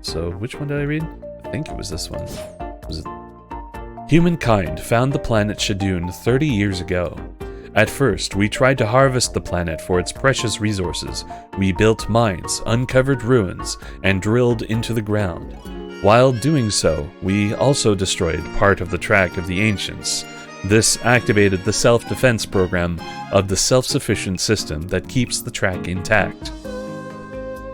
So which one did I read? I think it was this one. Was it? Humankind found the planet Shadoon 30 years ago. At first, we tried to harvest the planet for its precious resources. We built mines, uncovered ruins, and drilled into the ground. While doing so, we also destroyed part of the track of the ancients. This activated the self-defense program of the self-sufficient system that keeps the track intact.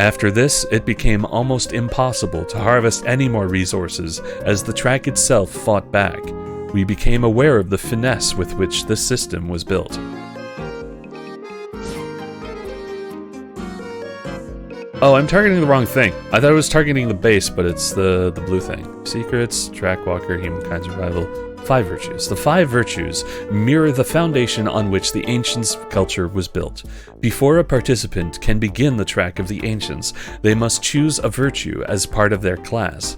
After this, it became almost impossible to harvest any more resources as the track itself fought back. We became aware of the finesse with which this system was built. Oh, I'm targeting the wrong thing. I thought I was targeting the base, but it's the blue thing. Secrets, track walker, humankind survival, 5 virtues. The 5 virtues mirror the foundation on which the ancients' culture was built. Before a participant can begin the track of the ancients, they must choose a virtue as part of their class.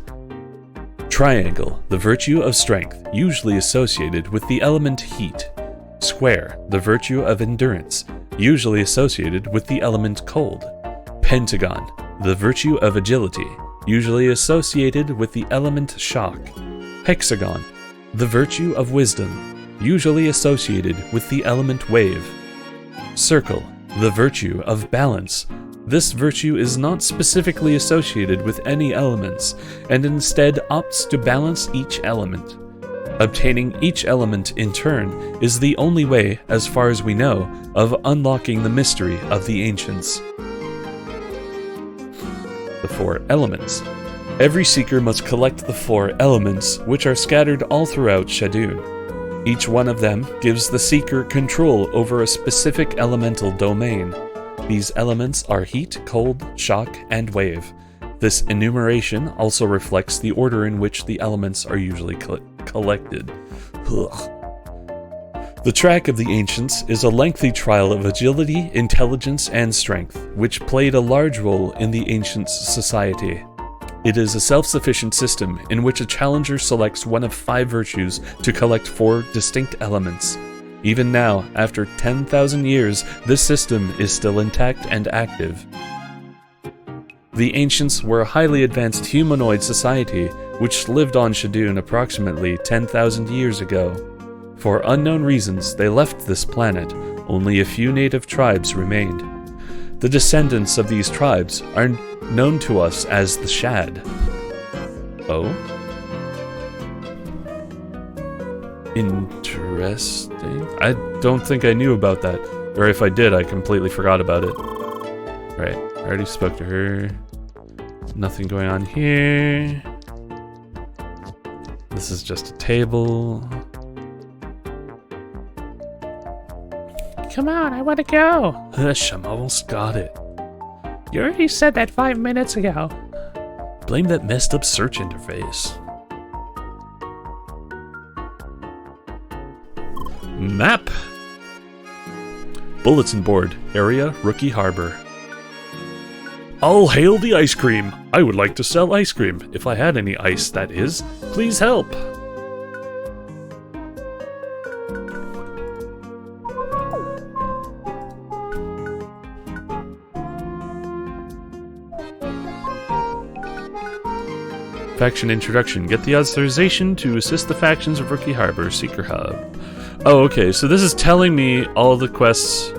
Triangle, the virtue of strength, usually associated with the element heat. Square, the virtue of endurance, usually associated with the element cold. Pentagon, the virtue of agility, usually associated with the element shock. Hexagon, the virtue of wisdom, usually associated with the element wave. Circle, the virtue of balance. This virtue is not specifically associated with any elements, and instead opts to balance each element. Obtaining each element in turn is the only way, as far as we know, of unlocking the mystery of the ancients. The 4 elements. Every seeker must collect the 4 elements, which are scattered all throughout Shadoon. Each one of them gives the seeker control over a specific elemental domain. These elements are heat, cold, shock, and wave. This enumeration also reflects the order in which the elements are usually collected. Ugh. The track of the ancients is a lengthy trial of agility, intelligence, and strength, which played a large role in the ancients' society. It is a self-sufficient system in which a challenger selects one of 5 virtues to collect 4 distinct elements. Even now, after 10,000 years, this system is still intact and active. The ancients were a highly advanced humanoid society which lived on Shadoon approximately 10,000 years ago. For unknown reasons, they left this planet. Only a few native tribes remained. The descendants of these tribes are known to us as the Shad. Oh? Interesting. I don't think I knew about that. Or if I did, I completely forgot about it. Right, I already spoke to her. Nothing going on here. This is just a table. Come on, I want to go. Hush, I'm almost got it. You already said that 5 minutes ago. Blame that messed up search interface. Map. Bulletin board. Area, Rookie Harbor. All hail the ice cream. I would like to sell ice cream. If I had any ice, that is. Please help. Faction introduction. Get the authorization to assist the factions of Rookie Harbor Seeker Hub. Oh, okay, so this is telling me all the quests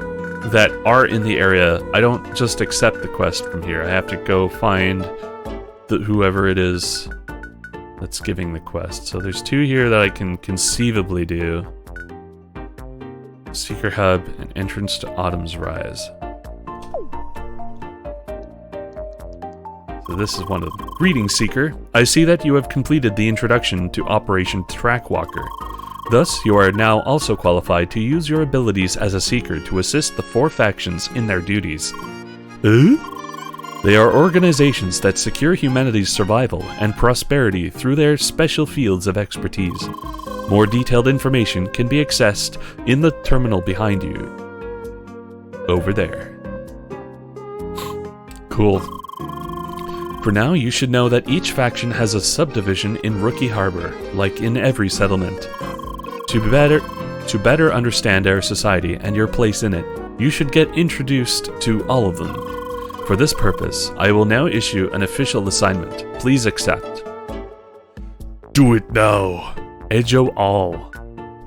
that are in the area. I don't just accept the quest from here. I have to go find whoever it is that's giving the quest. So there's 2 here that I can conceivably do. Seeker Hub and entrance to Autumn's Rise. So this is one of them. Greetings, Seeker. I see that you have completed the introduction to Operation Trackwalker. Thus, you are now also qualified to use your abilities as a Seeker to assist the 4 factions in their duties. They are organizations that secure humanity's survival and prosperity through their special fields of expertise. More detailed information can be accessed in the terminal behind you. Over there. Cool. For now, you should know that each faction has a subdivision in Rookie Harbor, like in every settlement. To better understand our society and your place in it, you should get introduced to all of them. For this purpose, I will now issue an official assignment. Please accept. Do it now. Ejo all.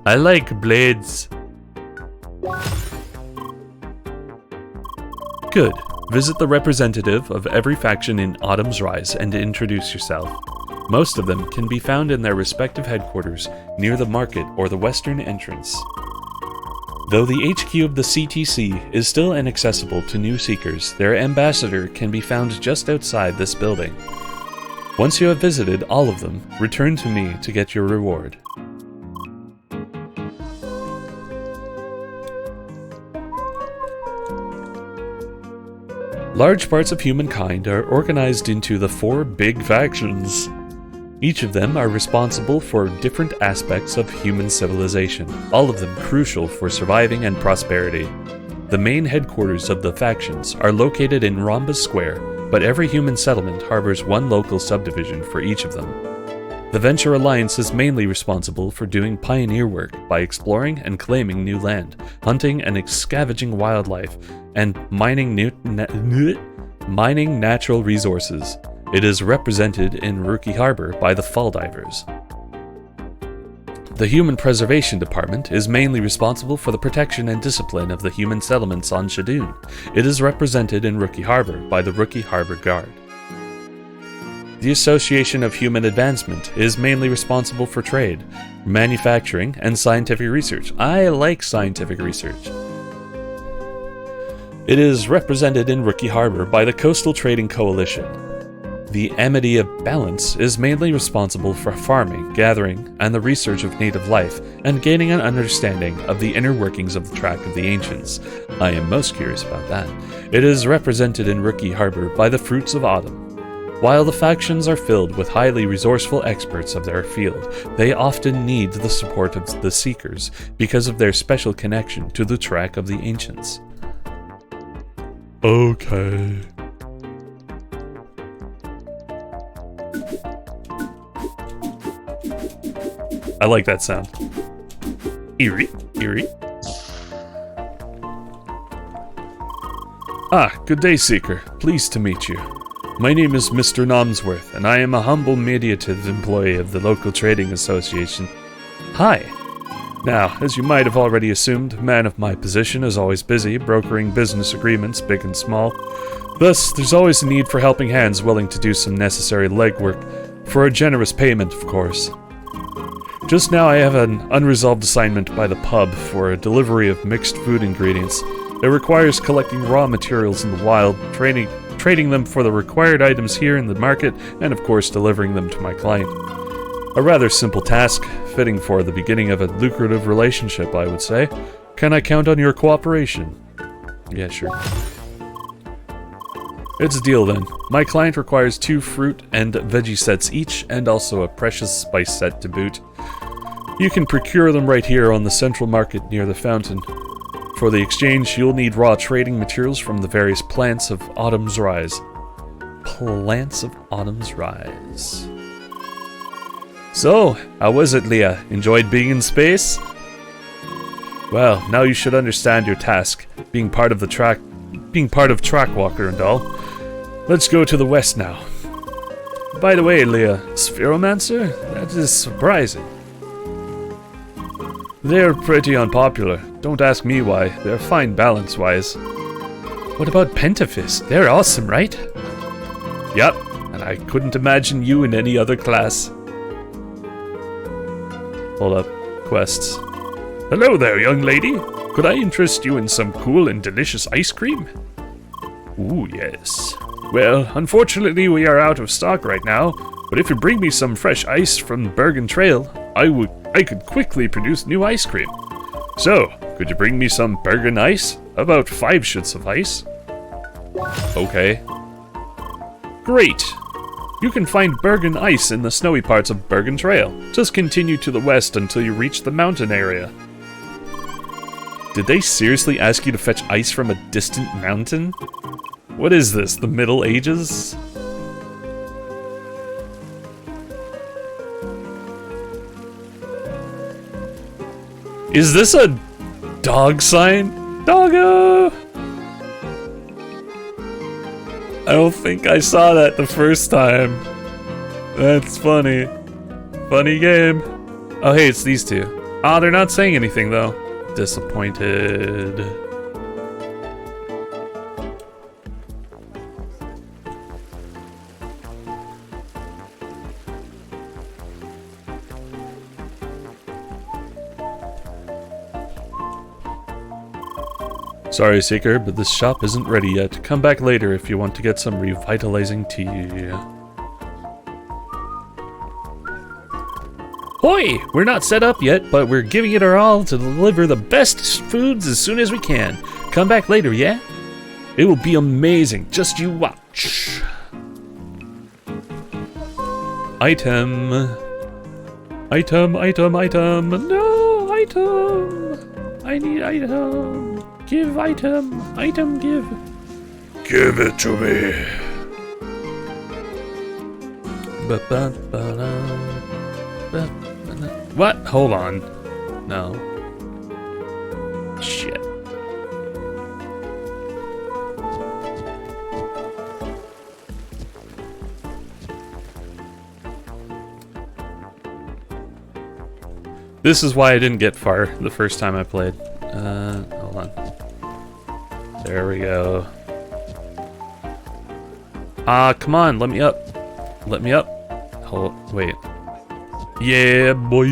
I like blades. Good. Visit the representative of every faction in Autumn's Rise and introduce yourself. Most of them can be found in their respective headquarters near the market or the western entrance. Though the HQ of the CTC is still inaccessible to new seekers, their ambassador can be found just outside this building. Once you have visited all of them, return to me to get your reward. Large parts of humankind are organized into the 4 big factions. Each of them are responsible for different aspects of human civilization, all of them crucial for surviving and prosperity. The main headquarters of the factions are located in Rhombus Square, but every human settlement harbors one local subdivision for each of them. The Venture Alliance is mainly responsible for doing pioneer work by exploring and claiming new land, hunting and scavenging wildlife, and mining natural resources. It is represented in Rookie Harbor by the Fall Divers. The Human Preservation Department is mainly responsible for the protection and discipline of the human settlements on Shadoon. It is represented in Rookie Harbor by the Rookie Harbor Guard. The Association of Human Advancement is mainly responsible for trade, manufacturing, and scientific research. I like scientific research. It is represented in Rookie Harbor by the Coastal Trading Coalition. The Amity of Balance is mainly responsible for farming, gathering, and the research of native life, and gaining an understanding of the inner workings of the Track of the Ancients. I am most curious about that. It is represented in Rookie Harbor by the Fruits of Autumn. While the factions are filled with highly resourceful experts of their field, they often need the support of the Seekers because of their special connection to the Track of the Ancients. Okay. I like that sound. Eerie, eerie. Ah, good day, Seeker. Pleased to meet you. My name is Mr. Nomsworth, and I am a humble mediative employee of the local trading association. Hi. Now, as you might have already assumed, a man of my position is always busy, brokering business agreements, big and small. Thus, there's always a need for helping hands willing to do some necessary legwork, for a generous payment, of course. Just now I have an unresolved assignment by the pub for a delivery of mixed food ingredients. It requires collecting raw materials in the wild, trading them for the required items here in the market, and of course delivering them to my client. A rather simple task, fitting for the beginning of a lucrative relationship, I would say. Can I count on your cooperation? Yeah, sure. It's a deal then. My client requires 2 fruit and veggie sets each, and also a precious spice set to boot. You can procure them right here on the central market near the fountain. For the exchange, you'll need raw trading materials from the various plants of Autumn's Rise. Plants of Autumn's Rise. So, how was it, Leah? Enjoyed being in space? Well, now you should understand your task, being part of Trackwalker and all. Let's go to the west now. By the way, Leah, Spheromancer? That is surprising. They're pretty unpopular. Don't ask me why. They're fine balance-wise. What about Pentafist? They're awesome, right? Yup, and I couldn't imagine you in any other class. Hold up. Quests. Hello there, young lady. Could I interest you in some cool and delicious ice cream? Ooh, yes. Well, unfortunately we are out of stock right now, but if you bring me some fresh ice from Bergen Trail, I could quickly produce new ice cream. So, could you bring me some Bergen ice? About 5 should suffice. Okay. Great! You can find Bergen ice in the snowy parts of Bergen Trail. Just continue to the west until you reach the mountain area. Did they seriously ask you to fetch ice from a distant mountain? What is this, the Middle Ages? Is this a dog sign? Doggo! I don't think I saw that the first time. That's funny. Funny game. Oh, hey, it's these two. Ah, they're not saying anything, though. Disappointed. Sorry, Seeker, but this shop isn't ready yet. Come back later if you want to get some revitalizing tea. Hoi! We're not set up yet, but we're giving it our all to deliver the best foods as soon as we can. Come back later, yeah? It will be amazing. Just you watch. Item. Item, item, item. No, item. I need item. Give item. Item, give. Give it to me. What? Hold on. No. Shit. This is why I didn't get far the first time I played. Hold on. There we go. Ah, come on, let me up. Let me up. Hold, wait. Yeah, boy.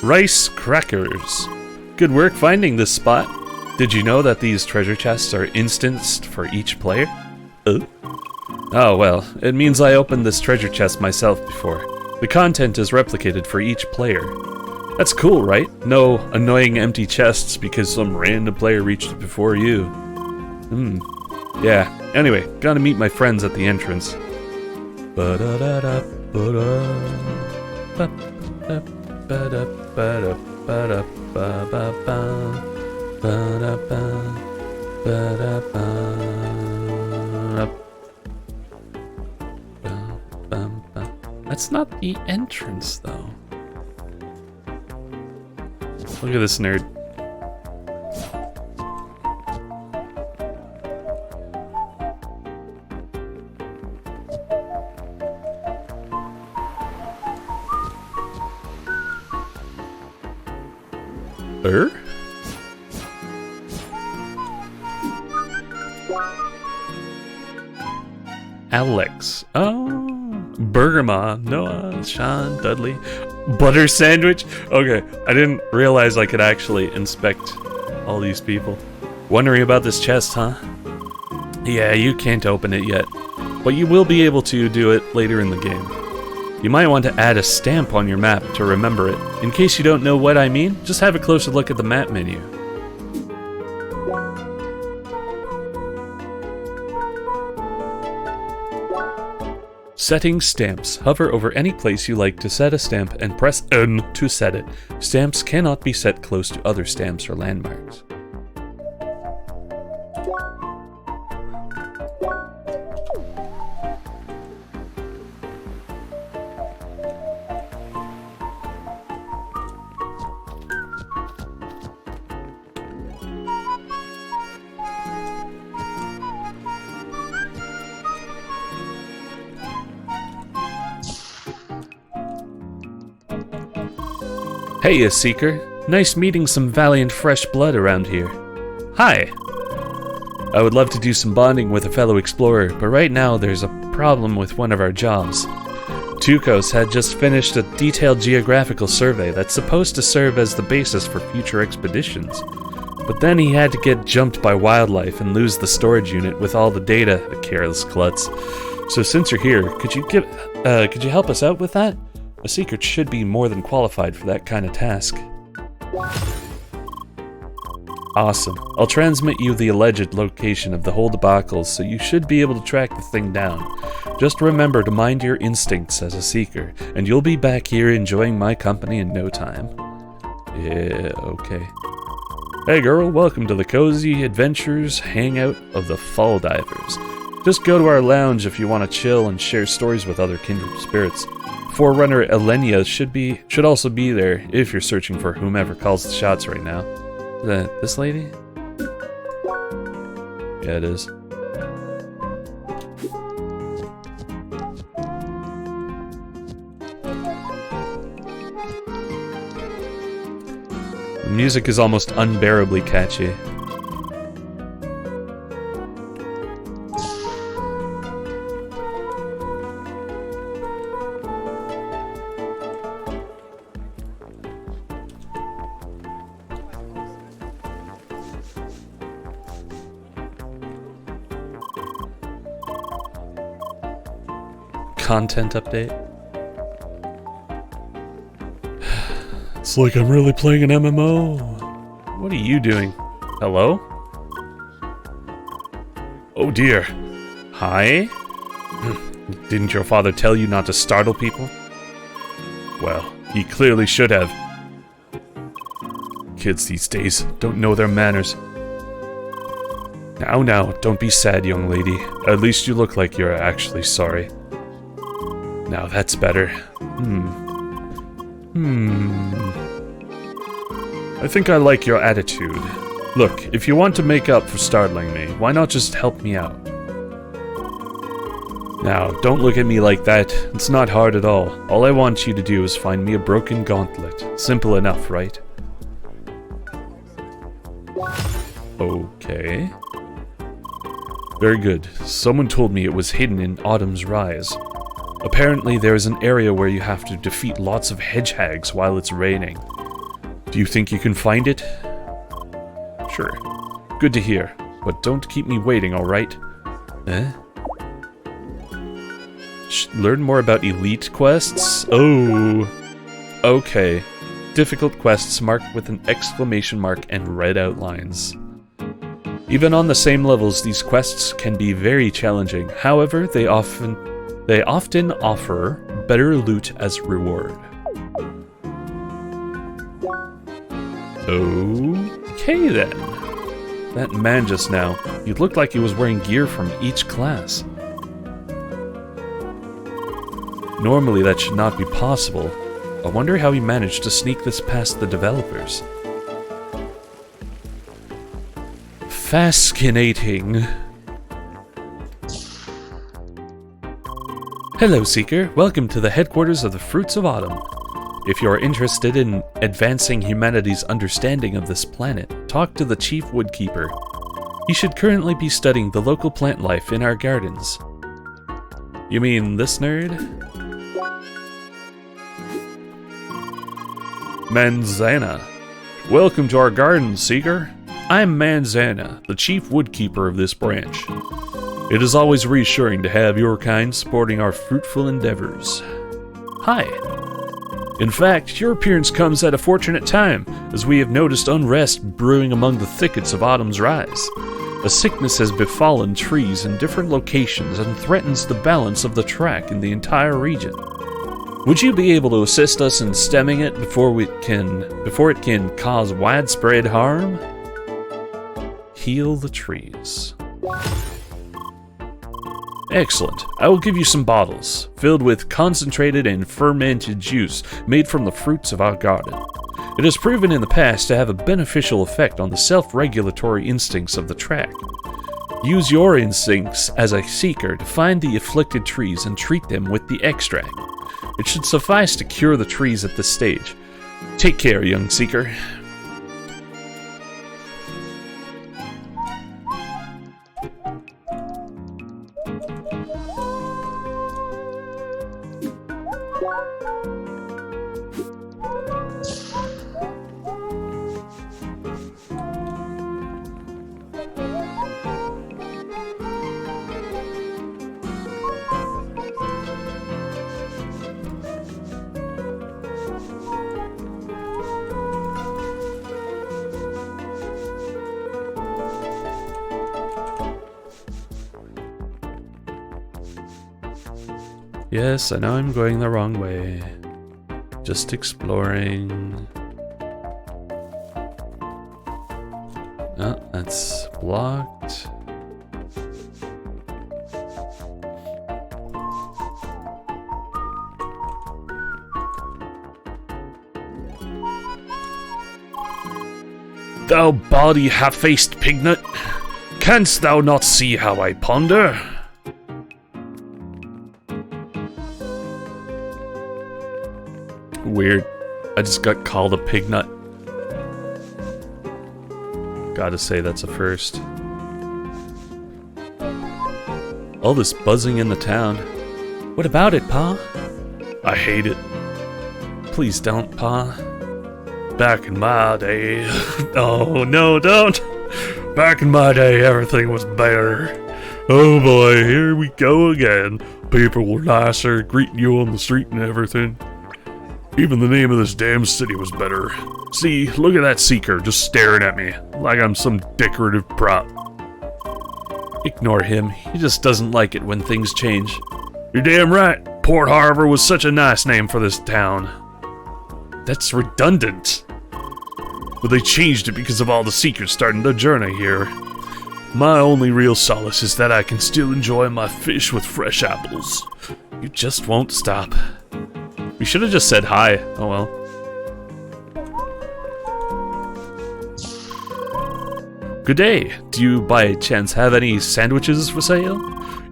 Rice crackers. Good work finding this spot. Did you know that these treasure chests are instanced for each player? Oh, well, it means I opened this treasure chest myself before. The content is replicated for each player. That's cool, right? No annoying empty chests because some random player reached it before you. Yeah, anyway, gotta meet my friends at the entrance. That's not the entrance, though. Look at this nerd. Alex. Oh. Bergama. Noah. Sean. Dudley. Butter sandwich? Okay, I didn't realize I could actually inspect all these people. Wondering about this chest, huh? Yeah, you can't open it yet, but you will be able to do it later in the game. You might want to add a stamp on your map to remember it. In case you don't know what I mean, just have a closer look at the map menu. Setting stamps. Hover over any place you like to set a stamp and press N to set it. Stamps cannot be set close to other stamps or landmarks. Hey, a seeker. Nice meeting some valiant fresh blood around here. Hi. I would love to do some bonding with a fellow explorer, but right now there's a problem with one of our jobs. Tukos had just finished a detailed geographical survey that's supposed to serve as the basis for future expeditions. But then he had to get jumped by wildlife and lose the storage unit with all the data, the careless klutz. So since you're here, could you help us out with that? A seeker should be more than qualified for that kind of task. Awesome. I'll transmit you the alleged location of the whole debacle, so you should be able to track the thing down. Just remember to mind your instincts as a seeker, and you'll be back here enjoying my company in no time. Yeah, okay. Hey girl, welcome to the cozy adventures hangout of the Fall Divers. Just go to our lounge if you want to chill and share stories with other kindred spirits. Forerunner Elenia should also be there if you're searching for whomever calls the shots right now. Is that this lady? Yeah, it is. The music is almost unbearably catchy. Content update. It's like I'm really playing an MMO. What are you doing? Hello? Oh dear. Hi? Didn't your father tell you not to startle people? Well, he clearly should have. Kids these days don't know their manners. Now, don't be sad, young lady. At least you look like you're actually sorry. Now that's better. I think I like your attitude. Look, if you want to make up for startling me, why not just help me out? Now, don't look at me like that. It's not hard at all. All I want you to do is find me a broken gauntlet. Simple enough, right? Okay. Very good. Someone told me it was hidden in Autumn's Rise. Apparently, there is an area where you have to defeat lots of hedgehogs while it's raining. Do you think you can find it? Sure. Good to hear. But don't keep me waiting, alright? Eh? Learn more about elite quests? Oh. Okay. Difficult quests marked with an exclamation mark and red outlines. Even on the same levels, these quests can be very challenging. However, they often offer better loot as reward. Okay then. That man just now, he looked like he was wearing gear from each class. Normally that should not be possible. I wonder how he managed to sneak this past the developers. Fascinating. Hello, Seeker. Welcome to the headquarters of the Fruits of Autumn. If you're interested in advancing humanity's understanding of this planet, talk to the Chief Woodkeeper. He should currently be studying the local plant life in our gardens. You mean this nerd? Manzana. Welcome to our gardens, Seeker. I'm Manzana, the Chief Woodkeeper of this branch. It is always reassuring to have your kind supporting our fruitful endeavors. Hi. In fact, your appearance comes at a fortunate time, as we have noticed unrest brewing among the thickets of Autumn's Rise. A sickness has befallen trees in different locations and threatens the balance of the track in the entire region. Would you be able to assist us in stemming it before it can cause widespread harm? Heal the trees. Excellent. I will give you some bottles, filled with concentrated and fermented juice made from the fruits of our garden. It has proven in the past to have a beneficial effect on the self-regulatory instincts of the track. Use your instincts as a seeker to find the afflicted trees and treat them with the extract. It should suffice to cure the trees at this stage. Take care, young seeker. Yes, I know I'm going the wrong way. Just exploring. Oh, that's blocked. Thou bawdy half-faced pignut, canst thou not see how I ponder? Weird. I just got called a pignut. Gotta say, that's a first. All this buzzing in the town. What about it, Pa? I hate it. Please don't, Pa. Back in my day... Oh, no, don't! Back in my day, everything was better. Oh boy, here we go again. People were nicer, greeting you on the street and everything. Even the name of this damn city was better. See, look at that seeker just staring at me, like I'm some decorative prop. Ignore him, he just doesn't like it when things change. You're damn right, Port Harbor was such a nice name for this town. That's redundant. But they changed it because of all the seekers starting their journey here. My only real solace is that I can still enjoy my fish with fresh apples. You just won't stop. We should have just said hi. Oh well. Good day. Do you by chance have any sandwiches for sale?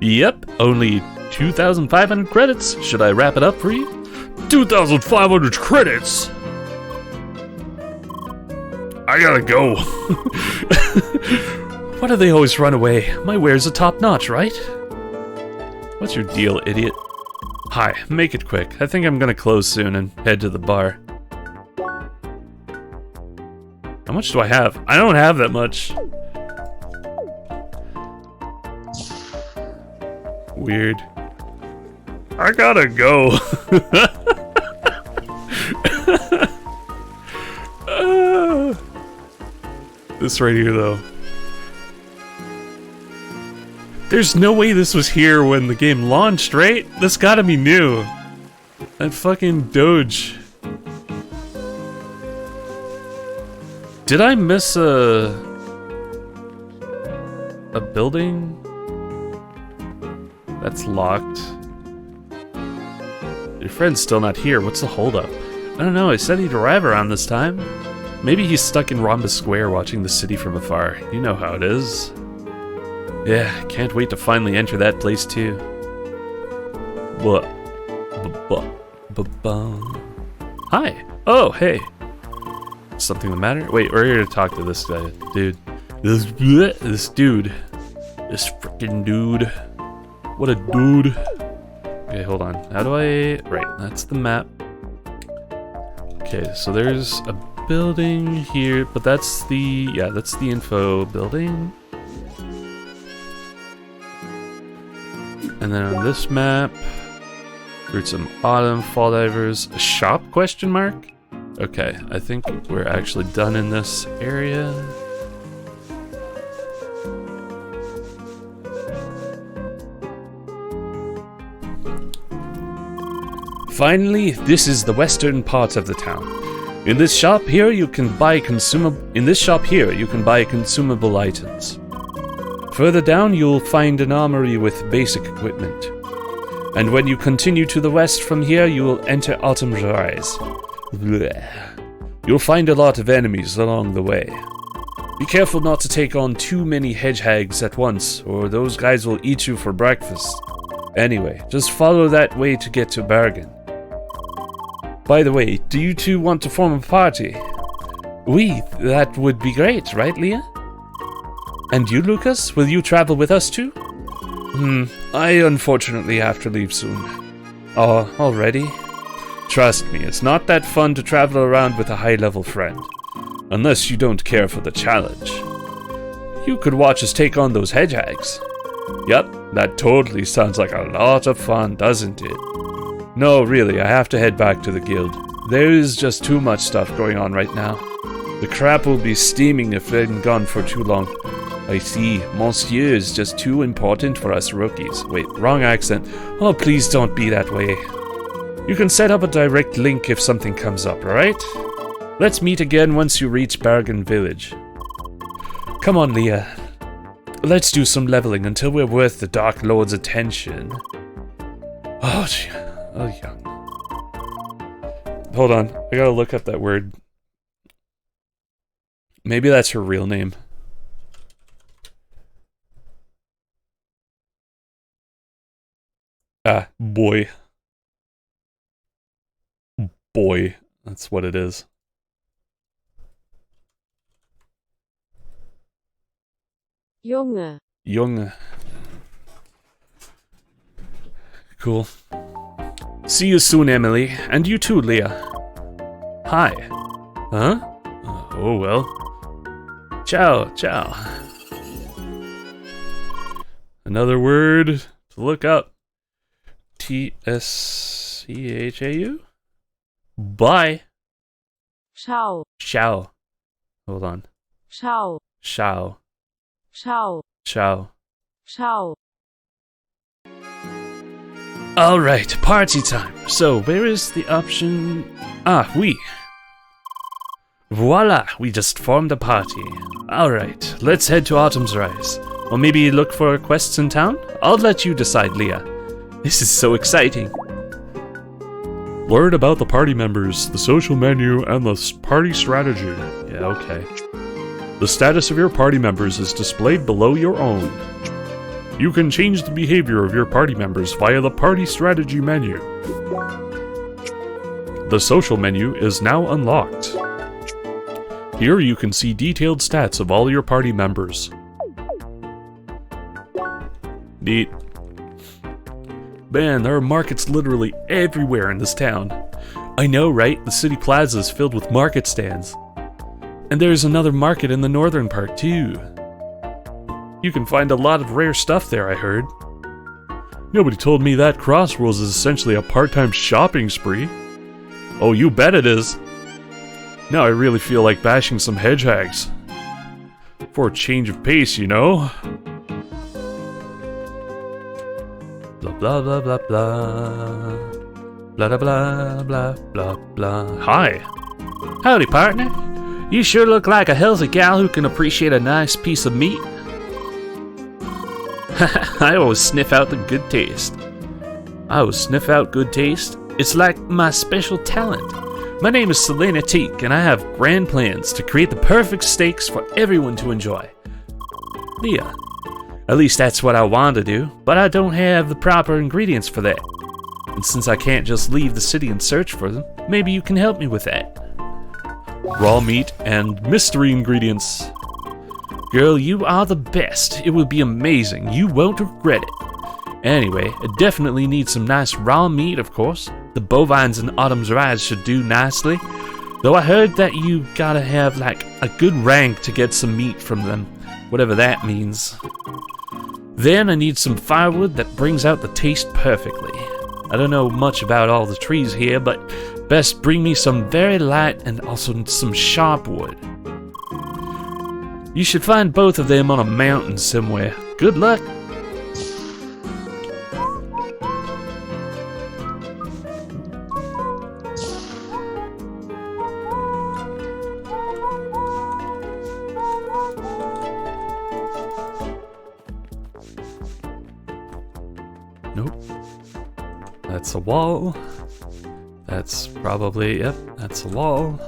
Yep, only 2,500 credits. Should I wrap it up for you? 2,500 credits? I gotta go. Why do they always run away? My wares are top notch, right? What's your deal, idiot? Hi, make it quick. I think I'm gonna close soon and head to the bar. How much do I have? I don't have that much. Weird. I gotta go. This right here, though. There's no way this was here when the game launched, right? This gotta be new. That fucking Doge. Did I miss a building? That's locked. Your friend's still not here. What's the holdup? I don't know. I said he'd arrive around this time. Maybe he's stuck in Rhombus Square watching the city from afar. You know how it is. Yeah, can't wait to finally enter that place too. What? Hi. Oh, hey. Something the matter? Wait, we're here to talk to this guy, dude. This dude. This freaking dude. What a dude. Okay, hold on. How do I... Right, that's the map. Okay, so there's a building here, but that's the... Yeah, that's the info building. And then on this map, there's some autumn fall divers. A shop, question mark? Okay, I think we're actually done in this area. Finally, this is the western part of the town. In this shop here, you can buy consumable items. Further down, you'll find an armory with basic equipment. And when you continue to the west from here, you will enter Autumn's Rise. Blech. You'll find a lot of enemies along the way. Be careful not to take on too many hedgehogs at once, or those guys will eat you for breakfast. Anyway, just follow that way to get to Bergen. By the way, do you two want to form a party? That would be great, right, Leah? And you, Lucas? Will you travel with us too? I unfortunately have to leave soon. Oh, already? Trust me, it's not that fun to travel around with a high-level friend. Unless you don't care for the challenge. You could watch us take on those hedgehogs. Yep, that totally sounds like a lot of fun, doesn't it? No, really, I have to head back to the guild. There is just too much stuff going on right now. The crap will be steaming if I'm gone for too long. I see, Monsieur is just too important for us rookies. Wait, wrong accent. Oh, please don't be that way. You can set up a direct link if something comes up, alright? Let's meet again once you reach Bergen Village. Come on, Leah. Let's do some leveling until we're worth the Dark Lord's attention. Oh, gee. Oh, young. Hold on, I gotta look up that word. Maybe that's her real name. Ah, boy. Boy. That's what it is. Junge. Junge. Cool. See you soon, Emily. And you too, Leah. Hi. Huh? Oh, well. Ciao, ciao. Another word to look up. T-S-C-H-A-U? Bye. Ciao. Ciao. Hold on. Ciao. Ciao. Ciao. Ciao. Ciao. Alright, party time. So, where is the option? Ah, oui. Voila, we just formed a party. Alright, let's head to Autumn's Rise. Or maybe look for quests in town? I'll let you decide, Leah. This is so exciting. Learn about the party members, the social menu, and the party strategy. Yeah, okay. The status of your party members is displayed below your own. You can change the behavior of your party members via the party strategy menu. The social menu is now unlocked. Here you can see detailed stats of all your party members. Neat. Man, there are markets literally everywhere in this town. I know, right? The city plaza is filled with market stands. And there's another market in the northern part, too. You can find a lot of rare stuff there, I heard. Nobody told me that Crossroads is essentially a part-time shopping spree. Oh, you bet it is. Now I really feel like bashing some hedgehogs. For a change of pace, you know? Blah blah blah blah blah. Blah blah blah blah blah blah. Hi. Howdy, partner. You sure look like a healthy gal who can appreciate a nice piece of meat. I always sniff out the good taste. It's like my special talent. My name is Selena Teak, and I have grand plans to create the perfect steaks for everyone to enjoy. Leah. At least that's what I want to do, but I don't have the proper ingredients for that. And since I can't just leave the city and search for them, maybe you can help me with that. Raw meat and mystery ingredients. Girl, you are the best. It would be amazing. You won't regret it. Anyway, I definitely need some nice raw meat, of course. The bovines in Autumn's Rise should do nicely. Though I heard that you gotta have, like, a good rank to get some meat from them. Whatever that means. Then I need some firewood that brings out the taste perfectly. I don't know much about all the trees here, but best bring me some very light and also some sharp wood. You should find both of them on a mountain somewhere. Good luck! Nope. That's a wall. That's probably, yep, that's a wall.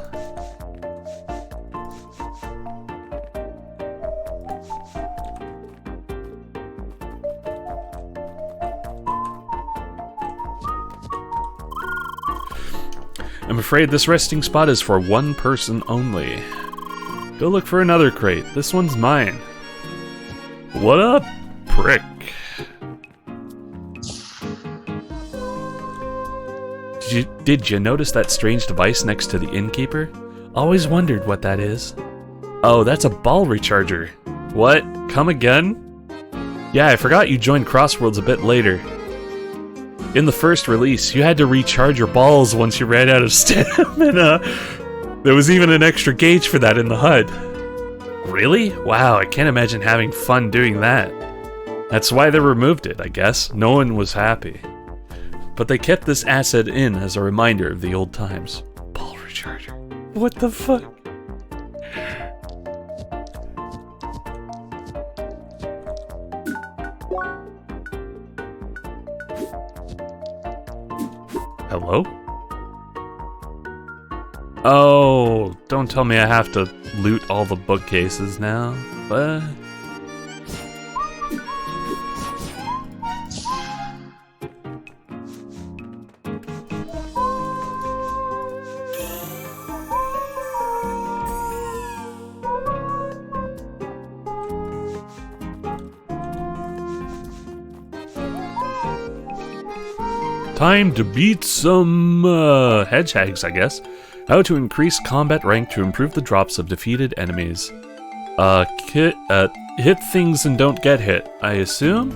I'm afraid this resting spot is for one person only. Go look for another crate. This one's mine. What up, prick? Did you notice that strange device next to the innkeeper? Always wondered what that is. Oh, that's a ball recharger. What? Come again? Yeah, I forgot you joined Crossworlds a bit later. In the first release, you had to recharge your balls once you ran out of stamina. There was even an extra gauge for that in the HUD. Really? Wow, I can't imagine having fun doing that. That's why they removed it, I guess. No one was happy. But they kept this asset in as a reminder of the old times. Ball recharger. What the fuck? Hello? Oh, don't tell me I have to loot all the bookcases now, but... Time to beat some hedgehogs, I guess. How to increase combat rank to improve the drops of defeated enemies. Hit things and don't get hit, I assume?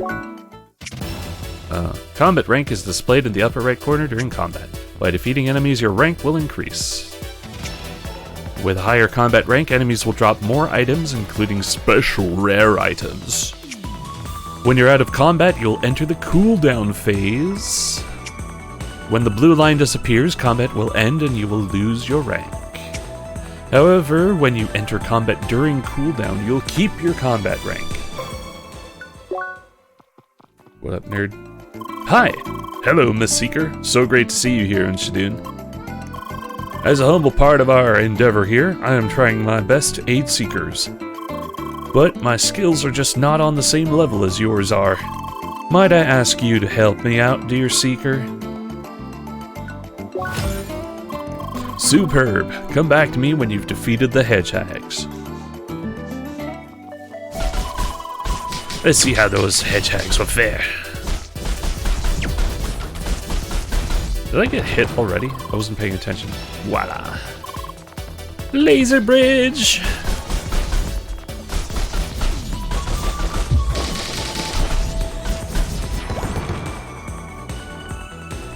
Combat rank is displayed in the upper right corner during combat. By defeating enemies, your rank will increase. With higher combat rank, enemies will drop more items, including special rare items. When you're out of combat, you'll enter the cooldown phase. When the blue line disappears, combat will end and you will lose your rank. However, when you enter combat during cooldown, you'll keep your combat rank. What up, nerd? Hi! Hello, Miss Seeker. So great to see you here in Shadoon. As a humble part of our endeavor here, I am trying my best to aid Seekers. But my skills are just not on the same level as yours are. Might I ask you to help me out, dear Seeker? Superb! Come back to me when you've defeated the hedgehogs. Let's see how those hedgehogs will fare. Did I get hit already? I wasn't paying attention. Voila! Laser bridge!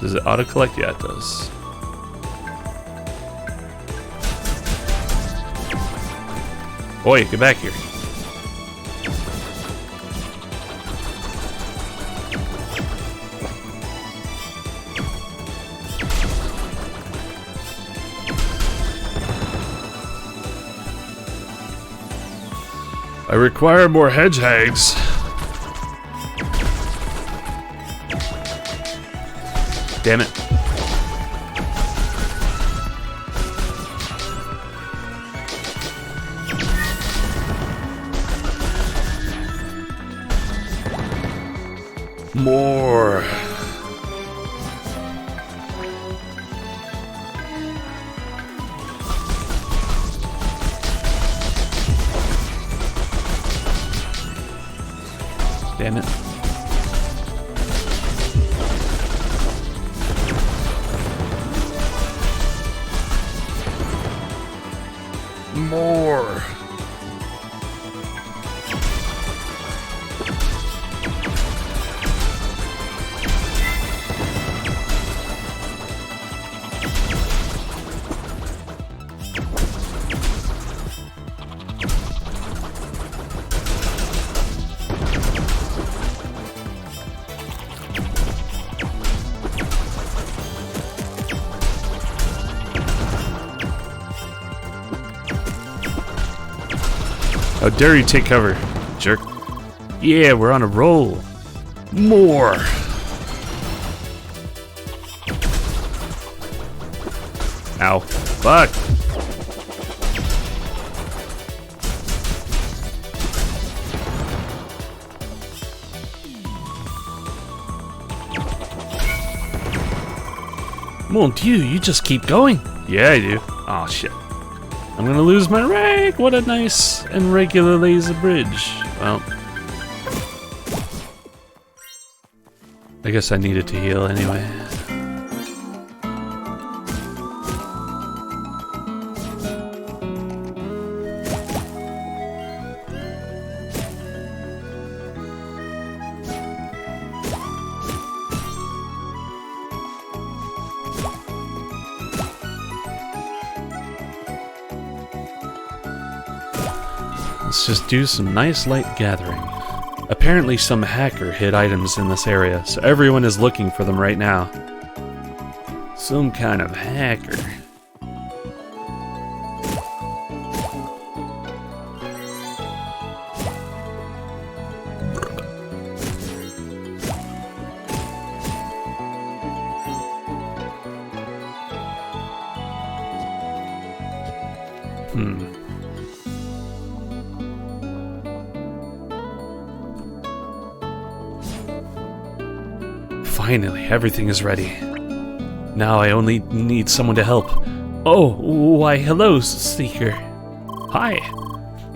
Does it auto-collect? Yeah, it does. Oi, get back here. I require more hedgehogs. Damn it. More. Damn it. More. How dare you take cover, jerk. Yeah, we're on a roll. More. Ow. Fuck. Mon Dieu, you just keep going. Yeah, I do. Aw, shit. I'm gonna lose my rank! What a nice and regular laser bridge. Well, I guess I needed to heal anyway. Let's just do some nice light gathering. Apparently some hacker hid items in this area, so everyone is looking for them right now. Some kind of hacker. Finally, everything is ready. Now I only need someone to help. Oh, why hello, Seeker. Hi.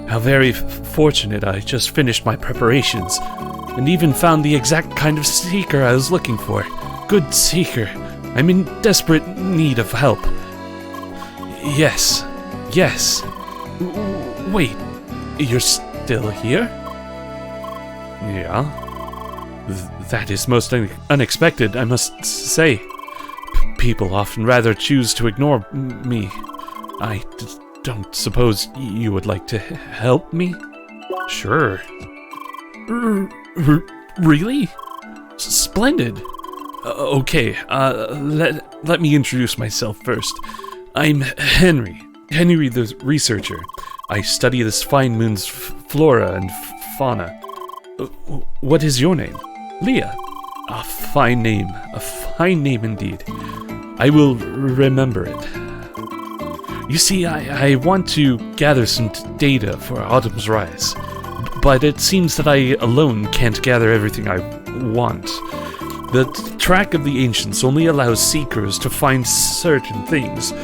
How very fortunate. I just finished my preparations, and even found the exact kind of Seeker I was looking for. Good Seeker. I'm in desperate need of help. Yes. Wait, you're still here? Yeah. That is most unexpected, I must say. People often rather choose to ignore me. I don't suppose you would like to help me? Sure. Really? Splendid. Okay, let me introduce myself first. I'm Henry the researcher. I study this fine moon's flora and fauna. What is your name? Leah. A fine name indeed. I will remember it. You see, I want to gather some data for Autumn's Rise, but it seems that I alone can't gather everything I want. The track of the ancients only allows seekers to find certain things.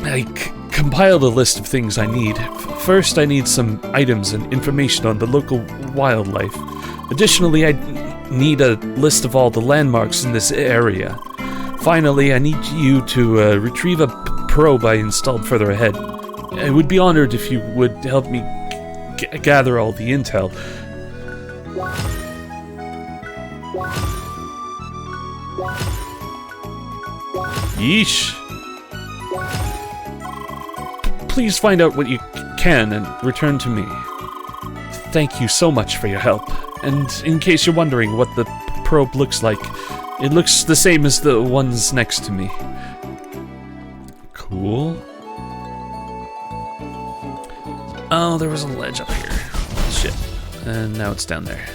I compiled a list of things I need. First, I need some items and information on the local wildlife. Additionally, I need a list of all the landmarks in this area. Finally, I need you to retrieve a probe I installed further ahead. I would be honored if you would help me gather all the intel. Yeesh. Please find out what you can and return to me. Thank you so much for your help. And in case you're wondering what the probe looks like, it looks the same as the ones next to me. Cool. Oh, there was a ledge up here. Shit. And now it's down there.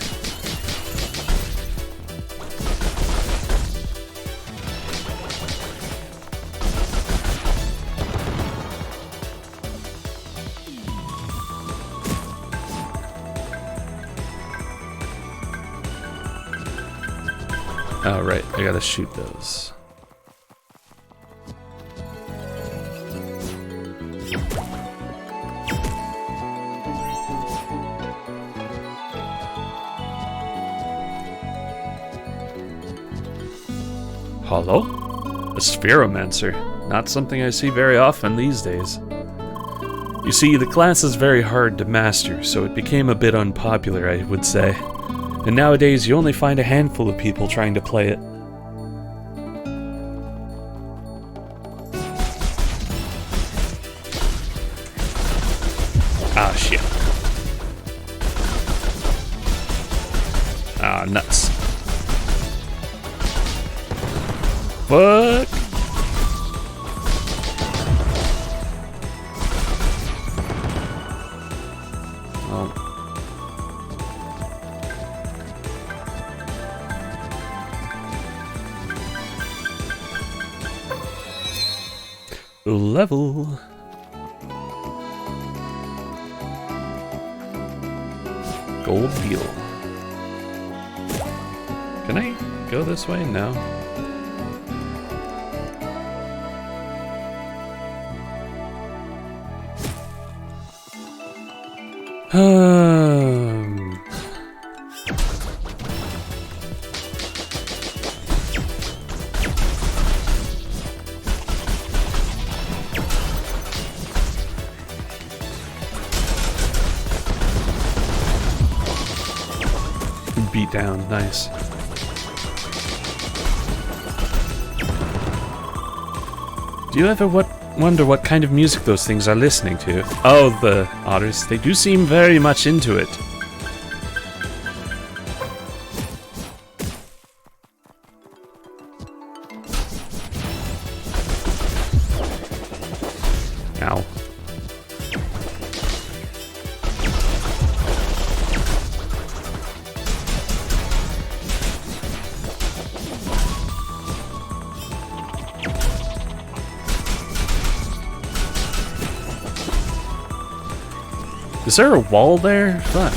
Oh, right, I gotta shoot those. Hello? A spheromancer. Not something I see very often these days. You see, the class is very hard to master, so it became a bit unpopular, I would say. And nowadays, you only find a handful of people trying to play it. Ah, shit. Ah, nuts. Fuck! Level. Gold beetle. Can I go this way? No. Beat down, nice. Do you ever wonder what kind of music those things are listening to? Oh, the otters. They do seem very much into it. Ow. Is there a wall there? Fuck.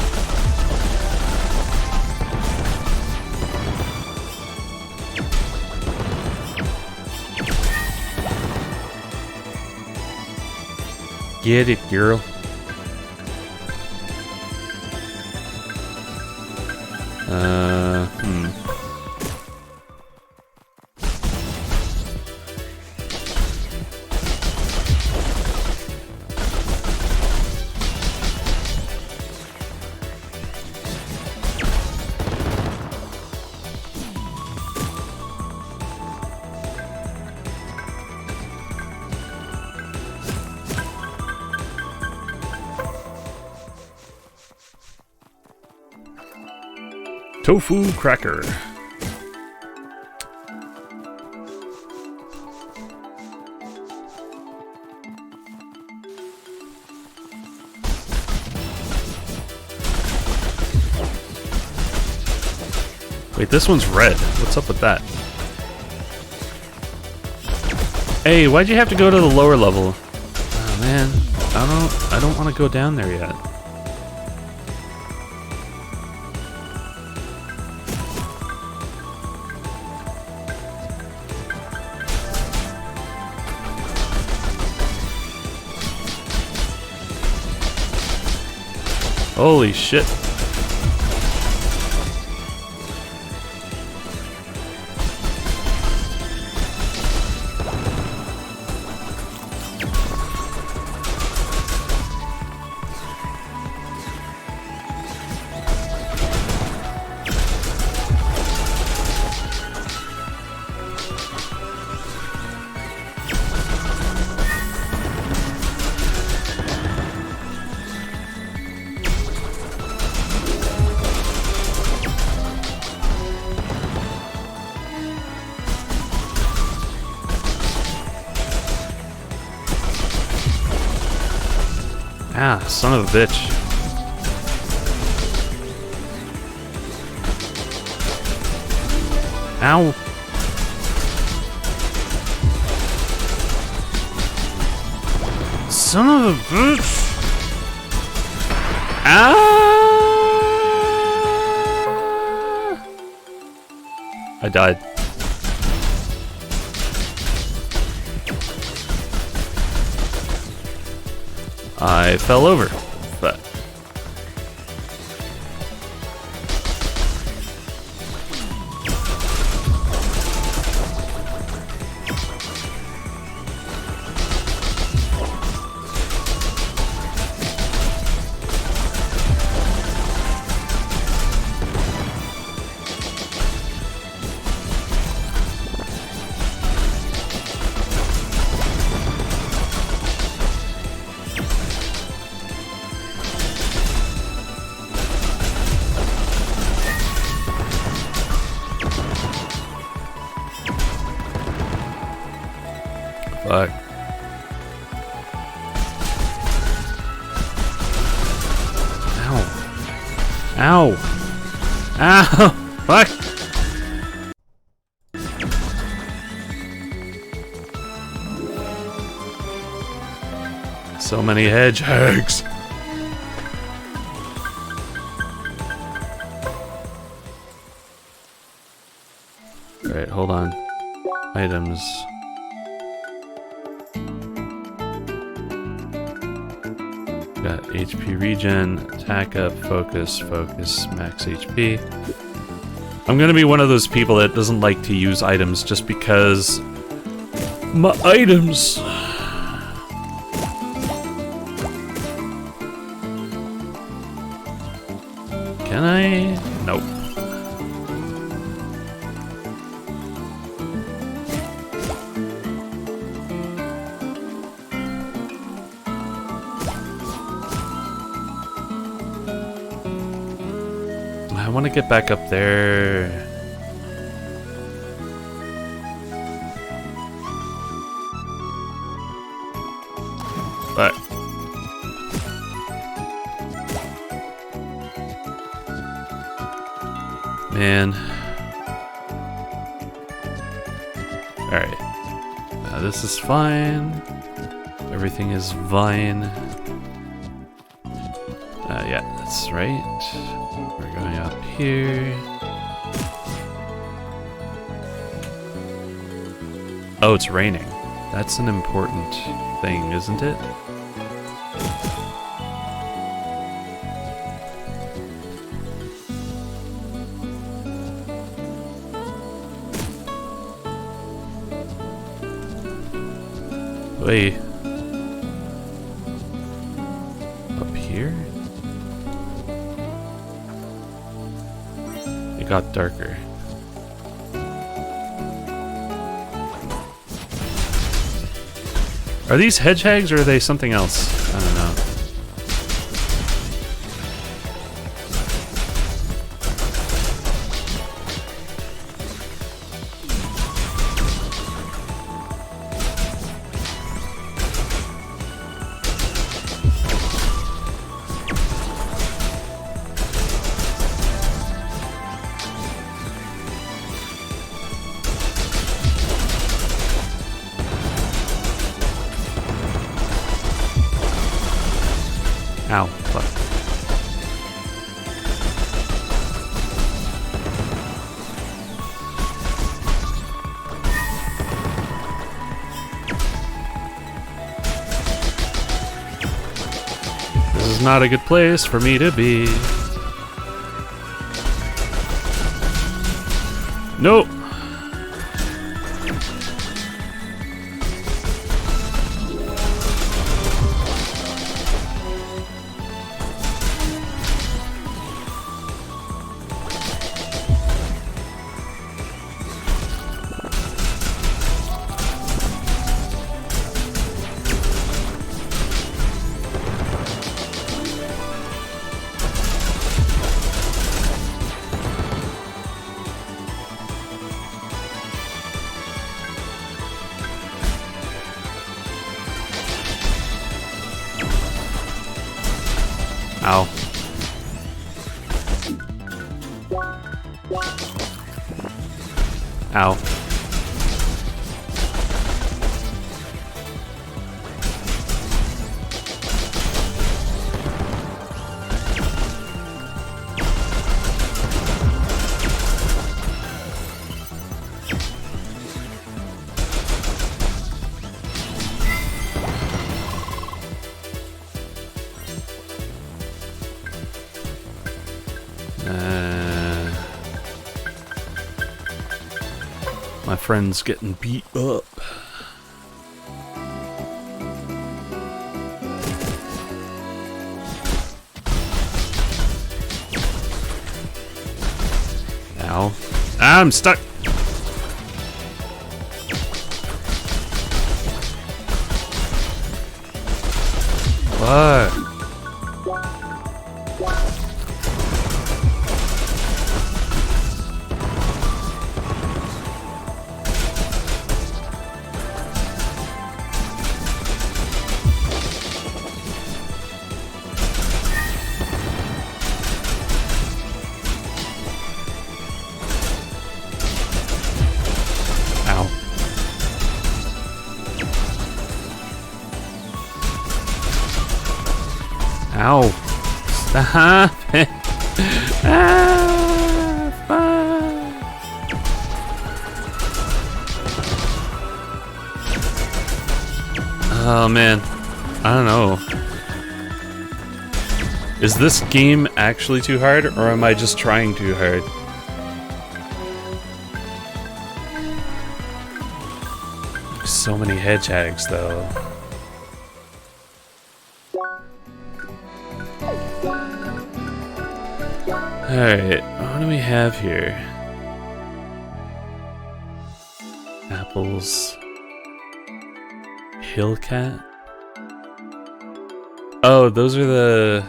Get it, girl. Hmm. Tofu cracker. Wait, this one's red. What's up with that? Hey, why'd you have to go to the lower level? Oh man, I don't want to go down there yet. Holy shit. Ah, son of a bitch. Ow. Son of a bitch. Ah! I died. I fell over, but fuck. Ow. Ow. Ow. Fuck. So many hedgehogs. Alright, hold on. Items. Got HP regen, attack up, focus, max HP. I'm gonna be one of those people that doesn't like to use items just because my items. Can I? Nope. I want to get back up there. But man. Alright. This is fine. Everything is fine. Yeah, that's right. We're going up here. Oh, it's raining. That's an important thing, isn't it? Wait. Up here? It got darker. Are these hedgehogs or are they something else? I don't know. Ow, fuck. This is not a good place for me to be. Nope. Ow. Ow. My friend's getting beat up. Ow. I'm stuck! What? Ow. Stop it. Ah, fuck. Oh, man. I don't know. Is this game actually too hard, or am I just trying too hard? So many hedgehogs, though. Alright, what do we have here? Apples. Hillcat? Oh, those are the...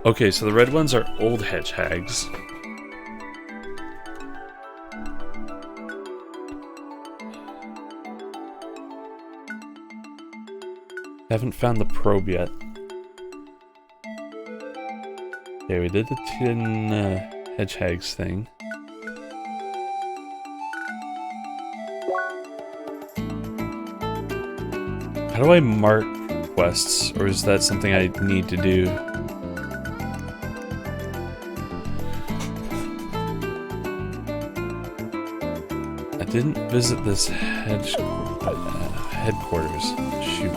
Okay, so the red ones are old hedgehogs. Haven't found the probe yet. Okay, we did the tin hedgehogs thing. How do I mark quests, or is that something I need to do? I didn't visit this headquarters. Shoot.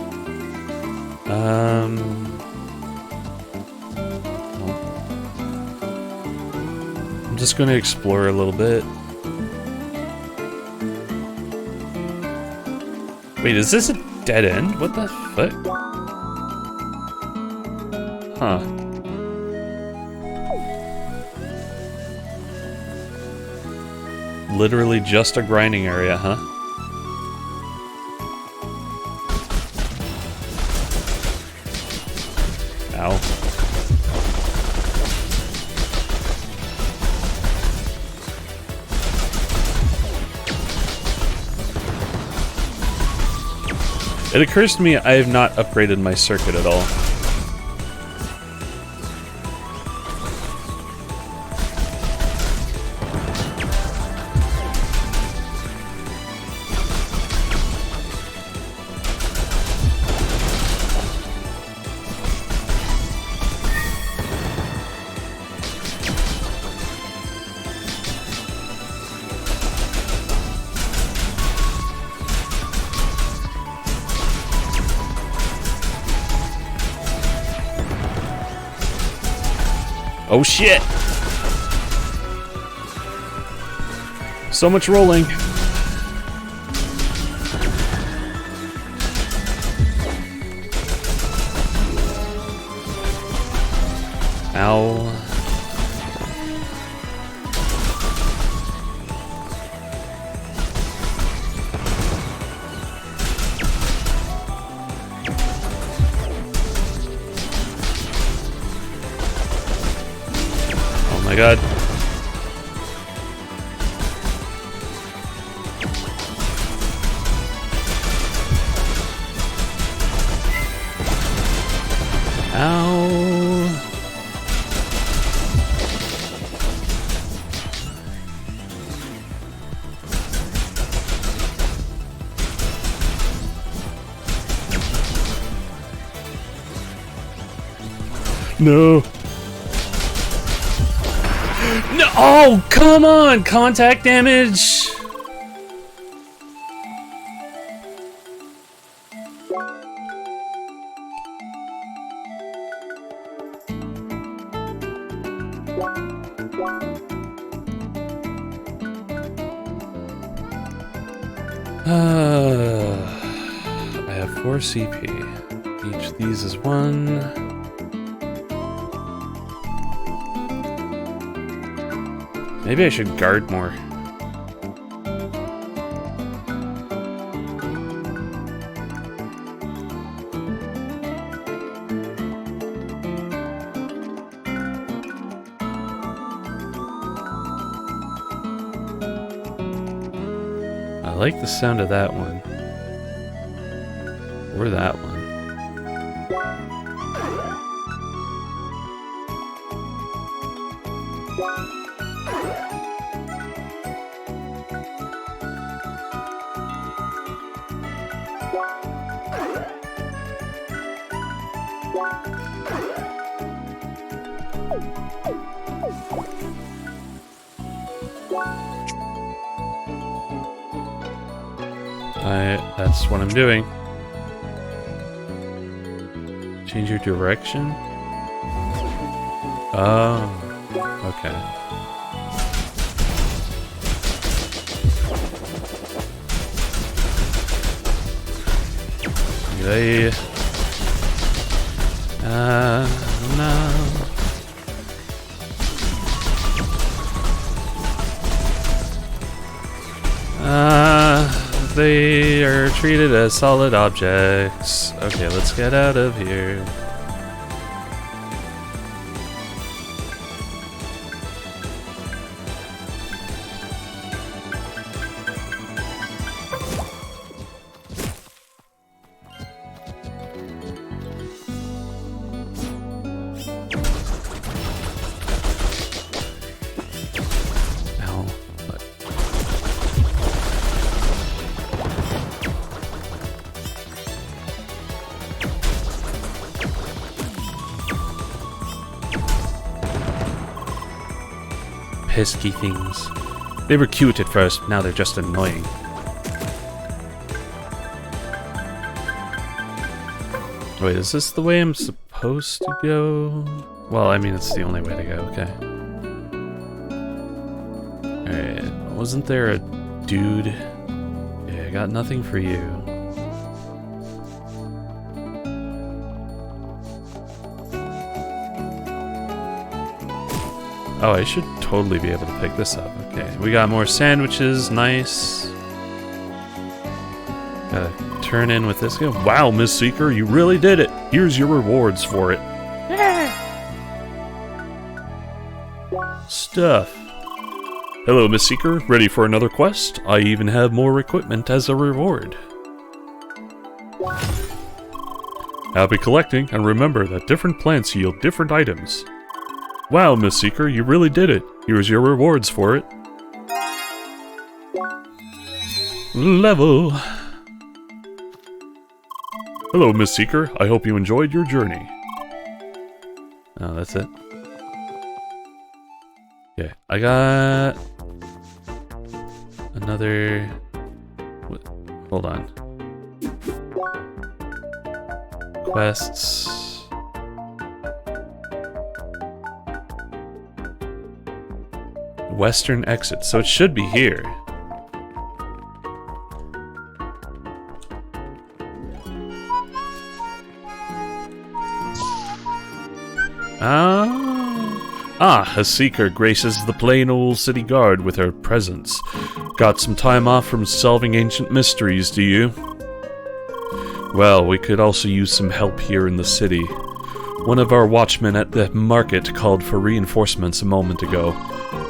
I'm just going to explore a little bit. Wait, is this a dead end? What the fuck? Huh. Literally just a grinding area, huh? Ow. It occurs to me I have not upgraded my circuit at all. Oh shit! So much rolling. Ow. Oh my god. Ow. No. No! Oh, come on! Contact damage! I have 4 CP. Each of these is 1. Maybe I should guard more. I like the sound of that one. Or that one. That's what I'm doing. Change your direction? Oh, okay. They... no. They are treated as solid objects. Okay, let's get out of here. Pesky things. They were cute at first, now they're just annoying. Wait, is this the way I'm supposed to go? Well, I mean, it's the only way to go, okay. Alright, wasn't there a dude? Yeah, I got nothing for you. Oh, I should totally be able to pick this up. Okay, we got more sandwiches. Nice. Gotta turn in with this guy. Wow, Miss Seeker, you really did it. Here's your rewards for it. Yeah. Stuff. Hello, Miss Seeker. Ready for another quest? I even have more equipment as a reward. Happy collecting, and remember that different plants yield different items. Wow, Miss Seeker, you really did it. Here's your rewards for it. Level. Hello, Miss Seeker. I hope you enjoyed your journey. Oh, that's it. Okay, I got another. Hold on. Quests. Western exit, so it should be here. A seeker graces the plain old city guard with her presence. Got some time off from solving ancient mysteries, do you? Well, we could also use some help here in the city. One of our watchmen at the market called for reinforcements a moment ago.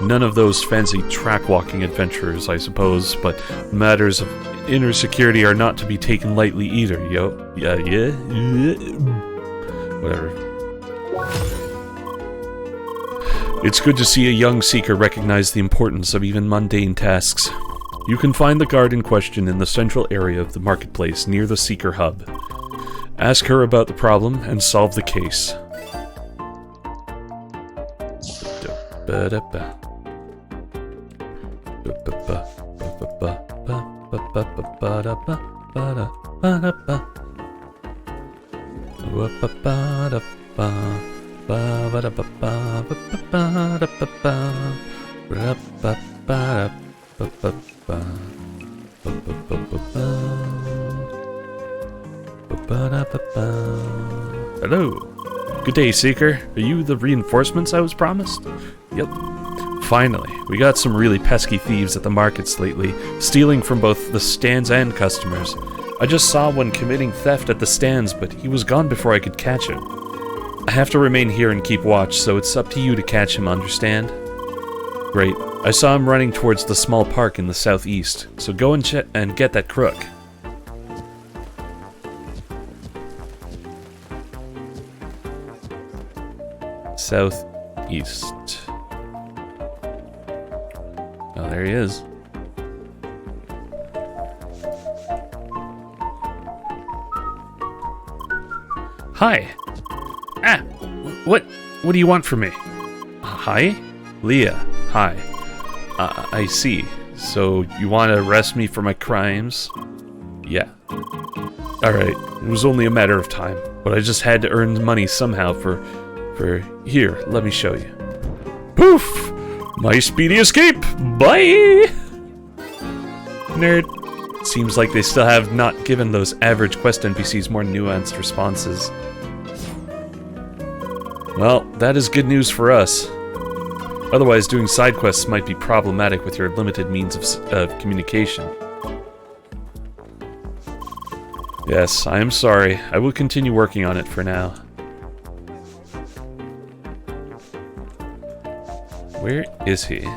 None of those fancy track-walking adventurers, I suppose, but matters of inner security are not to be taken lightly either, yo. Yeah. Whatever. It's good to see a young seeker recognize the importance of even mundane tasks. You can find the guard in question in the central area of the marketplace near the seeker hub. Ask her about the problem and solve the case. Hello. Good day, Seeker. Are you the reinforcements I was promised? Yep. Finally, we got some really pesky thieves at the markets lately, stealing from both the stands and customers. I just saw one committing theft at the stands, but he was gone before I could catch him. I have to remain here and keep watch, so it's up to you to catch him, understand? Great. I saw him running towards the small park in the southeast, so go and get that crook. Southeast. Oh, there he is. Hi. What do you want from me? Hi? Leah, hi. I see. So you want to arrest me for my crimes? Yeah. Alright, it was only a matter of time, but I just had to earn money somehow for here, let me show you. Poof! My speedy escape! Bye! Nerd. Seems like they still have not given those average quest NPCs more nuanced responses. Well, that is good news for us. Otherwise, doing side quests might be problematic with your limited means of communication. Yes, I am sorry. I will continue working on it for now. Where is he?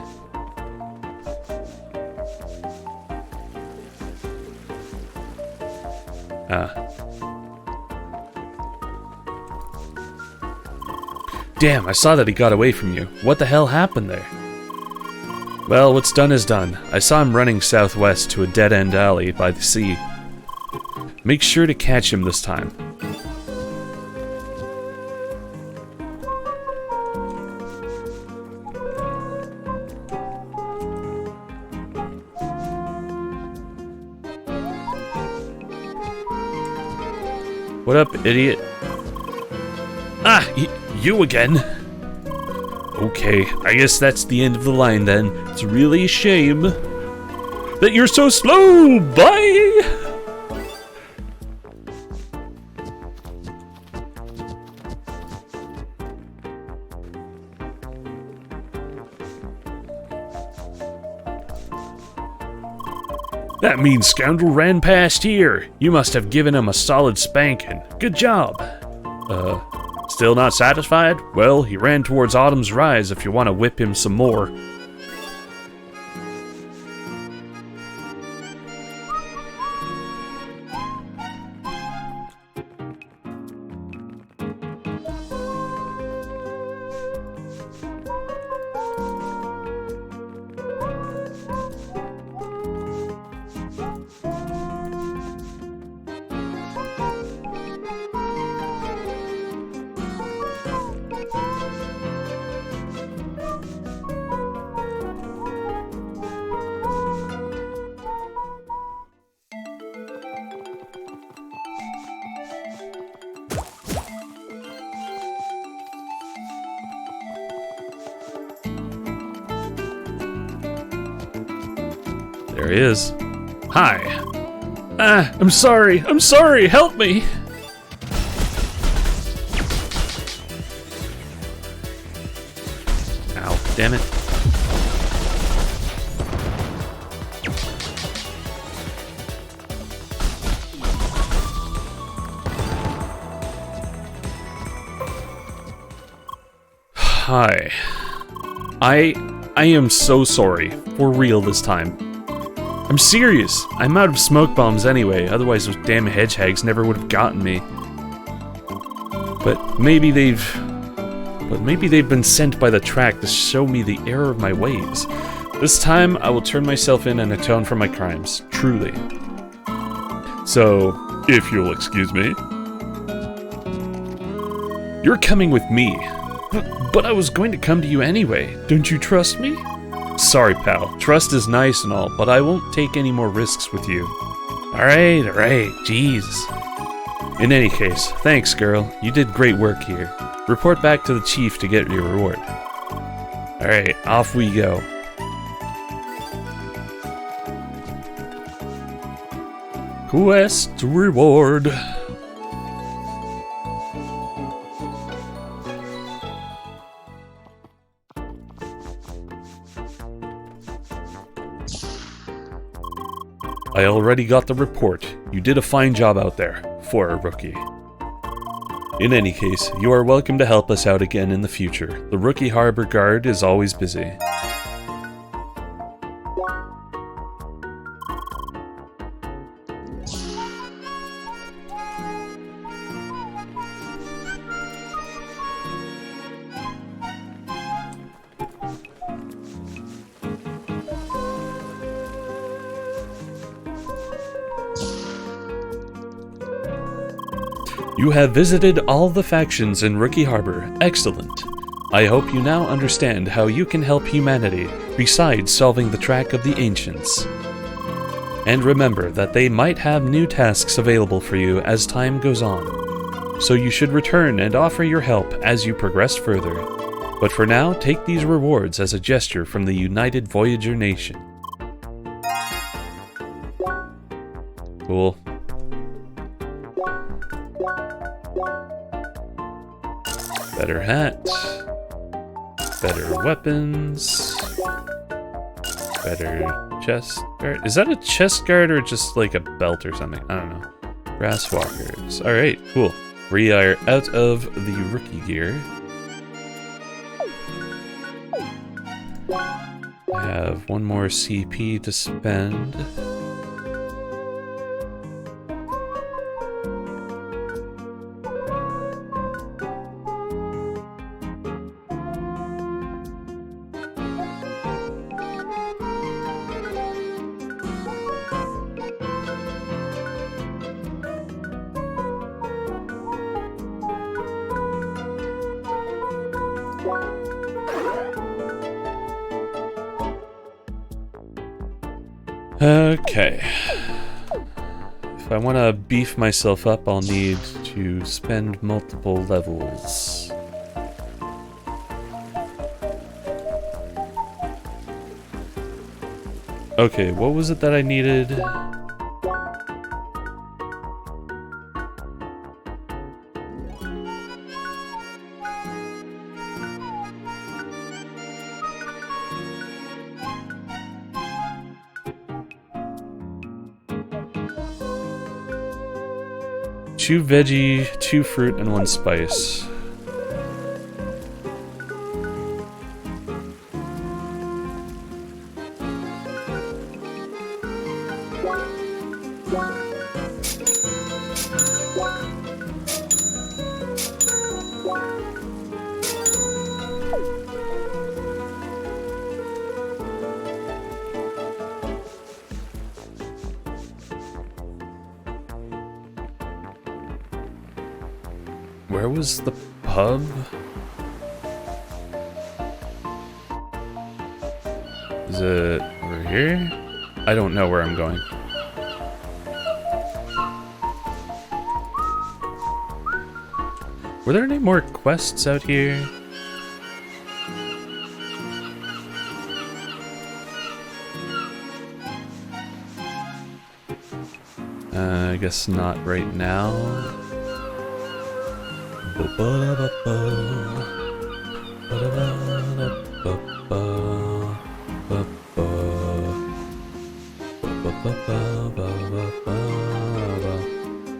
Damn, I saw that he got away from you. What the hell happened there? Well, what's done is done. I saw him running southwest to a dead-end alley by the sea. Make sure to catch him this time. What up, idiot? You again? Okay, I guess that's the end of the line then. It's really a shame that you're so slow. Bye! That mean scoundrel ran past here. You must have given him a solid spanking. Good job. Still not satisfied? Well, he ran towards Autumn's Rise if you want to whip him some more. There he is. Hi. I'm sorry, help me! Ow, damn it. Hi. I am so sorry. For real this time. I'm serious. I'm out of smoke bombs anyway, otherwise those damn hedgehogs never would have gotten me. But maybe they've been sent by the track to show me the error of my ways. This time I will turn myself in and atone for my crimes, truly. So, if you'll excuse me. You're coming with me. But I was going to come to you anyway. Don't you trust me? Sorry, pal. Trust is nice and all, but I won't take any more risks with you. Alright, jeez. In any case, thanks, girl. You did great work here. Report back to the chief to get your reward. Alright, off we go. Quest reward. I already got the report. You did a fine job out there, for a rookie. In any case, you are welcome to help us out again in the future. The Rookie Harbor Guard is always busy. You have visited all the factions in Rookie Harbor. Excellent. I hope you now understand how you can help humanity besides solving the track of the ancients. And remember that they might have new tasks available for you as time goes on. So you should return and offer your help as you progress further. But for now, take these rewards as a gesture from the United Voyager Nation. Cool. Better hat, better weapons, better chest guard. Is that a chest guard or just like a belt or something? I don't know. Grass walkers. Alright, cool. We are out of the rookie gear. I have one more CP to spend. Okay. If I want to beef myself up, I'll need to spend multiple levels. Okay, what was it that I needed? 2 veggie, 2 fruit, and 1 spice. Where was the pub? Is it over here? I don't know where I'm going. Were there any more quests out here? I guess not right now.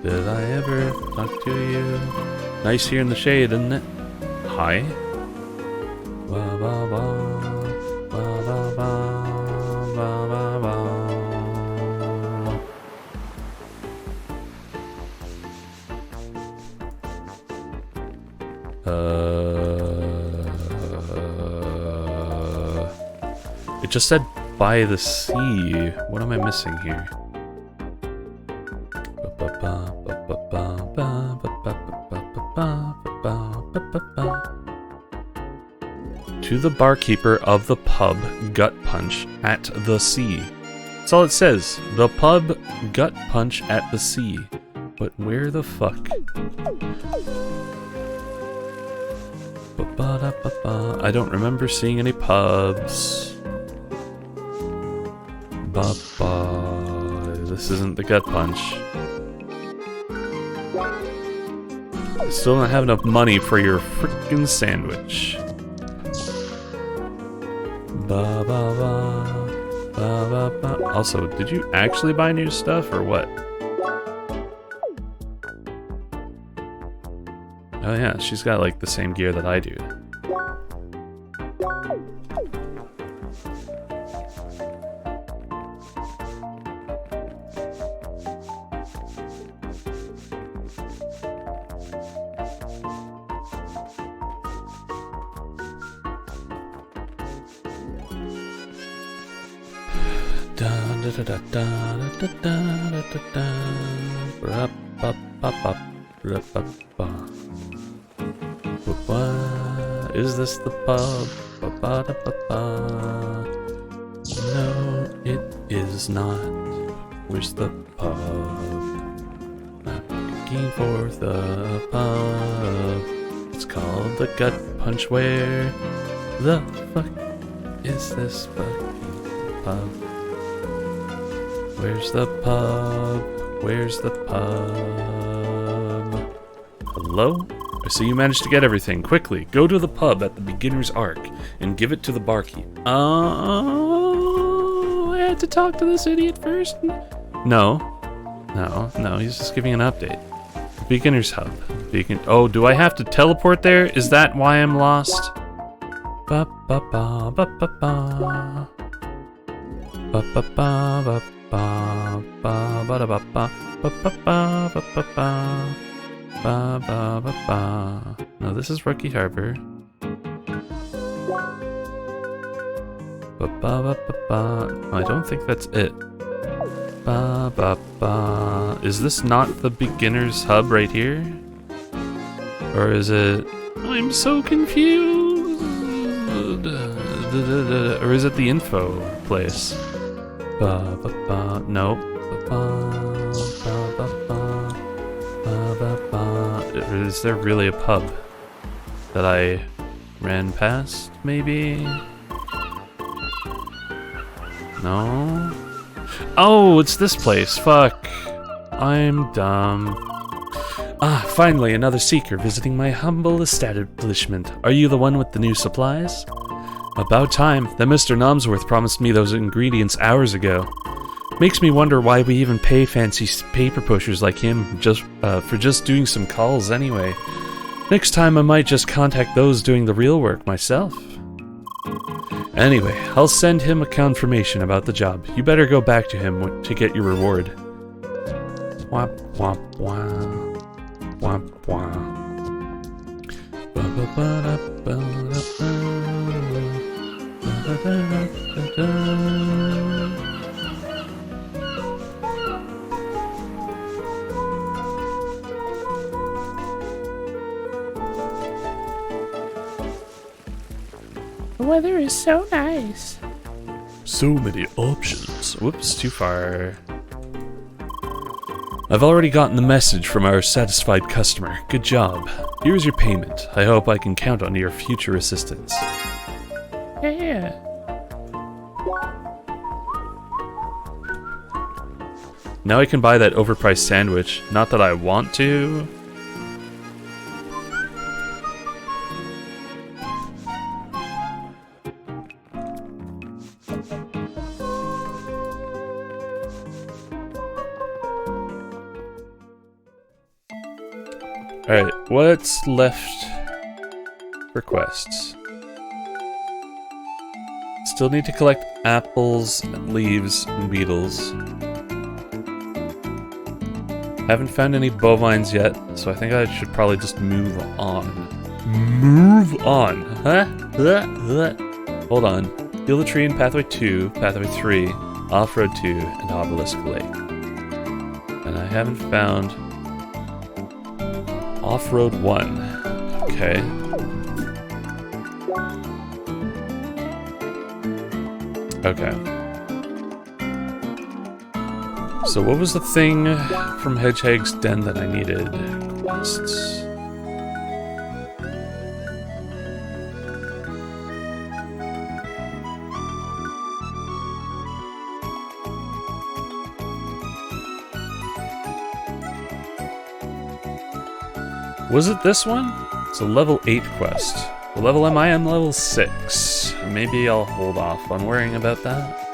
Did I ever talk to you? Nice here in the shade, isn't it? Hi. It just said by the sea. What am I missing here? To the barkeeper of the pub, Gut Punch at the sea. That's all it says. The pub, Gut Punch at the sea. But where the fuck? I don't remember seeing any pubs. This isn't the Gut Punch. I still don't have enough money for your freaking sandwich. Also, did you actually buy new stuff or what? Oh yeah, she's got like the same gear that I do. Is this the pub? No, it is not. Where's the pub? I'm looking for the pub. It's called the Gut Punch. Where the fuck is this fucking pub? Where's the pub? Where's the pub? Hello? I see you managed to get everything. Quickly, go to the pub at the beginner's arc and give it to the barkeep. Oh, I had to talk to this idiot first? No, he's just giving an update. Beginner's hub. Oh, do I have to teleport there? Is that why I'm lost? Ba ba ba ba ba ba. Ba ba ba ba. Ba ba ba ba ba ba ba ba ba ba ba ba ba. No, this is Rookie Harbor. Ba ba ba ba ba. I don't think that's it. Ba ba ba. Is this not the beginner's hub right here? Or is it? I'm so confused. Or is it the info place? Ba ba ba. No. Ba ba ba ba ba ba ba. Is there really a pub that I ran past? Maybe. No. Oh, it's this place. Fuck. I'm dumb. Ah, finally another seeker visiting my humble establishment. Are you the one with the new supplies? About time. That Mr. Nomsworth promised me those ingredients hours ago. Makes me wonder why we even pay fancy paper pushers like him for just doing some calls anyway. Next time I might just contact those doing the real work myself. Anyway, I'll send him a confirmation about the job. You better go back to him to get your reward. Womp womp womp. Womp womp. The weather is so nice. So many options. Whoops, too far. I've already gotten the message from our satisfied customer. Good job. Here's your payment. I hope I can count on your future assistance. Yeah. Now I can buy that overpriced sandwich. Not that I want to. Alright, what's left for quests? Still need to collect apples, leaves, and beetles. Haven't found any bovines yet, so I think I should probably just move on. Move on! Huh? Hold on. Heal the tree in Pathway 2, Pathway 3, Off-Road 2, and Obelisk Lake. And I haven't found Off-Road 1. Okay. Okay. So what was the thing from Hedgehog's Den that I needed? Quests. Was it this one? It's a level 8 quest. What level am I? I'm level 6. Maybe I'll hold off on worrying about that.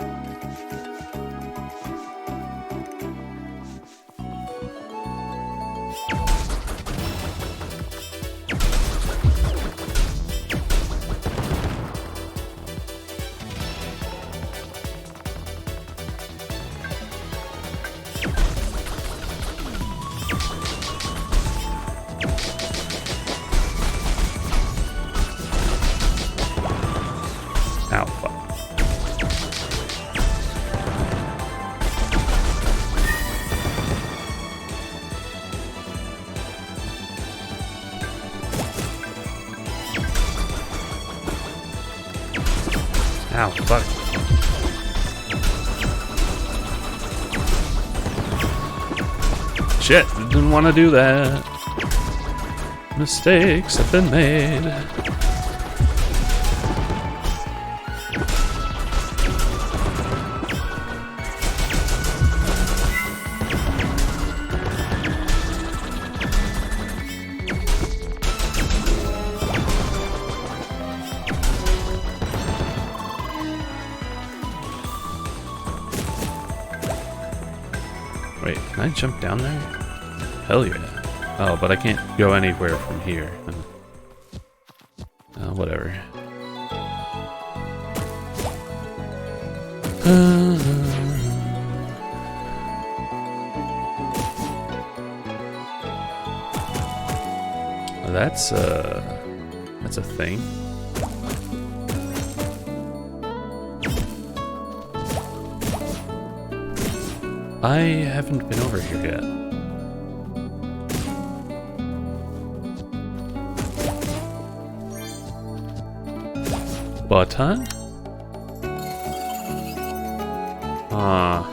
Ow, fuck. Ow, fuck. Shit, didn't want to do that. Mistakes have been made. Wait, can I jump down there? Hell yeah. Oh, but I can't go anywhere from here. Whatever. That's a thing. I haven't been over here yet. Button? Ah.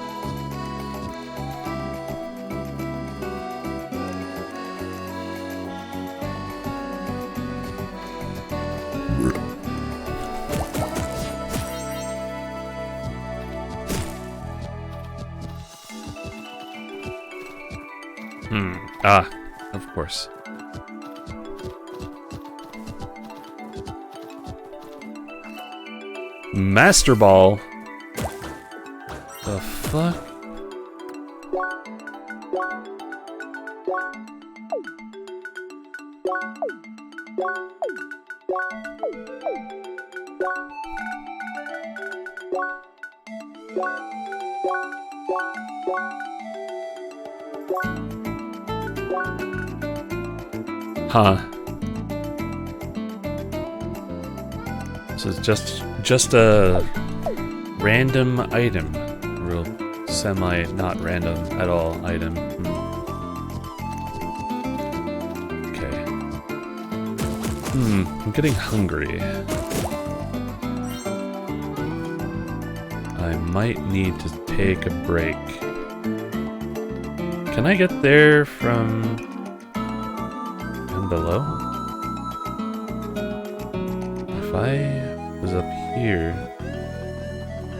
Ah, of course. Master Ball? The fuck? Huh. This is just a random item. Real semi not random at all item. Okay. I'm getting hungry. I might need to take a break. Can I get there from down below? If I was up here...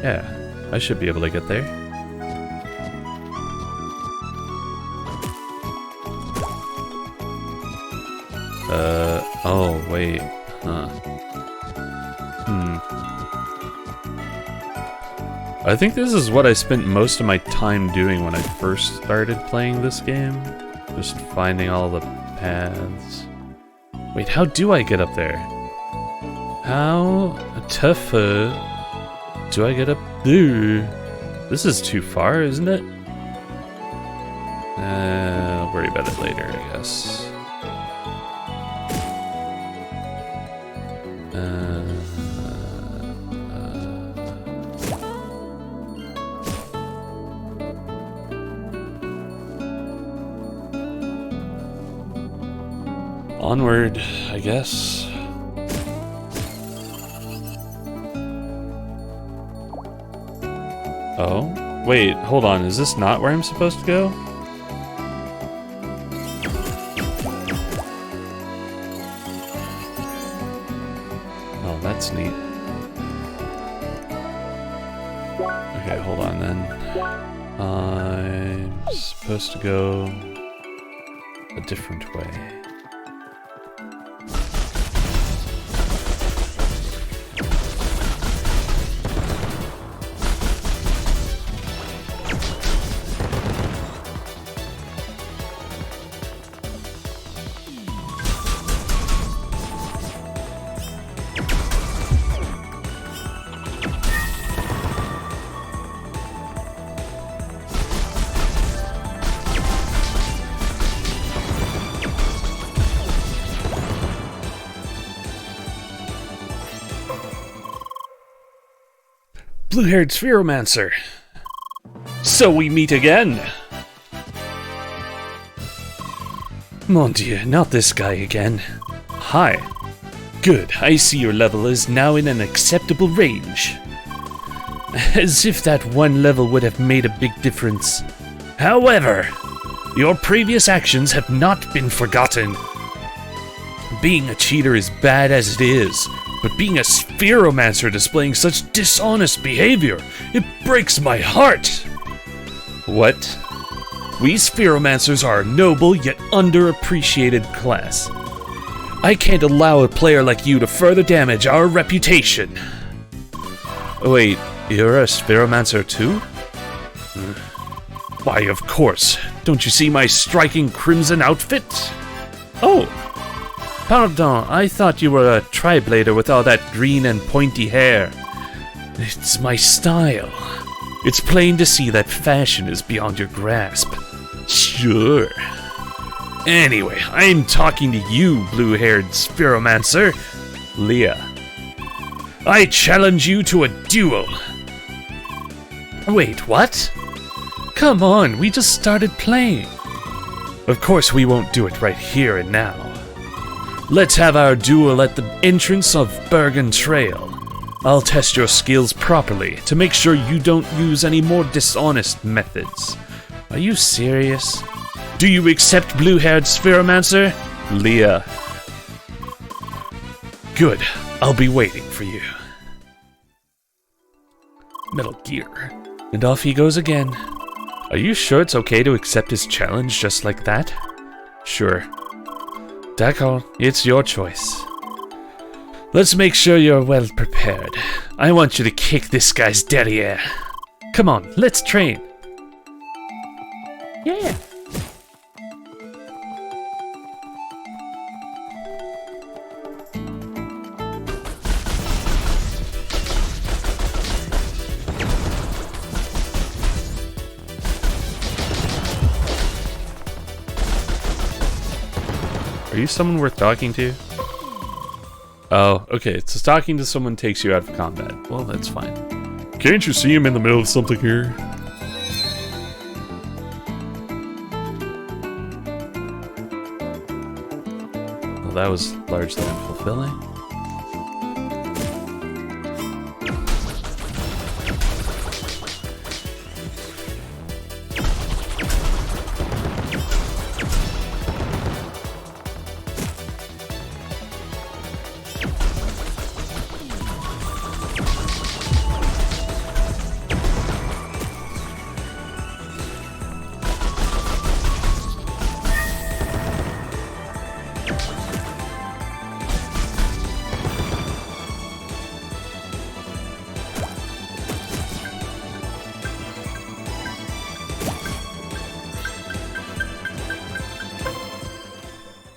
Yeah, I should be able to get there. Oh, wait. Huh. I think this is what I spent most of my time doing when I first started playing this game. Just finding all the paths. Wait, how do I get up there? How tougher do I get up there? This is too far, isn't it? I'll worry about it later, I guess. Onward, I guess. Oh? Wait, hold on. Is this not where I'm supposed to go? Oh, that's neat. Okay, hold on then. I'm supposed to go a different way. Blue-haired Spheromancer. So we meet again. Mon Dieu, not this guy again. Hi. Good, I see your level is now in an acceptable range. As if that one level would have made a big difference. However, your previous actions have not been forgotten. Being a cheater is bad as it is, but being a Spheromancer displaying such dishonest behavior, it breaks my heart! What? We Spheromancers are a noble yet underappreciated class. I can't allow a player like you to further damage our reputation. Wait, you're a Spheromancer too? Why, of course. Don't you see my striking crimson outfit? Oh! Pardon, I thought you were a Tri-Blader with all that green and pointy hair. It's my style. It's plain to see that fashion is beyond your grasp. Sure. Anyway, I'm talking to you, blue-haired Spheromancer. Leah. I challenge you to a duel. Wait, what? Come on, we just started playing. Of course we won't do it right here and now. Let's have our duel at the entrance of Bergen Trail. I'll test your skills properly to make sure you don't use any more dishonest methods. Are you serious? Do you accept blue-haired Spheromancer? Leah. Good. I'll be waiting for you. Metal Gear. And off he goes again. Are you sure it's okay to accept his challenge just like that? Sure. D'accord, it's your choice. Let's make sure you're well prepared. I want you to kick this guy's derriere. Come on, let's train. Yeah. you someone worth talking to? Oh, okay. So talking to someone takes you out of combat. Well, that's fine. Can't you see him in the middle of something here? Well, that was largely unfulfilling.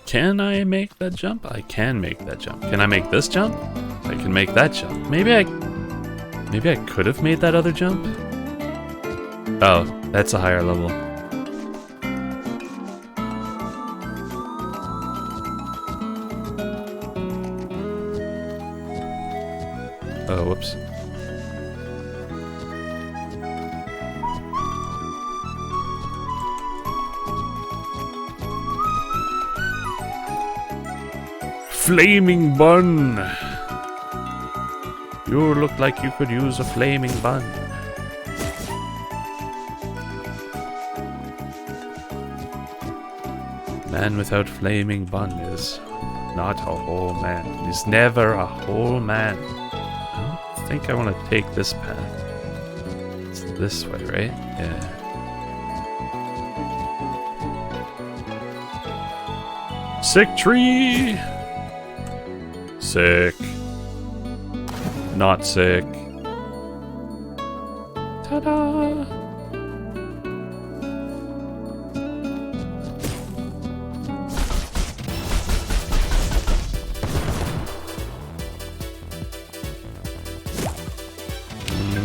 Can I make that jump? I can make that jump. Can I make this jump? I can make that jump. Maybe I could have made that other jump? Oh, that's a higher level. Oh, whoops. Flaming bun! You look like you could use a flaming bun. Man without flaming bun is not a whole man. He's never a whole man. I don't think I want to take this path. It's this way, right? Yeah. Sick tree! Sick. Not sick. Ta-da!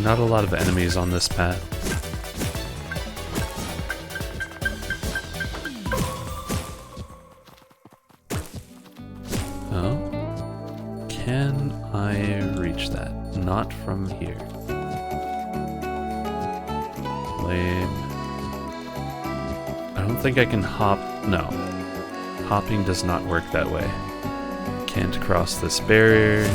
Not a lot of enemies on this path. Can I reach that? Not from here. Lame. I don't think I can hop. No. Hopping does not work that way. Can't cross this barrier.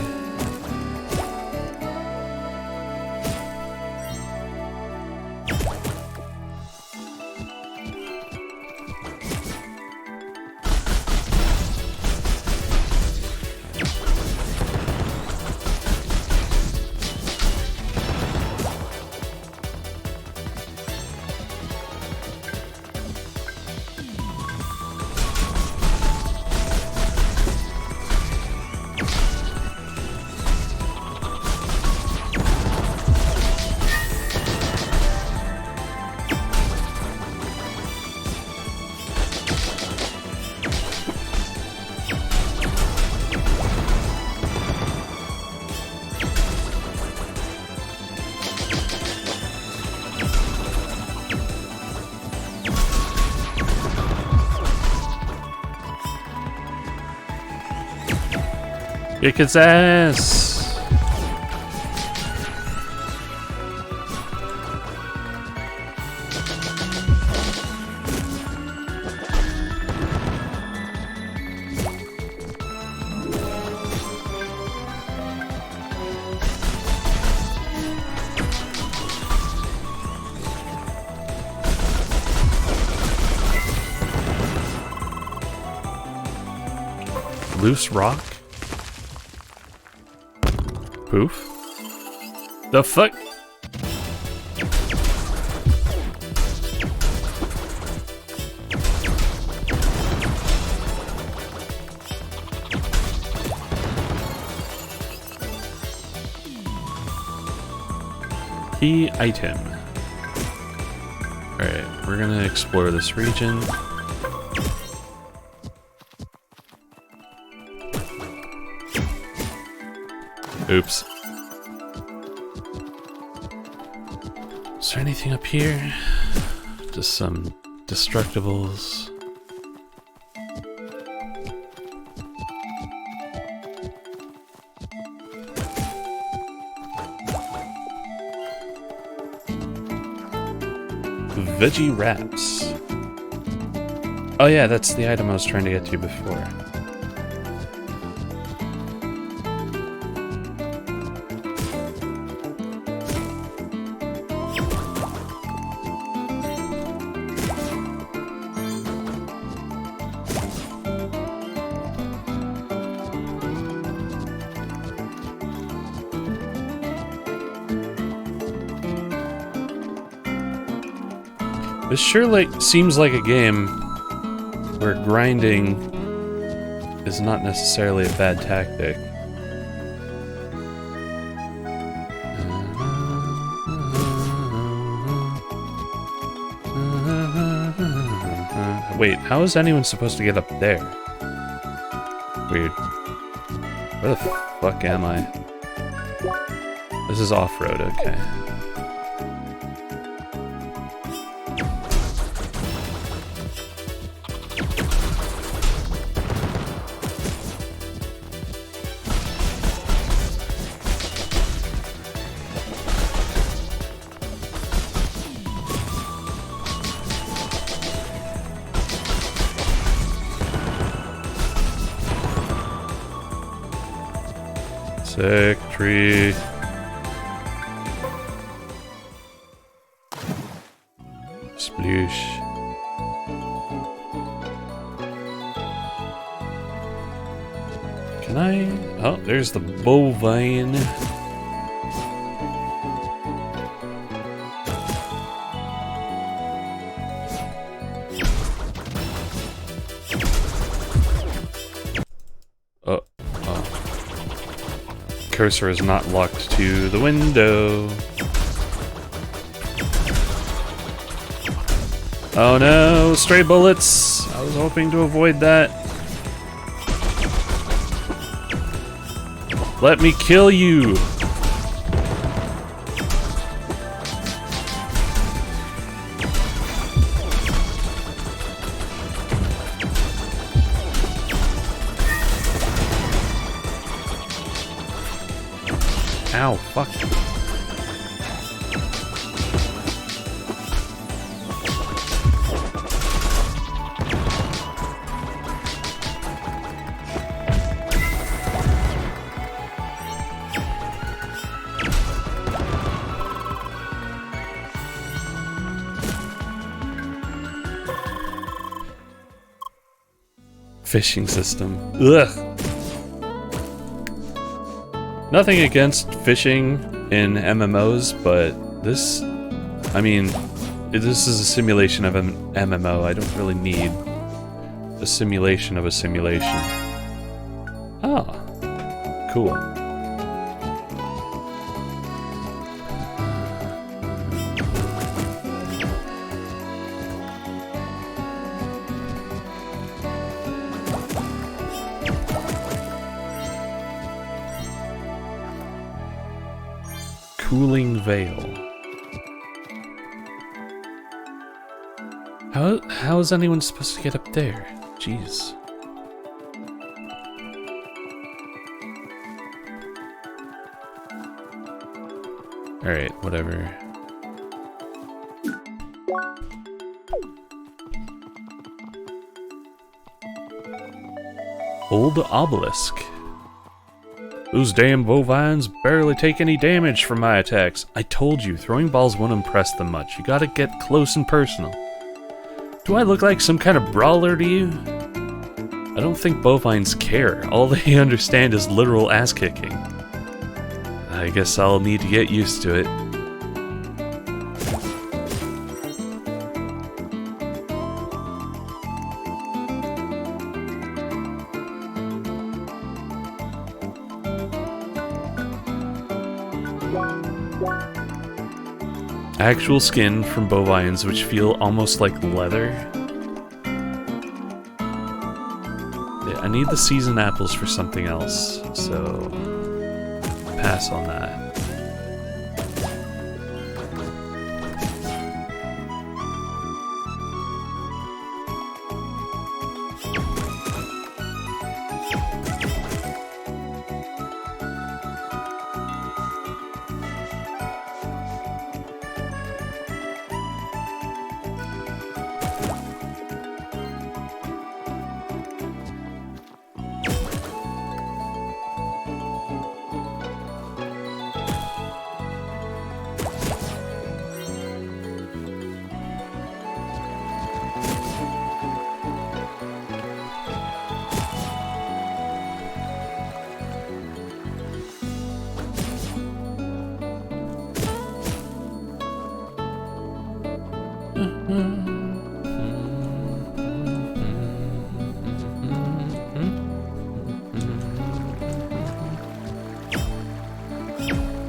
Kick its ass! Loose rock? Poof. The fuck? Key item. Alright, we're gonna explore this region. Oops. Is there anything up here? Just some destructibles. Veggie wraps. Oh yeah, that's the item I was trying to get to before. This sure seems like a game where grinding is not necessarily a bad tactic. Wait, how is anyone supposed to get up there? Weird. Where the fuck am I? This is off-road, okay. Sick tree. Sploosh. Can I? Oh, there's the bovine. Cursor is not locked to the window. Oh no, stray bullets! I was hoping to avoid that. Let me kill you! Ow, fuck. Fishing system. Ugh. Nothing against fishing in MMOs, but this, I mean, this is a simulation of an MMO. I don't really need a simulation of a simulation. Oh, cool. Cooling Veil. How is anyone supposed to get up there? Jeez. Alright, whatever. Old Obelisk. Those damn bovines barely take any damage from my attacks. I told you, throwing balls won't impress them much. You gotta get close and personal. Do I look like some kind of brawler to you? I don't think bovines care. All they understand is literal ass-kicking. I guess I'll need to get used to it. Actual skin from bovines which feel almost like leather. Yeah, I need the seasoned apples for something else, so pass on that.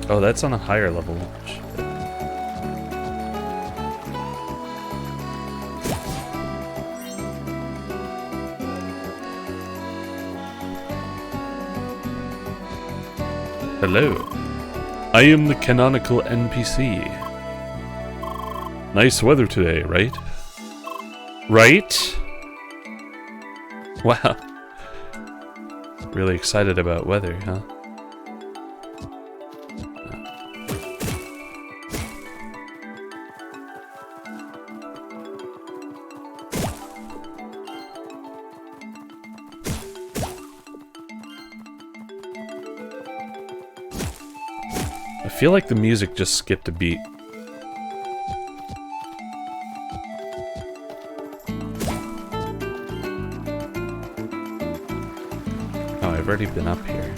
Oh, that's on a higher level. Shit. Hello. I am the canonical NPC. Nice weather today, right? Right? Wow. Really excited about weather, huh? I feel like the music just skipped a beat. Oh, I've already been up here.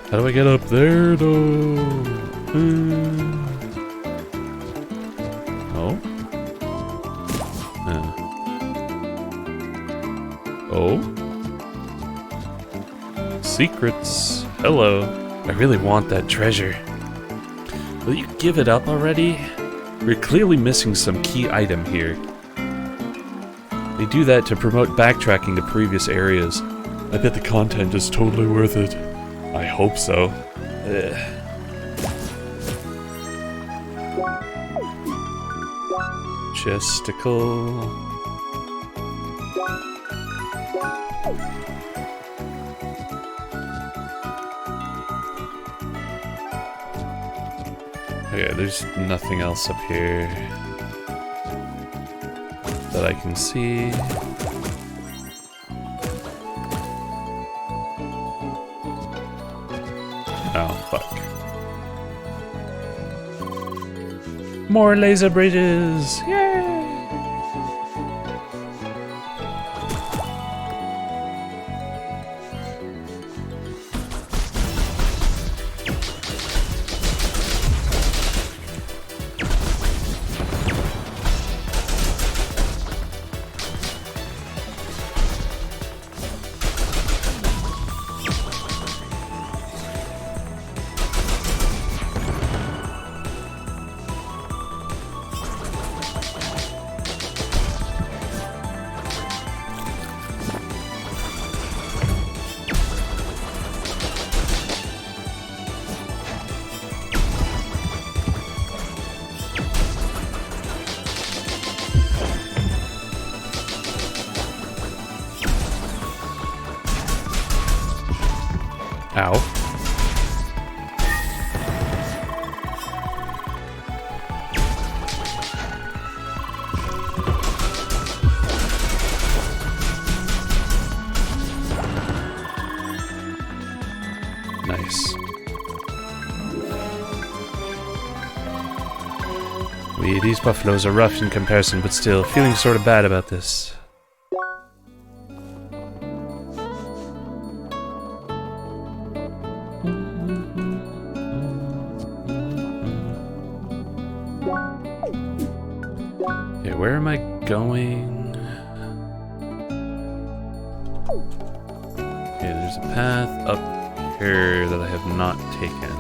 How do I get up there, though? Oh? Oh? Secrets. Hello. I really want that treasure. Will you give it up already? We're clearly missing some key item here. They do that to promote backtracking to previous areas. I bet the content is totally worth it. I hope so. Ugh. Chesticle. Okay, there's nothing else up here that I can see. Oh, fuck. More laser bridges! Yay! Ow. Nice. These buffaloes are rough in comparison, but still, feeling sort of bad about this. Okay, where am I going? Okay, there's a path up here that I have not taken.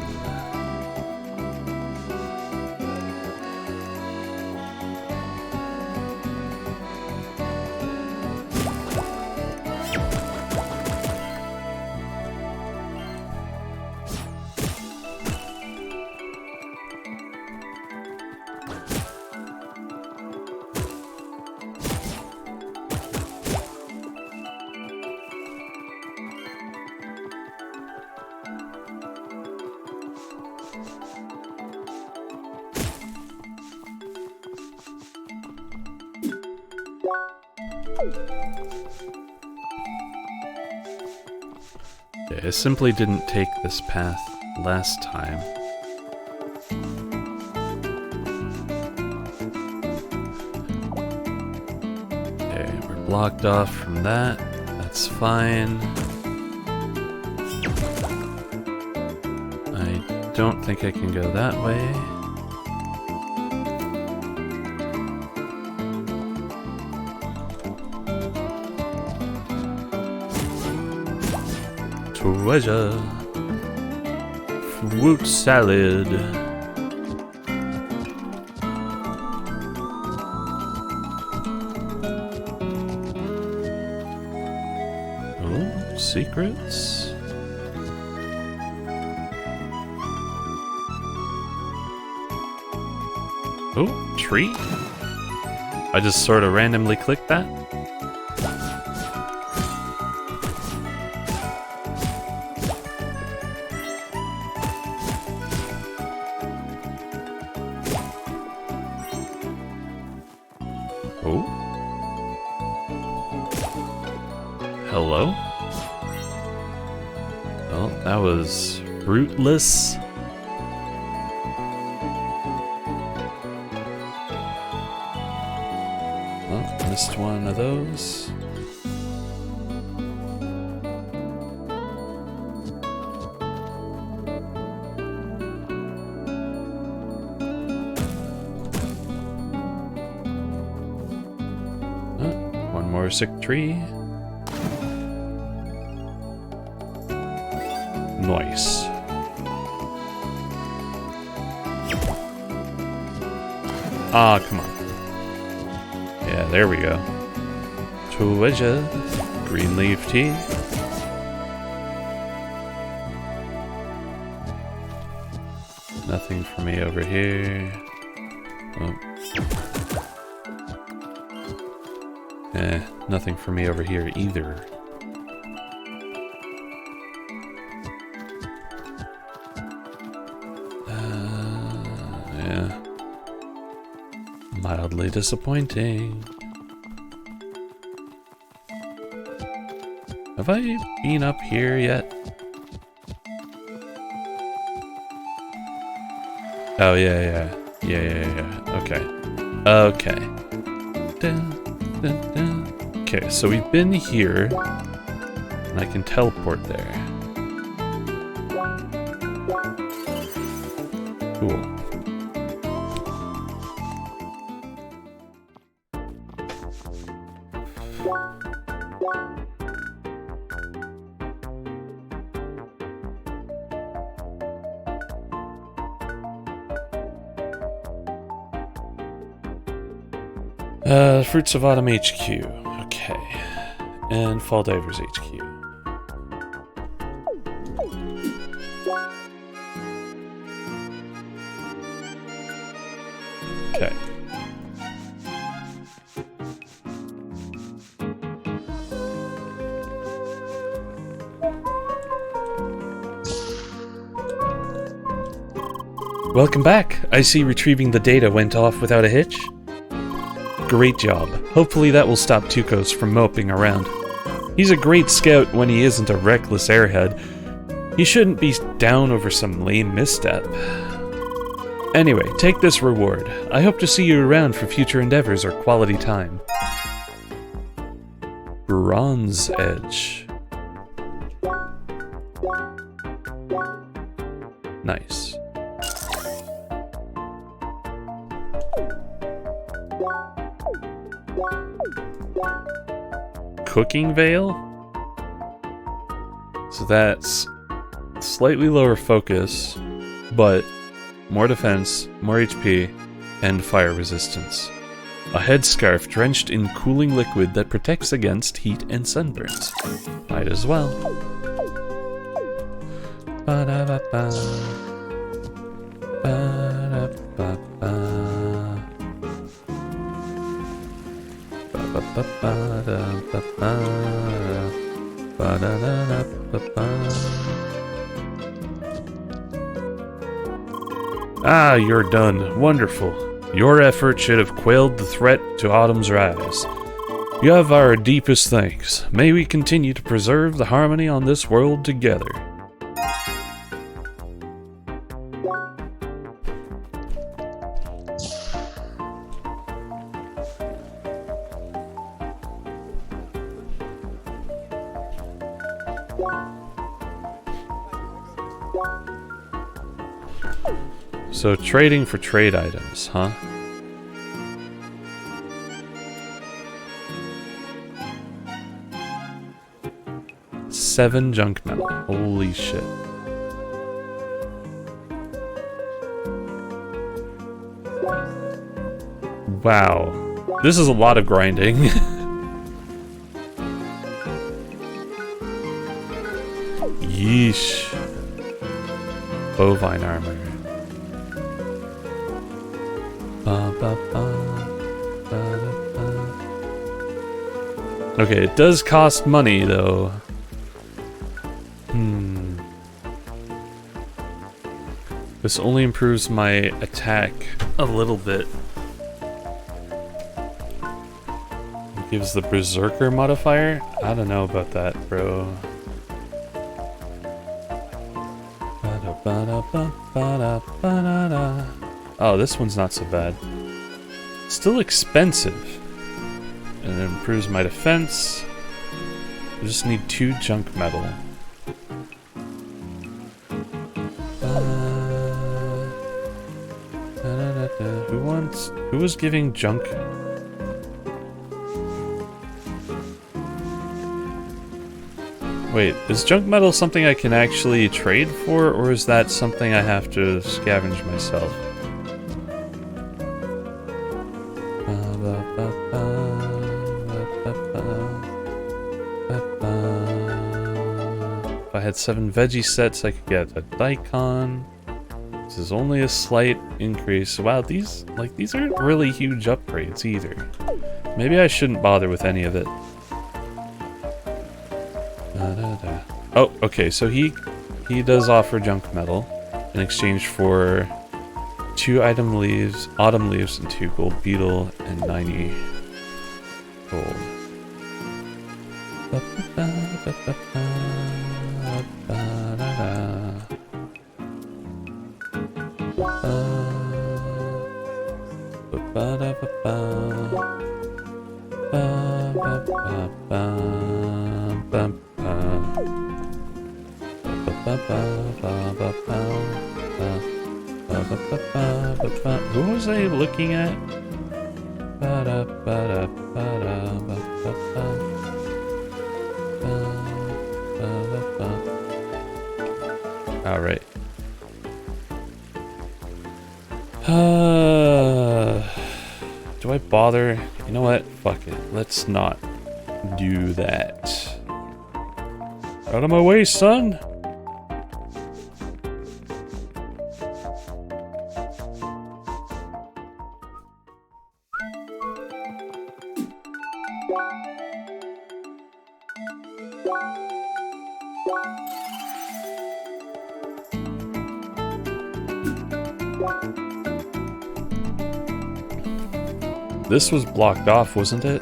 Yeah, I simply didn't take this path last time. Okay, we're blocked off from that. That's fine. I don't think I can go that way. Treasure. Fruit salad. Oh, secrets. Oh, tree. I just sort of randomly clicked that. Oh. Hello? Well, that was fruitless. Well, missed one of those. One more sick tree. Nice. Ah, come on. Yeah, there we go. Treasure. Green leaf tea. Nothing for me over here. Oh. Nothing for me over here either. Yeah. Mildly disappointing. Have I been up here yet? Oh, yeah. Okay. Okay. Dun, dun, dun. Okay, so we've been here, and I can teleport there. Cool. Fruits of Autumn HQ. Okay. And Fall Divers HQ. Okay. Welcome back. I see retrieving the data went off without a hitch. Great job. Hopefully that will stop Tukos from moping around. He's a great scout when he isn't a reckless airhead. He shouldn't be down over some lame misstep. Anyway, take this reward. I hope to see you around for future endeavors or quality time. Bronze Edge. Nice. Cooking Veil? So that's slightly lower focus, but more defense, more HP, and fire resistance. A headscarf drenched in cooling liquid that protects against heat and sunburns. Might as well. Ba-da-ba-ba. Ba-da-ba-ba. Ah, you're done. Wonderful. Your effort should have quelled the threat to Autumn's rise. You have our deepest thanks. May we continue to preserve the harmony on this world together. So trading for trade items, huh? 7 junk metal. Holy shit. Wow. This is a lot of grinding. Yeesh. Bovine armor. Ba, ba, ba, ba, da, ba. Okay, it does cost money though. This only improves my attack a little bit. It gives the Berserker modifier? I don't know about that, bro. Oh, this one's not so bad. Still expensive. And it improves my defense. I just need 2 junk metal. Who was giving junk? Wait, is junk metal something I can actually trade for, or is that something I have to scavenge myself? If I had 7 veggie sets, I could get a daikon. This is only a slight increase. Wow, these aren't really huge upgrades either. Maybe I shouldn't bother with any of it. Oh, okay, so he does offer junk metal in exchange for 2 autumn leaves and 2 gold beetle and 90 gold. Who was I looking at? All right. Do I bother? You know what? Fuck it. Let's not do that. Out of my way, son! This was blocked off, wasn't it?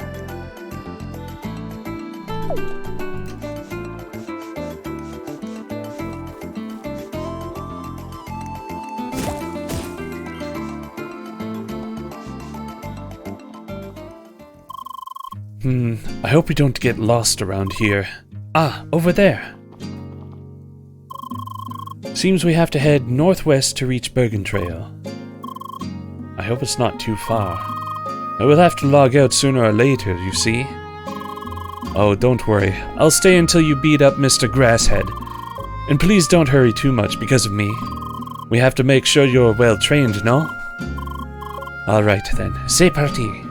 I hope we don't get lost around here. Ah, over there. Seems we have to head northwest to reach Bergen Trail. I hope it's not too far. I will have to log out sooner or later, you see. Oh, don't worry. I'll stay until you beat up Mr. Grasshead. And please don't hurry too much because of me. We have to make sure you're well trained, no? Alright then, c'est parti.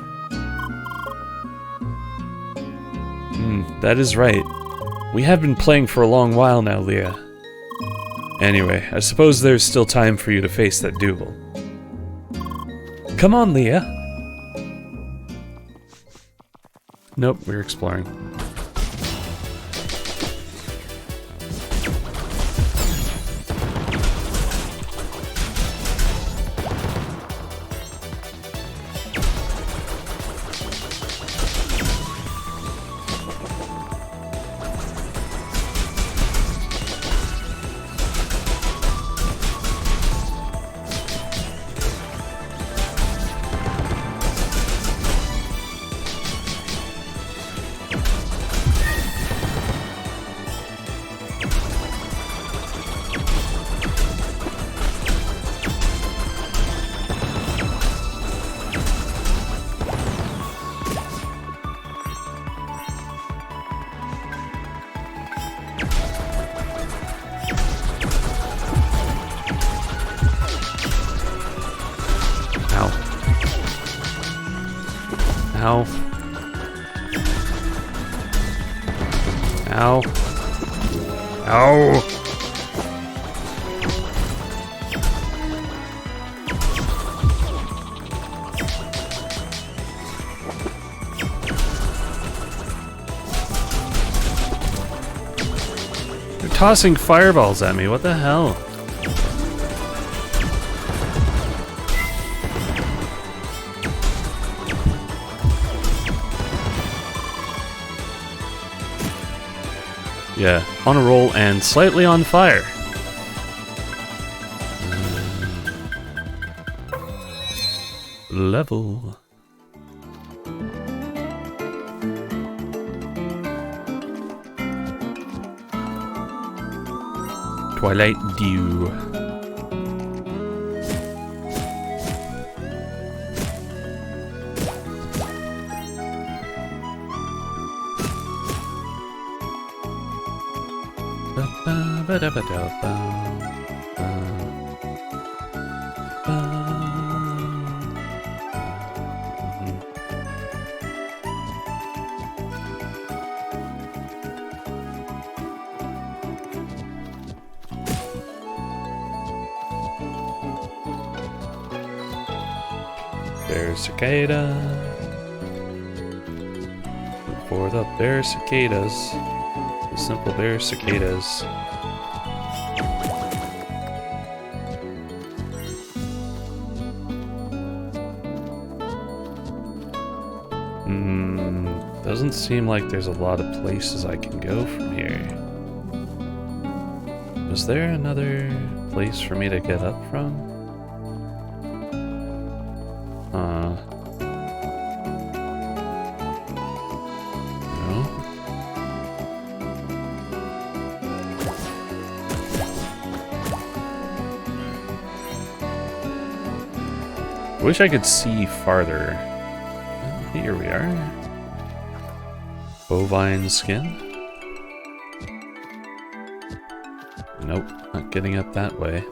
That is right. We have been playing for a long while now, Leah. Anyway, I suppose there's still time for you to face that duel. Come on, Leah. Nope, we're exploring. Ow. Ow. Ow! They're tossing fireballs at me, what the hell? Yeah, on a roll and slightly on fire. Level. Twilight Dew. Bear cicada. For the bear cicadas. The simple bear cicadas. Doesn't seem like there's a lot of places I can go from here. Was there another place for me to get up from? No? Wish I could see farther. Oh, here we are. Bovine skin? Nope, not getting up that way.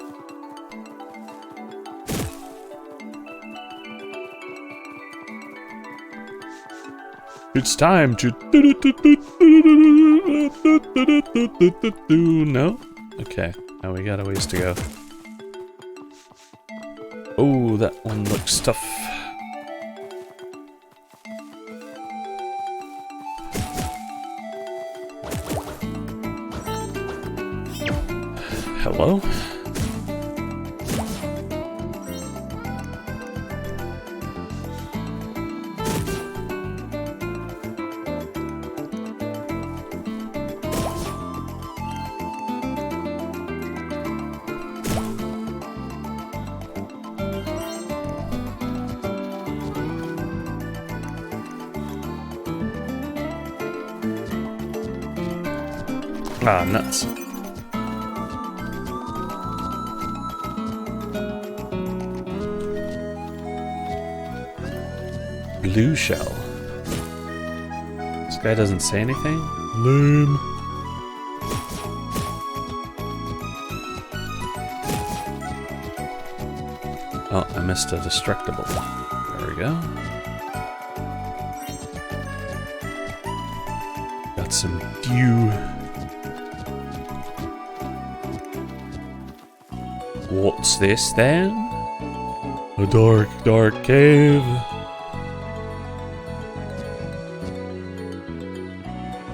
It's time to... No? Okay, now we got a ways to go. Oh, that one looks tough. Hello? Ah, nuts. Blue shell. This guy doesn't say anything? Lame. Oh, I missed a destructible. There we go. Got some dew. What's this then? A dark, dark cave.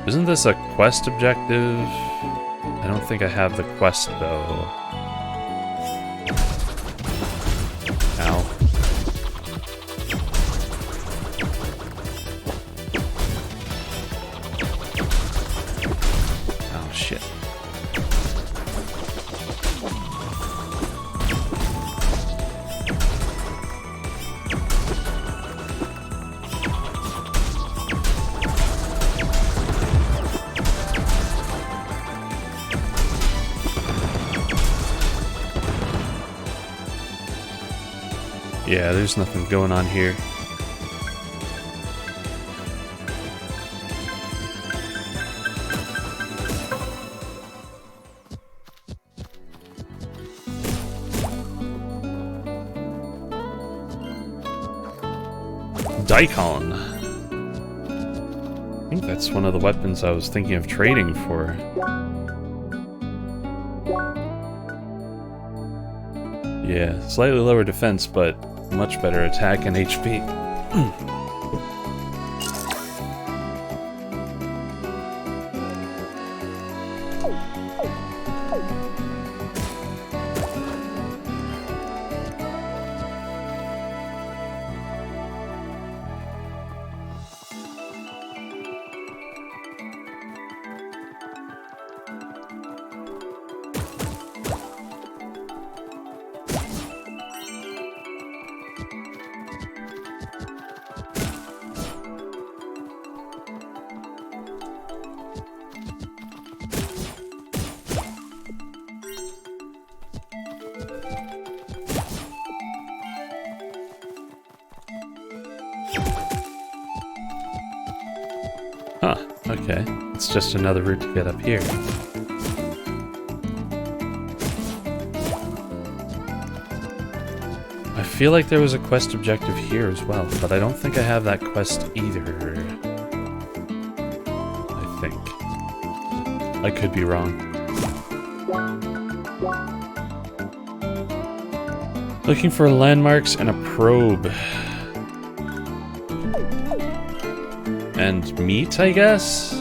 Isn't this a quest objective? I don't think I have the quest though. Ow. Oh shit. Yeah, there's nothing going on here. Daikon. I think that's one of the weapons I was thinking of trading for. Yeah, slightly lower defense, but much better attack and HP. Huh, okay. It's just another route to get up here. I feel like there was a quest objective here as well, but I don't think I have that quest either. I think. I could be wrong. Looking for landmarks and a probe. And meat, I guess?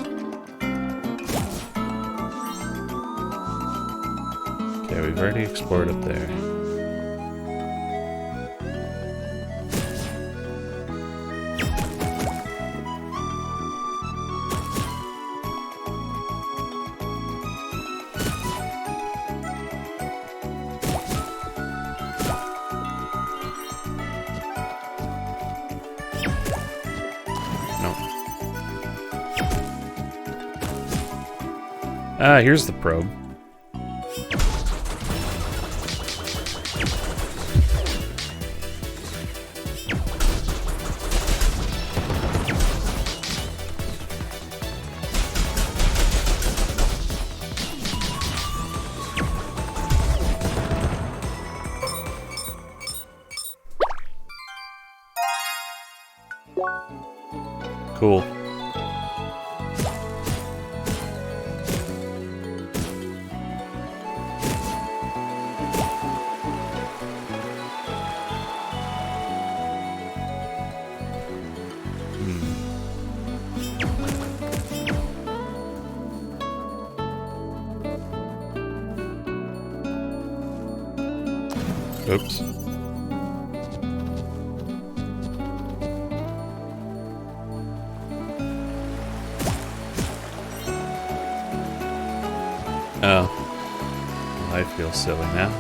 Okay, we've already explored up there. Ah, here's the probe. Cool. Oops. Oh. I feel silly now.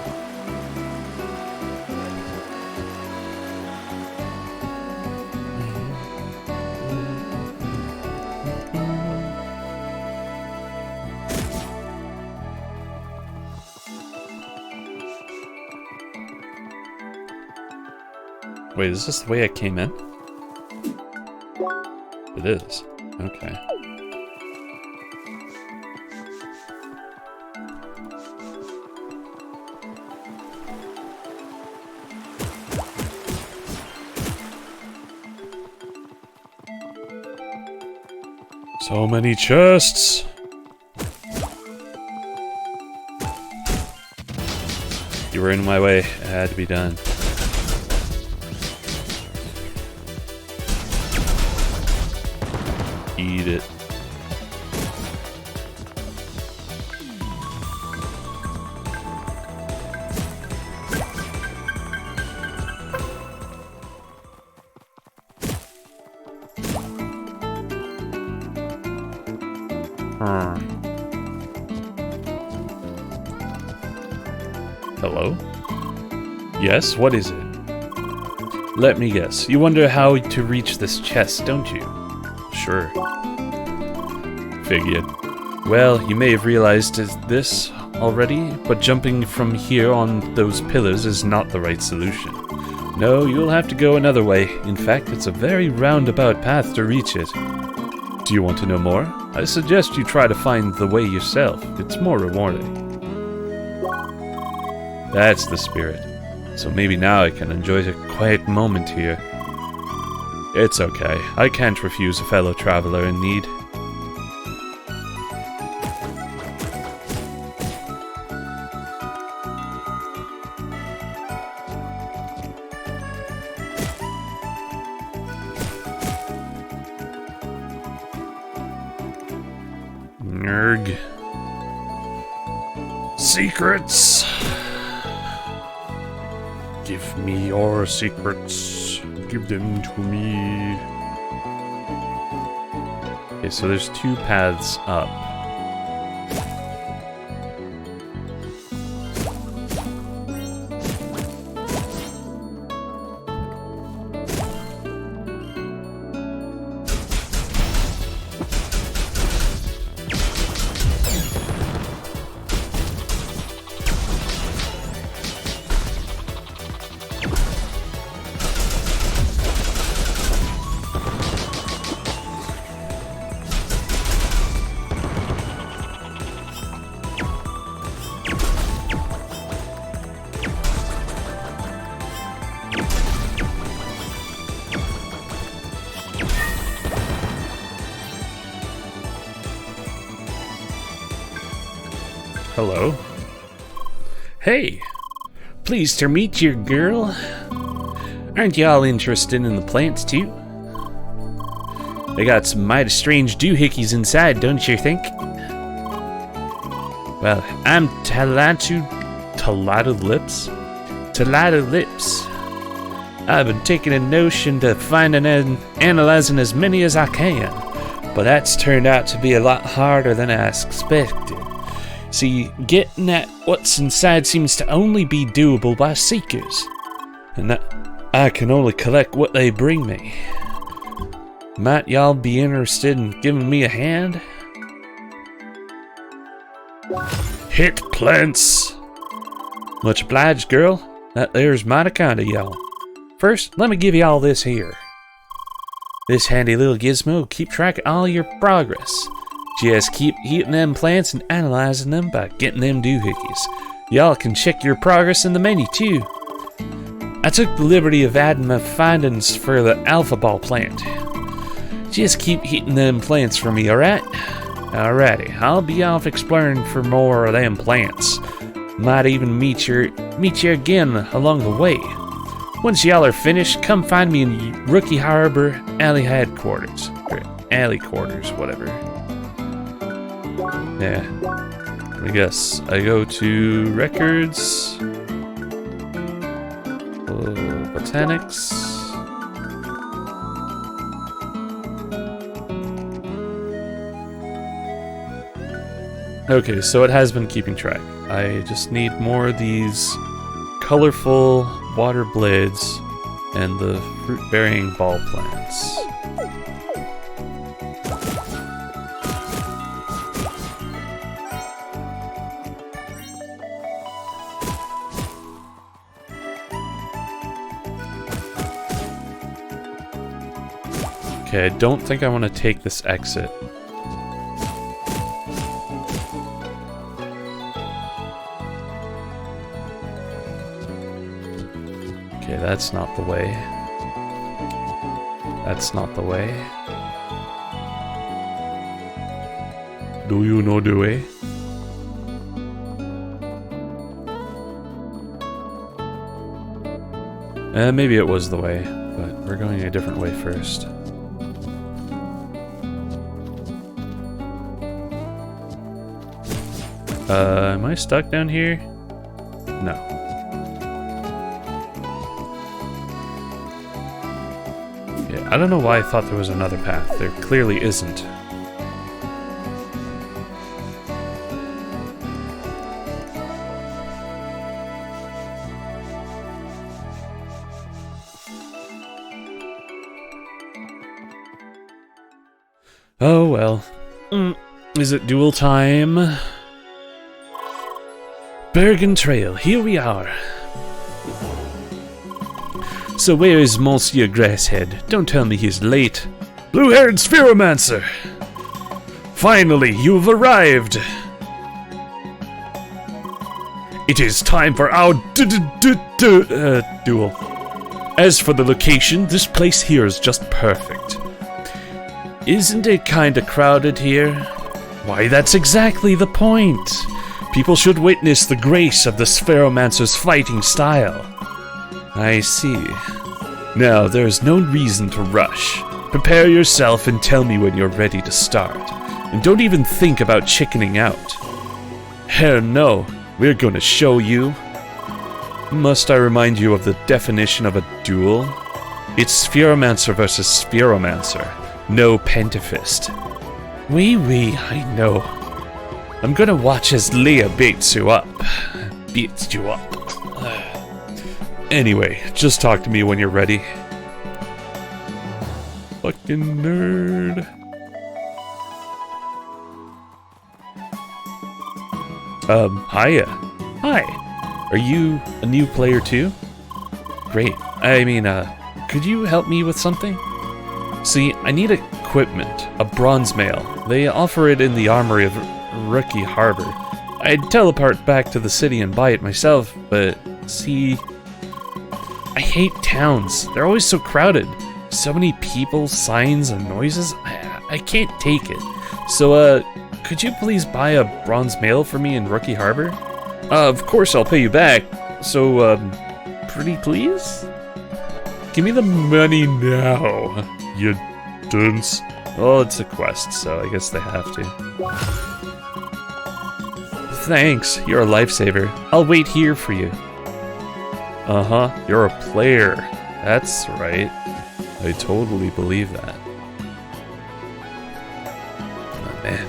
Wait, is this the way I came in? It is. Okay. So many chests! You were in my way. It had to be done. Eat it. Hello? Yes, what is it? Let me guess. You wonder how to reach this chest, don't you? Sure. Figured. Well, you may have realized this already, but jumping from here on those pillars is not the right solution. No, you'll have to go another way. In fact, it's a very roundabout path to reach it. Do you want to know more? I suggest you try to find the way yourself. It's more rewarding. That's the spirit. So maybe now I can enjoy a quiet moment here. It's okay. I can't refuse a fellow traveler in need. Nerg. Secrets! Give me your secrets. Give them to me. Okay, so there's 2 paths up. Hello. Hey, pleased to meet you, girl. Aren't y'all interested in the plants too? They got some mighty strange doohickeys inside, don't you think? Well, I'm Talatu Lips. I've been taking a notion to finding and analyzing as many as I can, but that's turned out to be a lot harder than I expected. See, getting at what's inside seems to only be doable by seekers, and that I can only collect what they bring me. Might y'all be interested in giving me a hand? Hit plants! Much obliged, girl. That there's mighty kind of y'all. First, let me give y'all this here. This handy little gizmo will keep track of all your progress. Just keep eating them plants and analyzing them by getting them doohickeys. Y'all can check your progress in the menu too. I took the liberty of adding my findings for the alpha ball plant. Just keep eating them plants for me, alright? Alrighty, I'll be off exploring for more of them plants. Might even meet you again along the way. Once y'all are finished, come find me in Rookie Harbor Alley headquarters. Or alley quarters, whatever. Yeah. I guess I go to records. Botanics. Okay, so it has been keeping track. I just need more of these colorful water blades and the fruit-bearing ball plants. Okay, I don't think I want to take this exit. Okay, that's not the way. That's not the way. Do you know the way? Maybe it was the way, but we're going a different way first. Am I stuck down here? No. Yeah, I don't know why I thought there was another path. There clearly isn't. Oh well. Is it duel time? Bergen Trail, here we are. So where is Monsieur Grasshead? Don't tell me he's late. Blue-haired Spheromancer! Finally, you've arrived! It is time for our duel. As for the location, this place here is just perfect. Isn't it kinda crowded here? Why, that's exactly the point. People should witness the grace of the Spheromancer's fighting style. I see. Now, there is no reason to rush. Prepare yourself and tell me when you're ready to start. And don't even think about chickening out. Hell no, we're gonna show you. Must I remind you of the definition of a duel? It's Spheromancer versus Spheromancer. No Pentafist. Oui, I know. I'm gonna watch as Leah beats you up. Anyway, just talk to me when you're ready. Fucking nerd. Hiya. Hi. Are you a new player too? Great. I mean, could you help me with something? See, I need equipment, a bronze mail. They offer it in the armory of Rookie Harbor. I'd teleport back to the city and buy it myself, but see, I hate towns. They're always so crowded. So many people, signs, and noises. I can't take it. So, could you please buy a bronze mail for me in Rookie Harbor? Of course I'll pay you back. So, pretty please? Give me the money now, you dunce. Well, it's a quest, so I guess they have to. Thanks, you're a lifesaver. I'll wait here for you. Uh-huh, you're a player. That's right. I totally believe that. Oh, man.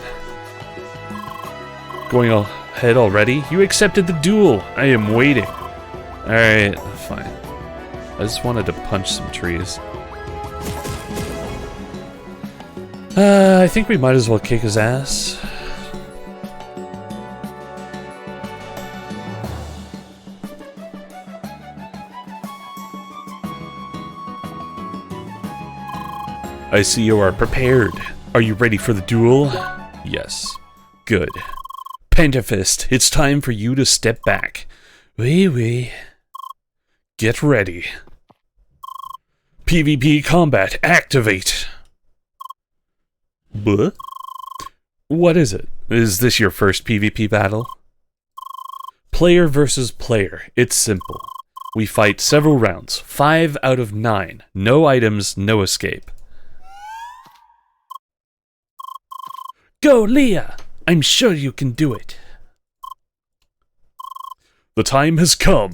Going ahead already? You accepted the duel. I am waiting. Alright, fine. I just wanted to punch some trees. I think we might as well kick his ass. I see you are prepared. Are you ready for the duel? Yes. Good. Pentafist, it's time for you to step back. Oui. Get ready. PvP combat, activate. Buh? What is it? Is this your first PvP battle? Player versus player. It's simple. We fight several rounds. 5 out of 9. No items, no escape. Go, Leah! I'm sure you can do it. The time has come.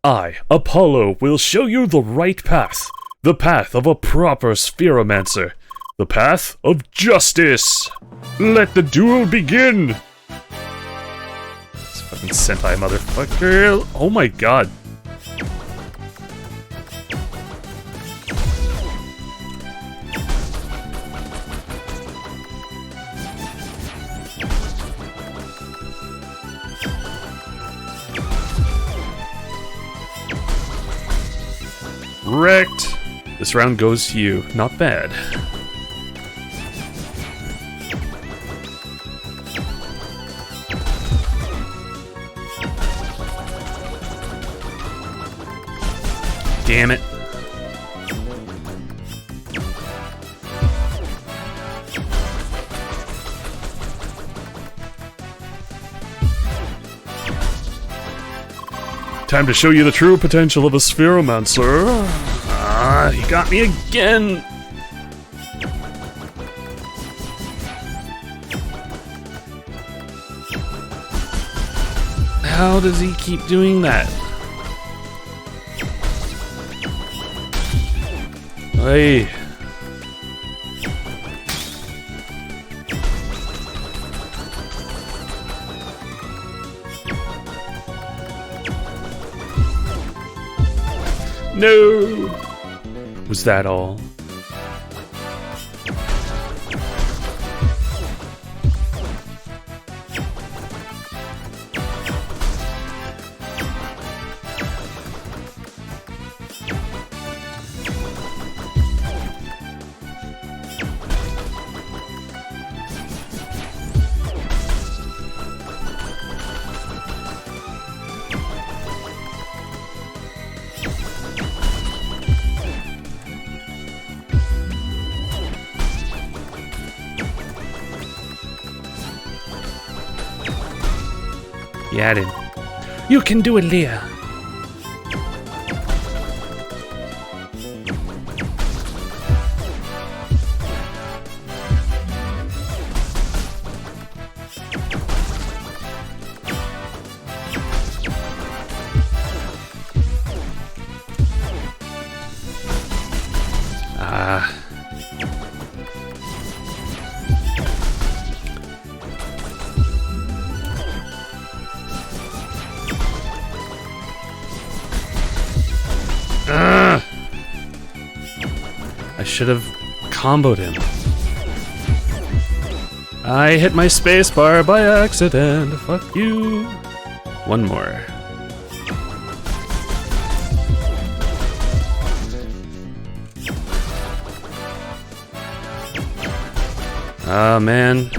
I, Apollo, will show you the right path. The path of a proper Spheromancer. The path of justice. Let the duel begin. This fucking senpai motherfucker. Oh my god. Wrecked. This round goes to you. Not bad. Damn it. Time to show you the true potential of a Spheromancer. Ah, he got me again. How does he keep doing that? Hey. No! Was that all? At him. You can do it, Leah. should have comboed him. I hit my spacebar by accident. Fuck you. One more. Ah, man.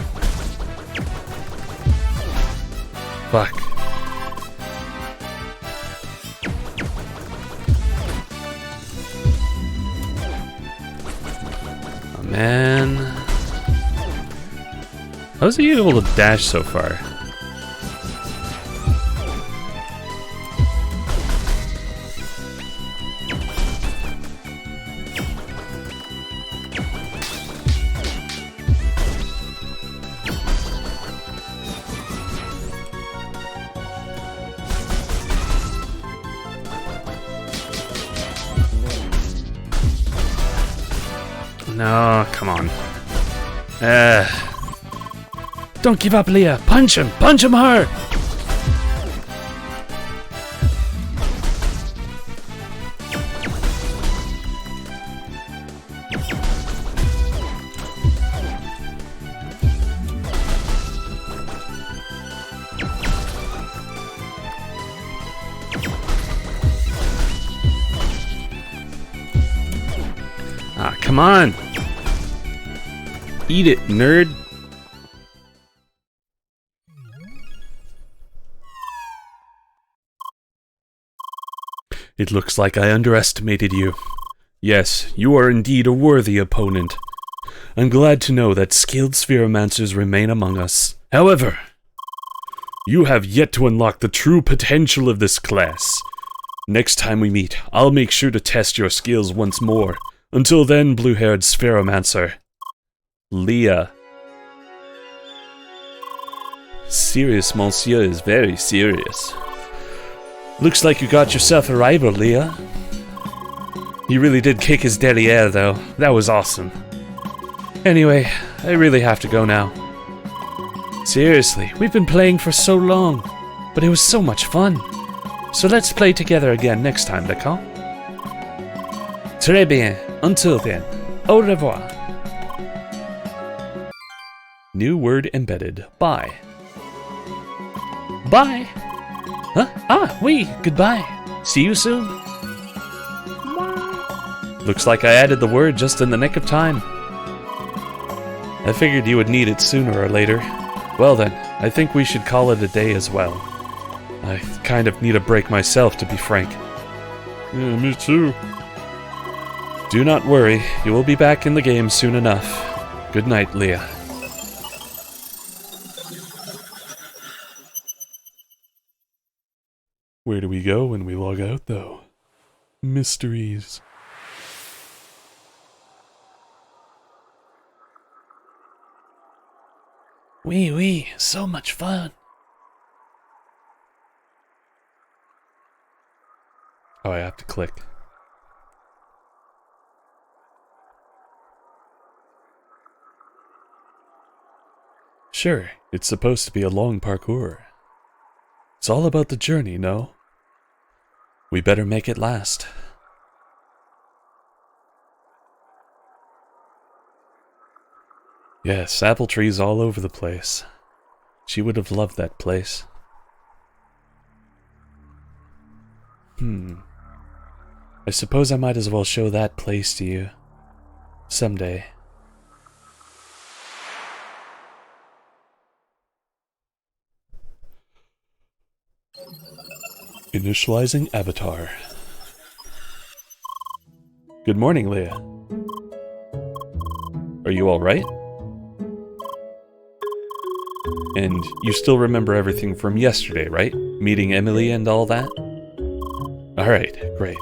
Fuck. Oh, man. How's he able to dash so far? No, come on. Don't give up, Leah. Punch him! Punch him hard! Ah, come on! Eat it, nerd! It looks like I underestimated you. Yes, you are indeed a worthy opponent. I'm glad to know that skilled spheromancers remain among us. However, you have yet to unlock the true potential of this class. Next time we meet, I'll make sure to test your skills once more. Until then, blue-haired spheromancer. Leah. Serious, monsieur, is very serious. Looks like you got yourself a rival, Leah. He really did kick his derriere, though. That was awesome. Anyway, I really have to go now. Seriously, we've been playing for so long, but it was so much fun. So let's play together again next time, d'accord? Très bien. Until then, au revoir. New word embedded. Bye. Bye. Huh? Ah, oui, goodbye. See you soon. Looks like I added the word just in the nick of time. I figured you would need it sooner or later. Well then, I think we should call it a day as well. I kind of need a break myself, to be frank. Yeah, me too. Do not worry, you will be back in the game soon enough. Good night, Leah. Where do we go when we log out, though? Mysteries. Oui, so much fun. Oh, I have to click. Sure, it's supposed to be a long parkour. It's all about the journey, no? We better make it last. Yes, apple trees all over the place. She would have loved that place. I suppose I might as well show that place to you. Someday. Initializing avatar. Good morning, Leah. Are you alright? And you still remember everything from yesterday, right? Meeting Emily and all that? Alright, great.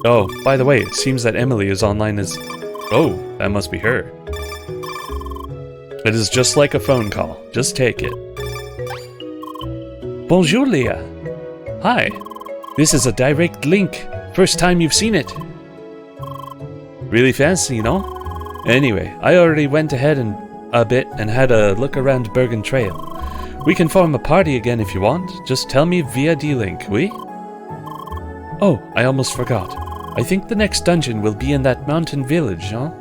Oh, by the way, it seems that Emily is online as... Oh, that must be her. It is just like a phone call. Just take it. Bonjour, Leah. Hi. This is a direct link. First time you've seen it. Really fancy, you know? Anyway, I already went ahead and a bit and had a look around Bergen Trail. We can form a party again if you want. Just tell me via D-Link, oui? Oh, I almost forgot. I think the next dungeon will be in that mountain village, huh?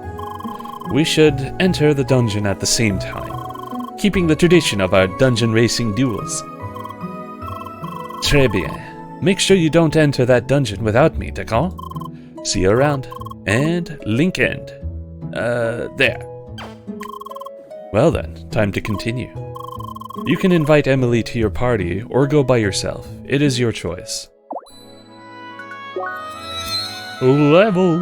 We should enter the dungeon at the same time, keeping the tradition of our dungeon racing duels. Très bien. Make sure you don't enter that dungeon without me, d'accord? See you around. And link end. There. Well then, time to continue. You can invite Emily to your party or go by yourself. It is your choice. Level.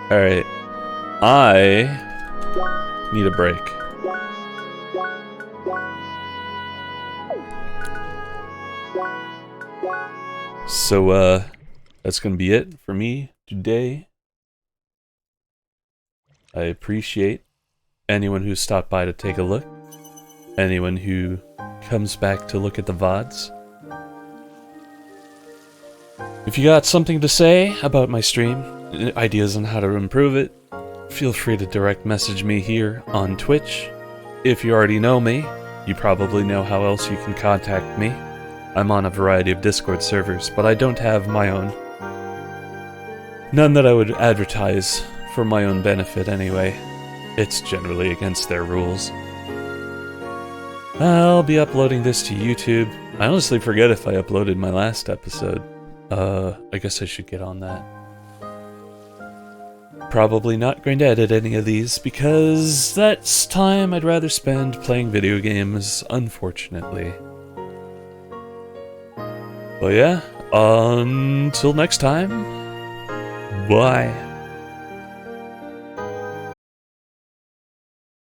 Alright. I need a break. So, that's gonna be it for me today. I appreciate anyone who stopped by to take a look. Anyone who comes back to look at the VODs. If you got something to say about my stream, ideas on how to improve it, feel free to direct message me here on Twitch. If you already know me, you probably know how else you can contact me. I'm on a variety of Discord servers, but I don't have my own. None that I would advertise for my own benefit anyway. It's generally against their rules. I'll be uploading this to YouTube. I honestly forget if I uploaded my last episode. I guess I should get on that. Probably not going to edit any of these because that's time I'd rather spend playing video games, unfortunately. Well, yeah, until next time, bye.